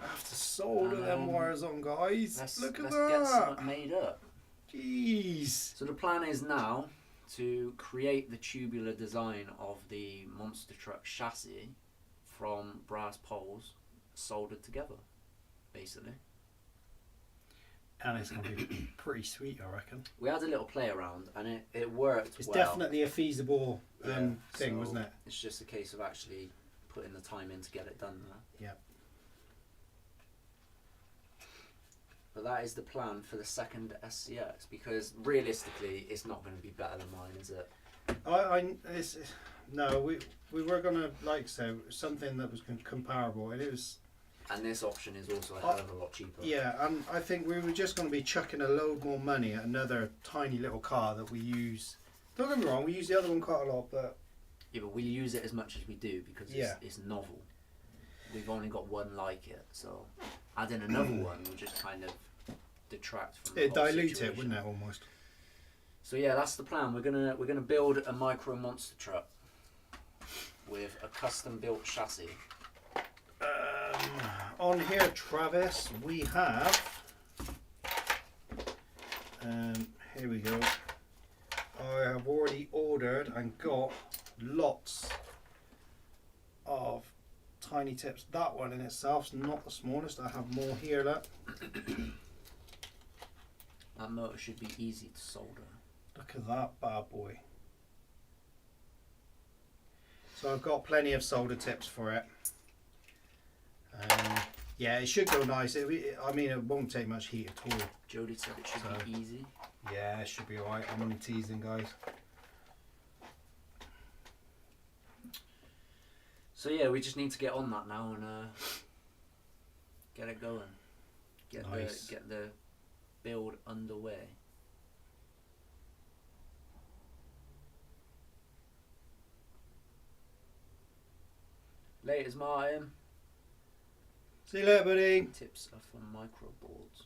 I have to solder them wires on, guys. Look at let's that. get something made up. Jeez. So the plan is now to create the tubular design of the monster truck chassis from brass poles soldered together, basically. And it's going to be pretty sweet, I reckon. We had a little play around and it worked It's well. definitely a feasible thing, so wasn't it? It's just a case of actually putting the time in to get it done now. Yeah. But that is the plan for the second SCX, because realistically it's not going to be better than mine, is it? No, we were going to, like, so something that was comparable, and it was... And this option is also a hell of a lot cheaper. Yeah, and I think we were just going to be chucking a load more money at another tiny little car that we use. Don't get me wrong, we use the other one quite a lot, but... Yeah, but we use it as much as we do because it's novel. We've only got one like it, so adding another one will just kind of detract from the It'd whole dilute situation. it, wouldn't it, almost? So yeah, that's the plan. We're gonna build a micro monster truck with a custom built chassis. On here, Travis, we have... here we go. I have already ordered and got lots of tiny tips. That one in itself is not the smallest. I have more here. Look. That motor should be easy to solder. Look at that bad boy. So I've got plenty of solder tips for it. Yeah, it should go nice. I mean, it won't take much heat at all. Jody said it should be easy. Yeah, it should be alright. I'm only teasing, guys. So yeah, we just need to get on that now and get it going. Get the build underway. Laters, Martin. See you later, buddy. Tips are for micro boards.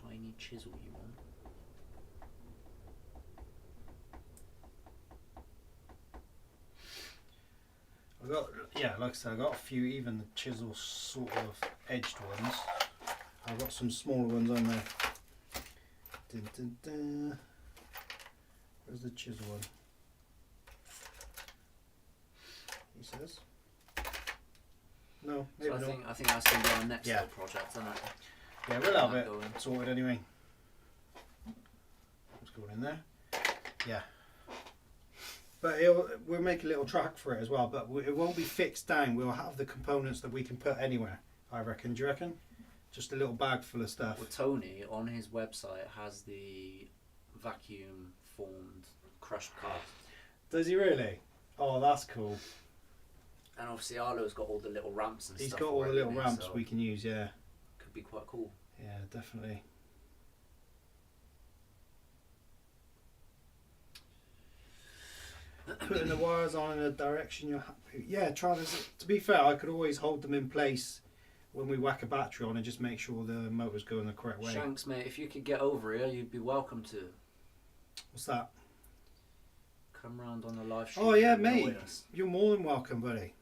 Tiny chisel you want. Like I said, I got a few, even the chisel sort of edged ones. I've got some smaller ones on there. Dun, dun, dun. Where's the chisel one? He says. No, maybe So I not. think that's going to be our next Yeah. little project, isn't it? Yeah, we'll have Get it that going. sorted anyway. What's going in there? Yeah. But we'll make a little track for it as well, but it won't be fixed down. We'll have the components that we can put anywhere, I reckon. Do you reckon? Just a little bag full of stuff. Well, Tony, on his website, has the vacuum formed crushed cast. Does he really? Oh, that's cool. And obviously Arlo's got all the little ramps and He's stuff. got all the already little in it, ramps so we can use, yeah. could be quite cool. Yeah, definitely. Putting the wires on in a direction you're happy. Yeah, Travis, to be fair, I could always hold them in place when we whack a battery on and just make sure the motor's going the correct way. Shanks, mate, if you could get over here, you'd be welcome to. What's that? Come round on the live stream. Oh, yeah, and annoy mate. us. You're more than welcome, buddy.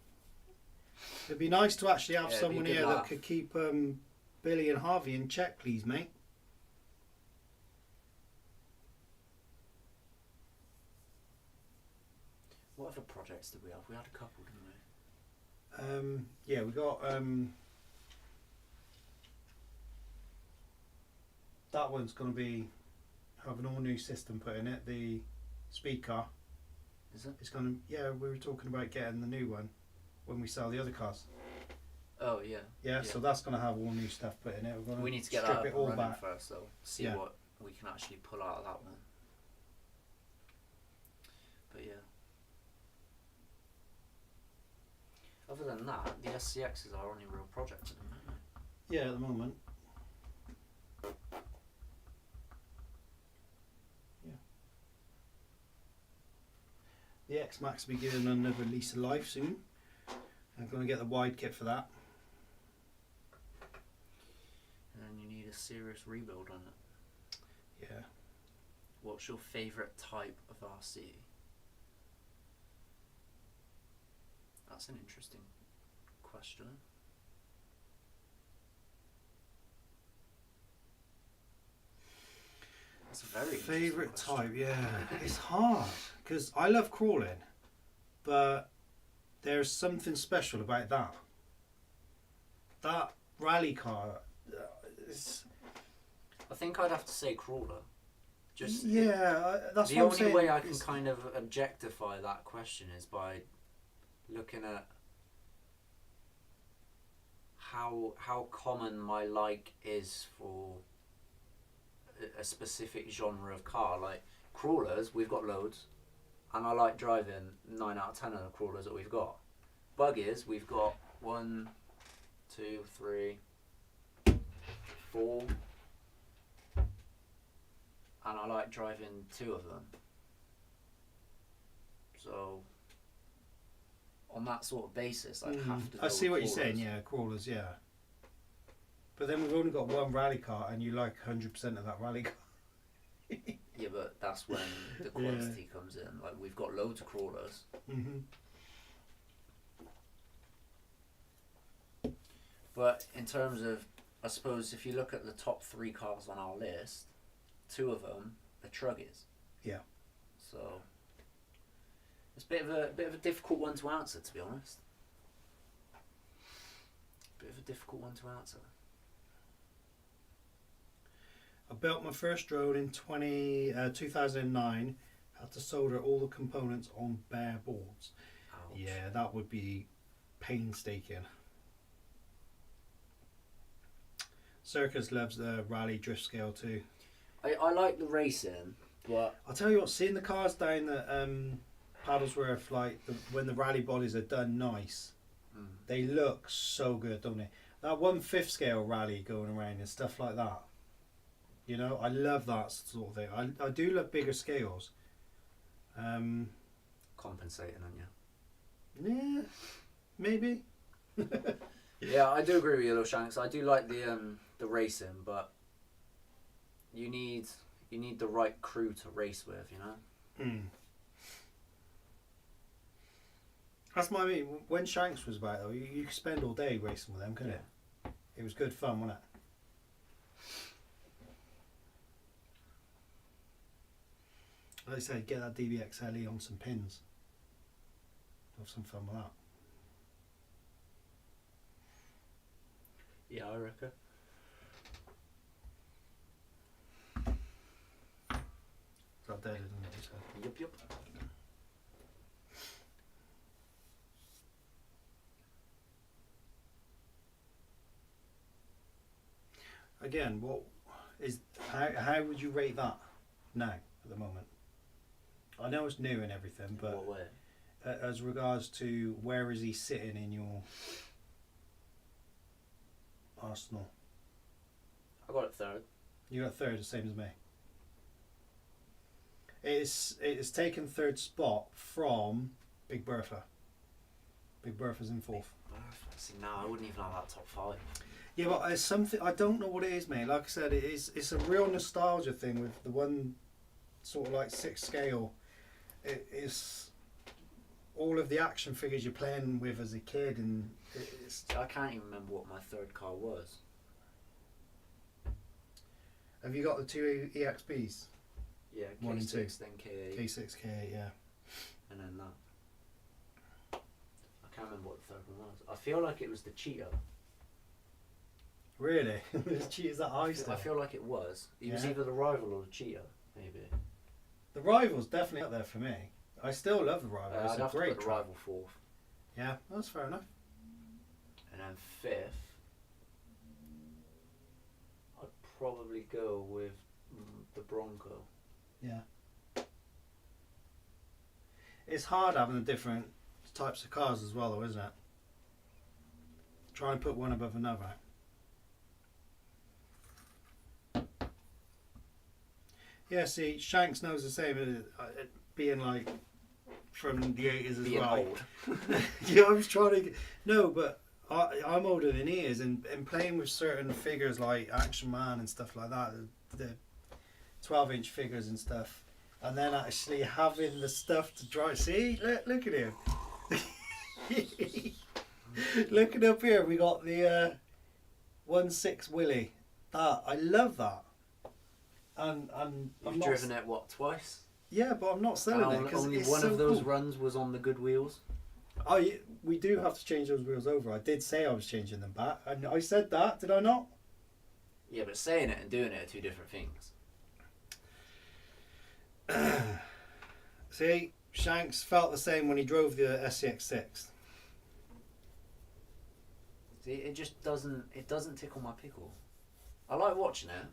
It'd be nice to actually have Yeah, it'd be a someone good here that laugh. could keep Billy and Harvey in check, please, mate. What other projects did we have? We had a couple, didn't we? Yeah, we got that one's going to be have an all new system put in it. The speed car. Is it? It's going to. Yeah, we were talking about getting the new one when we sell the other cars. Oh, yeah. Yeah, so that's going to have all new stuff put in it. We're going to We need to get strip that up it and all running back. first, though. See Yeah. what we can actually pull out of that one. But yeah. Other than that, the SCX is our only real project at the moment. Yeah, at the moment. Yeah. The X Max will be giving another lease of life soon. I'm going to get the wide kit for that. And then you need a serious rebuild on it. Yeah. What's your favourite type of RC? That's an interesting question. That's a very Favourite interesting type, question. yeah. It's hard because I love crawling, but there's something special about that. That rally car, it's, I think I'd have to say crawler. Just yeah, that's the what I'm only saying. way I can It's- kind of objectify that question is by looking at how common my like is for a specific genre of car. Like crawlers, we've got loads, and I like driving 9 out of 10 of the crawlers that we've got. Buggies, we've got 1, 2, 3, 4, and I like driving 2 of them. So on that sort of basis, I'd have to go I see with what you're saying, crawlers. yeah, crawlers, yeah. But then we've only got one rally car and you like 100% of that rally car. Yeah, but that's when the quantity comes in. Like we've got loads of crawlers. Mm-hmm. But in terms of, I suppose, if you look at the top 3 cars on our list, 2 of them are truggies. Yeah. So it's a bit of a difficult one to answer, to be honest. Bit of a difficult one to answer. I built my first drone in 2009. Had to solder all the components on bare boards. Ouch. Yeah, that would be painstaking. Circus loves the rally drift scale too. I like the racing, but I'll tell you what, seeing the cars down the Paddlesworth, like when the rally bodies are done nice, they look so good, don't they? That 1/5 scale rally going around and stuff like that. You know, I love that sort of thing. I do love bigger scales. compensating on you. Yeah, maybe. Yeah, I do agree with you, Little Shanks. I do like the racing, but you need the right crew to race with, you know. That's my mean. When Shanks was about though, you could spend all day racing with them, couldn't you? It was good fun, wasn't it? Like I said, get that DBXLE on some pins. Have some fun with that. Yeah, I reckon. Is that dead, isn't it? You said? Yup. Again, what is how would you rate that now at the moment? I know it's new and everything, but What way? as regards to where is he sitting in your arsenal? I got it third. You got third, the same as me. It's taken third spot from Big Bertha. Big Bertha's in fourth. See, now I wouldn't even have that top 5. Yeah, but it's something I don't know what it is, mate. Like I said, it's a real nostalgia thing with the one sort of like 6 scale. It's all of the action figures you're playing with as a kid, and it's. I can't even remember what my third car was. Have you got the 2 EXBs? Yeah, One and two. K6, then K8, K6, K8, yeah. and then that. I can't remember what the third one was. I feel like it was the Cheetah. Really? Is that high still? I feel like it was. It was Yeah. either the Rival or the Cheetah, maybe. The Rival's definitely up there for me. I still love the Rival. It's I'd a have to great put the truck. Rival 4th. Yeah, that's fair enough. And then 5th, I'd probably go with the Bronco. Yeah. It's hard having the different types of cars as well, though, isn't it? Try and put one above another. Yeah, see, Shanks knows the same. Being like from the 80s as Being well. old. Yeah, I was trying to. No, but I'm older than he is, and playing with certain figures like Action Man and stuff like that, the 12-inch figures and stuff, and then actually having the stuff to drive. See, look at him. Looking up here, we got the 1/6 Willie. That I love that. And You've driven it what, twice? Yeah, but I'm not selling it And because only it's one so of those cool. runs was on the good wheels. We do have to change those wheels over. I did say I was changing them back, and I said that, did I not? Yeah, but saying it and doing it are two different things. See, Shanks felt the same when he drove the SCX6. See, it just doesn't tickle my pickle. I like watching it,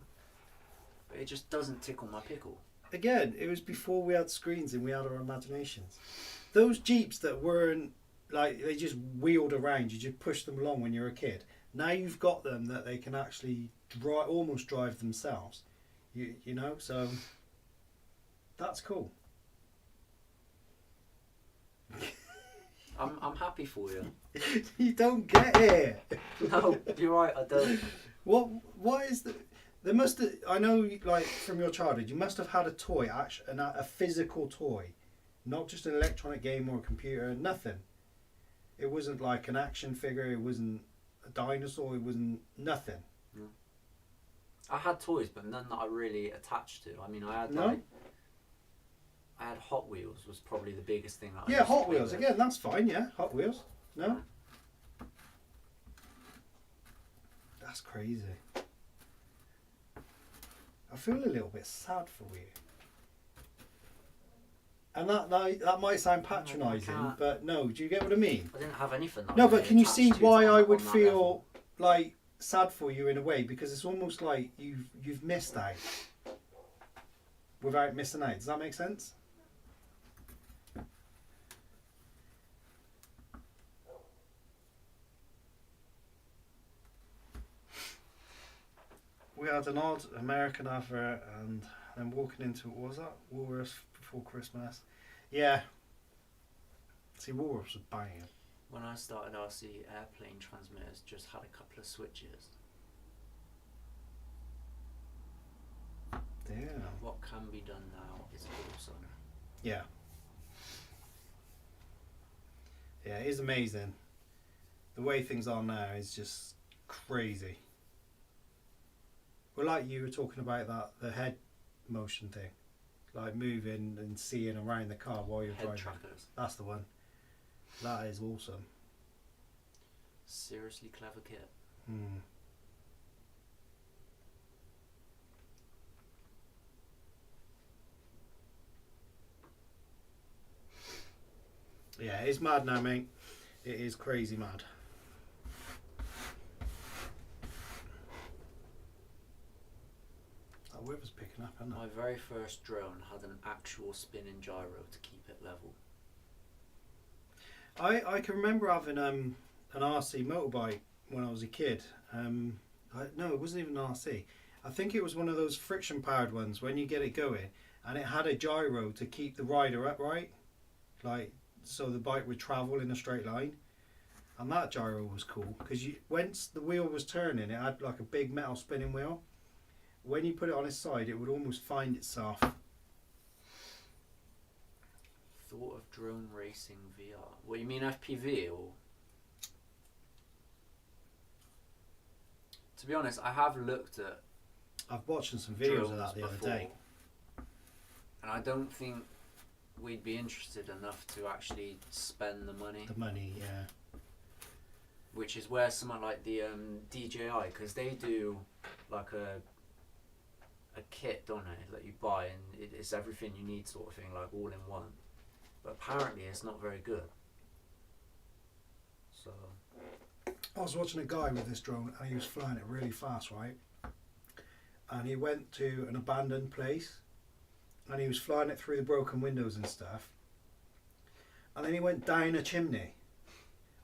but it just doesn't tickle my pickle. Again, it was before we had screens and we had our imaginations. Those Jeeps that weren't, like, they just wheeled around, you just pushed them along when you were a kid. Now you've got them that they can actually almost drive themselves. You know, so that's cool. I'm happy for you. You don't get it. No, you're right, I don't. What is the... There must have, I know, like, from your childhood, you must have had a toy, a physical toy. Not just an electronic game or a computer, nothing. It wasn't like an action figure, it wasn't a dinosaur, it wasn't nothing. No. I had toys, but none that I really attached to. I mean, I had No? I had Hot Wheels was probably the biggest thing that I Yeah, used to Hot play Wheels, with. again, that's fine, yeah, Hot Wheels. No? That's crazy. I feel a little bit sad for you. And that might sound patronising, can't. but no, do you get what I mean? I didn't have anything. That No, I but really can you attached see to why on- I would on that feel level. like sad for you in a way? Because it's almost like you've missed out without missing out. Does that make sense? We had an odd American advert and then walking into, what was that? Woolworths before Christmas. Yeah. See, Woolworths was banging. When I started RC, airplane transmitters just had a couple of switches. Damn. What can be done now is awesome. Yeah. Yeah, it is amazing. The way things are now is just crazy. Well, like you were talking about the head motion thing. Like moving and seeing around the car while you're Head driving. trackers. That's the one. That is awesome. Seriously clever kit. Hmm. Yeah, it's mad now, mate. It is crazy mad. That weather's picking up, isn't it? My very first drone had an actual spinning gyro to keep it level. I can remember having an RC motorbike when I was a kid. No, it wasn't even an RC. I think it was one of those friction powered ones when you get it going, and it had a gyro to keep the rider upright, like so the bike would travel in a straight line. And that gyro was cool because once the wheel was turning, it had like a big metal spinning wheel. When you put it on its side, it would almost find itself. Thought of drone racing VR. What, you mean FPV or? To be honest, I have looked at I've watched some videos of drones that the other before, day. and I don't think we'd be interested enough to actually spend the money. The money, yeah. Which is where someone like the DJI, because they do like a kit, don't they, that you buy and it's everything you need sort of thing, like all in one. But apparently it's not very good. So I was watching a guy with this drone and he was flying it really fast, right? And he went to an abandoned place and he was flying it through the broken windows and stuff. And then he went down a chimney.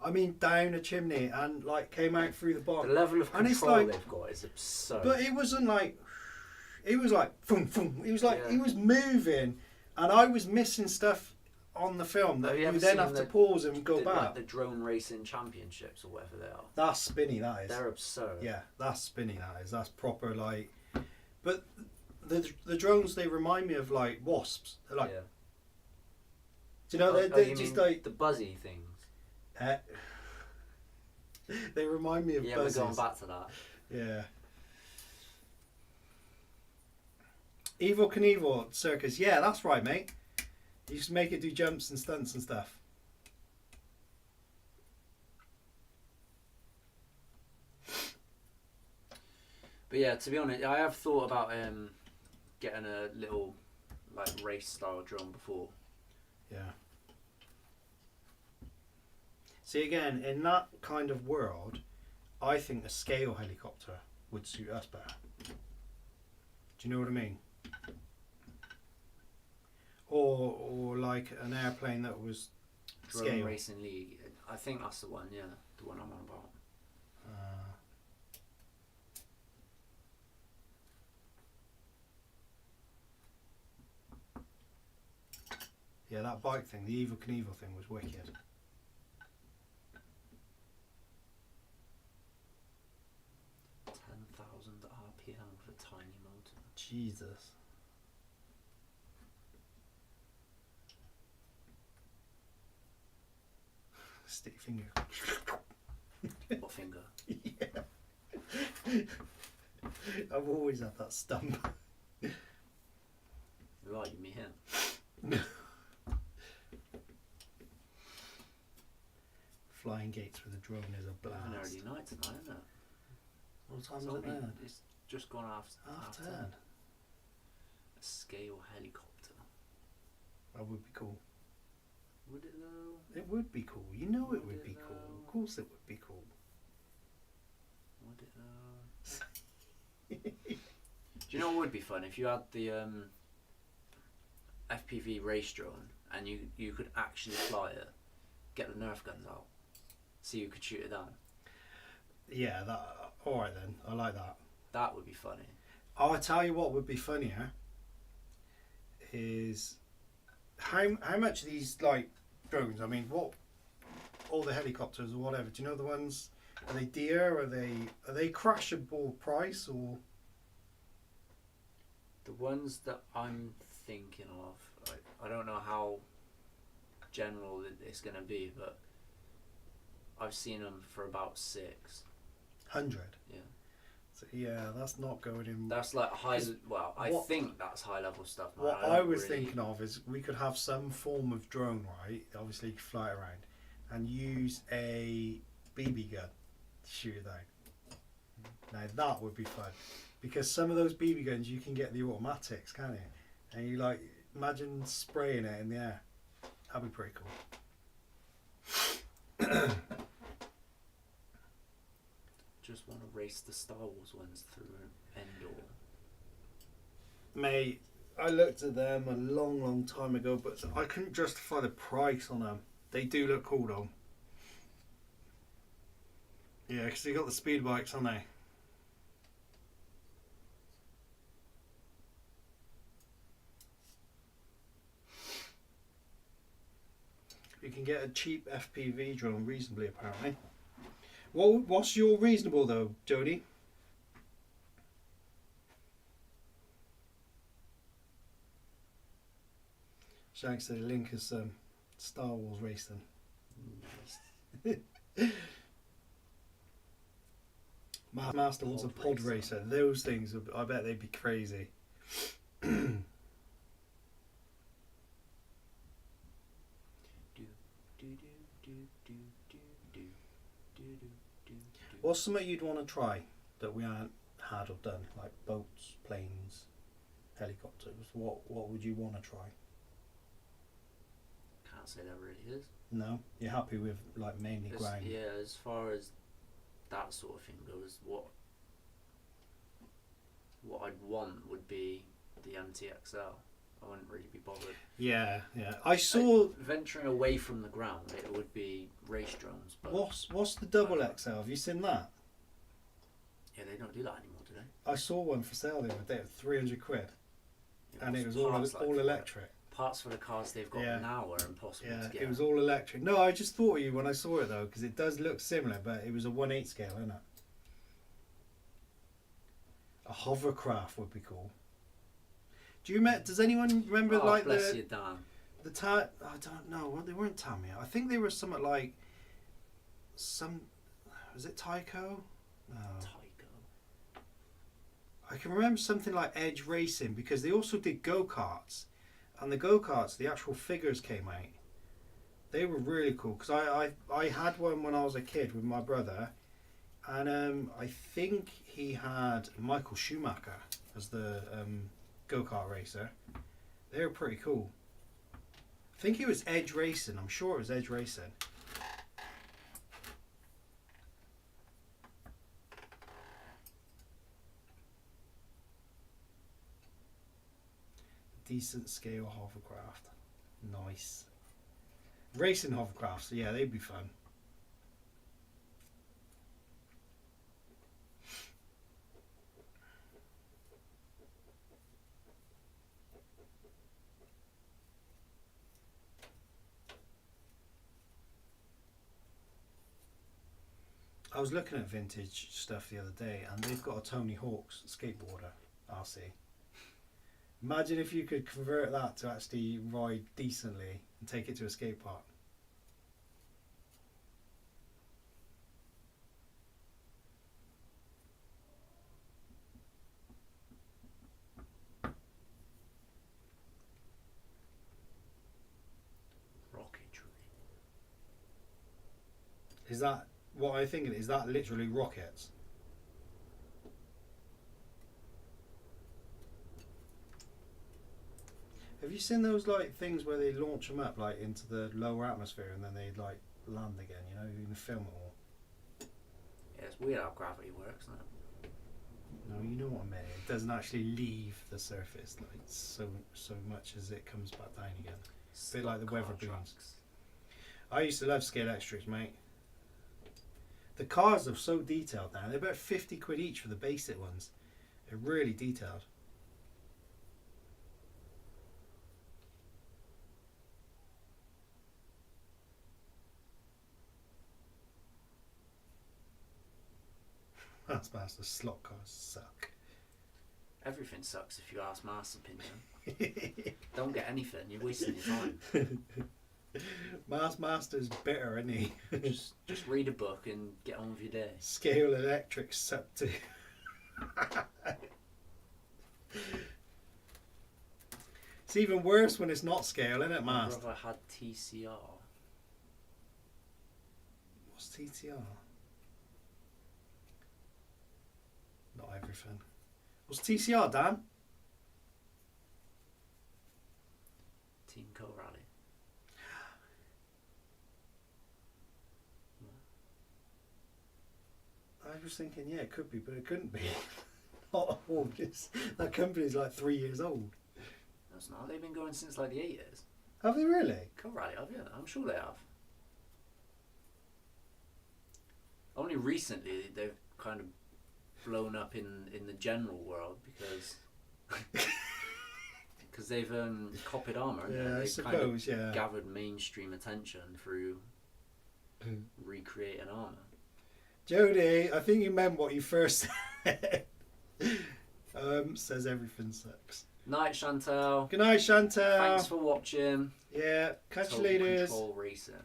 I mean, down a chimney and like came out through the the bottom. level of And it's control like- they've got is absurd. But it wasn't like, it was like, boom, boom. It was like, Yeah. he was moving and I was missing stuff on the film that Have you you ever then seen have to pause and go back. Like the drone racing championships or whatever they are. That's spinny. That is. They're absurd. Yeah, that's spinny. That is. That's proper like. But the drones, they remind me of like wasps. They're like. Yeah. Do you know they're you just mean like the buzzy things. they remind me of Yeah, buzzes. we're going back to that. Yeah. Evil Knievel Circus. Yeah, that's right, mate. You just make it do jumps and stunts and stuff. But yeah, to be honest, I have thought about getting a little like race style drone before. Yeah. See, again, in that kind of world, I think a scale helicopter would suit us better. Do you know what I mean? Or like an airplane that was Drone scale. Racing League. I think that's the one. Yeah, the one I'm on about. Yeah, that bike thing, the Evil Knievel thing, was wicked. 10,000 RPM with a tiny motor. Jesus. Stick your finger. What finger? Yeah. I've always had that stump. Right, you mean him? Flying gates with a drone is a Bit of an blast. early night tonight, isn't it? What time It's is it only- now? It's just gone after Half 10. A scale helicopter. That would be cool. Would it though? It would be cool. You know it Would would it be cool. though? Of course it would be cool. Would it though? Do you know what would be fun if you had the FPV race drone and you could actually fly it, get the Nerf guns out, so you could shoot it down. Yeah, that. All right then. I like that. That would be funny. I'll tell you what would be funnier is how much of these like drones. I mean, what all the helicopters or whatever. Do you know the ones? Are they dear? Are they crashable price or? The ones that I'm thinking of, I don't know how general it's going to be, but I've seen them for about 100. Yeah. So yeah, that's not going in. That's like high. Well, I what- think that's high level stuff. Man. What don't I was really- thinking of is we could have some form of drone, right? Obviously, you could fly it around and use a BB gun to shoot it down. Now that would be fun because some of those BB guns you can get the automatics, can't you? And you like imagine spraying it in the air. That'd be pretty cool. Just want to race the Star Wars ones through Endor. Mate, I looked at them a long, long time ago, but I couldn't justify the price on them. They do look cool though. Yeah, because they got the speed bikes, haven't they? You can get a cheap FPV drone reasonably, apparently. What's your reasonable though, Jody? Shanks said link is Star Wars racing. Master wants a pod racer. Those things, I bet they'd be crazy. What's something you'd want to try that we haven't had or done, like boats, planes, helicopters? What would you want to try? Can't say that really is. No, you're happy with like mainly ground. Yeah, as far as that sort of thing goes, what I'd want would be the MTXL. I wouldn't really be bothered. Yeah. I saw. Venturing away from the ground, it would be race drones. But What's the double XL? Have you seen that? yeah, they don't do that anymore, do they? I saw one for sale the other day at 300 quid, Yeah, and it what's was parts like all for it? electric. parts for the cars they've got Yeah. now are impossible Yeah, to get. it was all electric. No, I just thought of you when I saw it though, because it does look similar, but it was a 1/8 scale, isn't it? A hovercraft would be cool. Does anyone remember like bless you, Dan. I don't know. Well, they weren't Tamiya. I think they were somewhat like was it Tyco? No. Tyco. I can remember something like Edge Racing because they also did go-karts. And the go-karts, the actual figures came out. They were really cool because I had one when I was a kid with my brother. And I think he had Michael Schumacher as the go-kart racer. They were pretty cool. I think it was Edge Racing. I'm sure it was Edge Racing. Decent scale hovercraft. Nice. Racing hovercrafts, yeah, they'd be fun. I was looking at vintage stuff the other day and they've got a Tony Hawk's skateboarder RC. Imagine if you could convert that to actually ride decently and take it to a skate park. Rocketry. Is that what I'm thinking? Is that literally rockets? Have you seen those like things where they launch them up like into the lower atmosphere and then they like land again? You know, you can film it all. Yeah, it's weird how gravity works, isn't it? No, you know what I mean. It doesn't actually leave the surface like so much as it comes back down again. A bit like the weather balloons. I used to love scale electrics, mate. The cars are so detailed now. They're about 50 quid each for the basic ones. They're really detailed. That's master. Slot cars suck. Everything sucks if you ask Matt's opinion. Don't get anything, you're wasting your time. Master's bitter, isn't he? just read a book and get on with your day. Scale electric suck too. It's even worse when it's not scale, isn't it, My Master? brother had TCR. What's TTR? Not everything. What's TCR, Dan? Team Co-Rally. I was thinking, yeah, it could be, but it couldn't be. Not all. That company's like 3 years old. That's not. They've been going since like the 80s. Have they really? Co-Rally, have you? I'm sure they have. Only recently they've kind of blown up in the general world because they've copied armour. Yeah, I they've suppose, yeah. gathered mainstream attention through recreating armour. Jody, I think you meant what you first said. Says everything sucks. Night, Chantal. Good night, Chantal. Thanks for watching. Yeah, catch you Total later. Control Racing.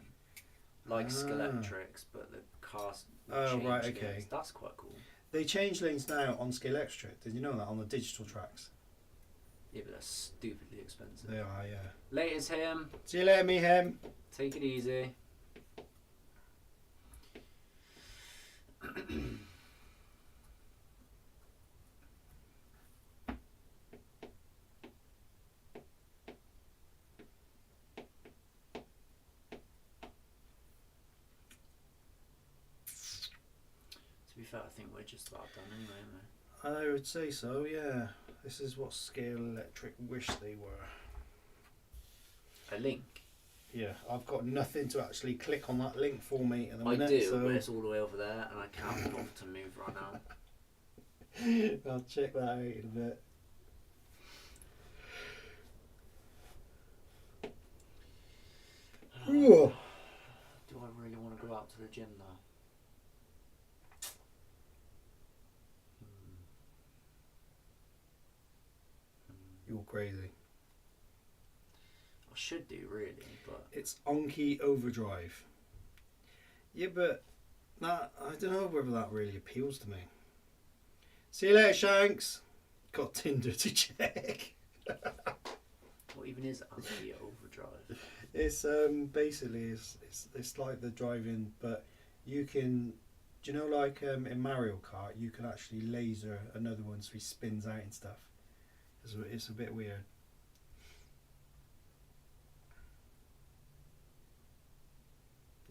Like Skeletrix, but the cast. Oh, right, changed okay. lanes. That's quite cool. They change lanes now on Scale Electric. Did you know that on the digital tracks? Yeah, but that's stupidly expensive. They are, yeah. Latest him. See you later, Mehem. Take it easy. To be fair, I think we're just about done anyway, mate. I would say so, yeah. This is what Scale Electric wish they were. A link. Yeah, I've got nothing to actually click on that link for me at the I minute. do, so but it's all the way over there, and I can't be bothered to move right now. I'll check that out in a bit. crazy. I should do really, but It's Onky Overdrive. Yeah, but that, I don't know whether that really appeals to me. See you later, Shanks. Got Tinder to check. what even is Anti Overdrive? It's basically it's like the driving, but you can, do you know, like in Mario Kart, you can actually laser another one so he spins out and stuff. It's a bit weird.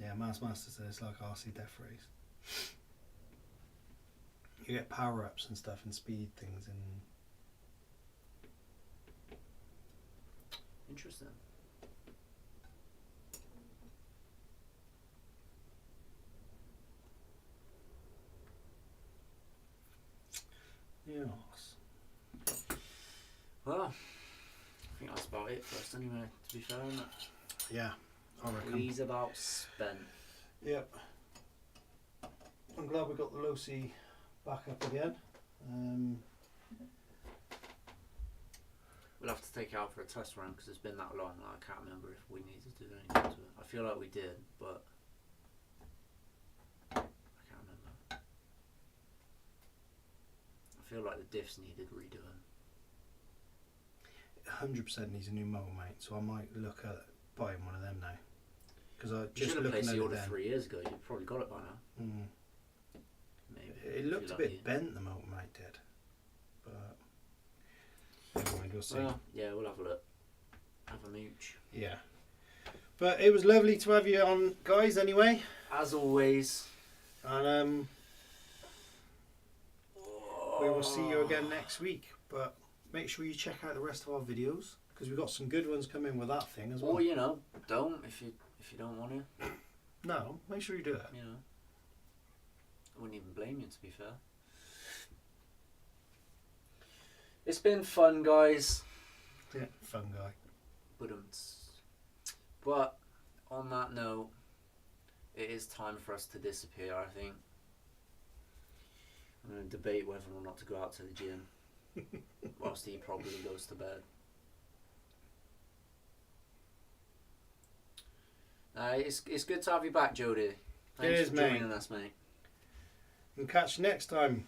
Yeah, Master says it's like RC Death Race. You get power ups and stuff and speed things and. Interesting. Yes. Well, I think that's about it for us anyway, to be fair, isn't it? Yeah, I reckon. He's about spent. Yep. I'm glad we got the Losi back up again. We'll have to take it out for a test run because it's been that long. I can't remember if we needed to do anything to it. I feel like we did, but I can't remember. I feel like the diffs needed redoing. 100% needs a new motor, mate. So I might look at buying one of them now. Because I You just should have looking placed at the it order then. 3 years ago. You've probably got it by now. Mm. Maybe. It if looked a you're bit lucky. bent, the motor, mate, did. But never mind, we'll see. Well, yeah, we'll have a look. Have a mooch. Yeah. But it was lovely to have you on, guys, anyway. As always. And we will see you again next week. But make sure you check out the rest of our videos because we've got some good ones coming with that thing as well. Or you know, don't if you don't want to. No, make sure you do it. You know, I wouldn't even blame you, to be fair. It's been fun, guys. Yeah, fun guy. But on that note, it is time for us to disappear, I think. I'm going to debate whether or not to go out to the gym whilst he probably goes to bed. It's good to have you back, Jody. Thanks Cheers, for mate. joining us, mate. And catch you next time.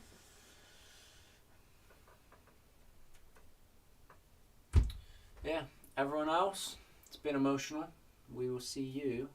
Yeah, everyone else, it's been emotional. We will see you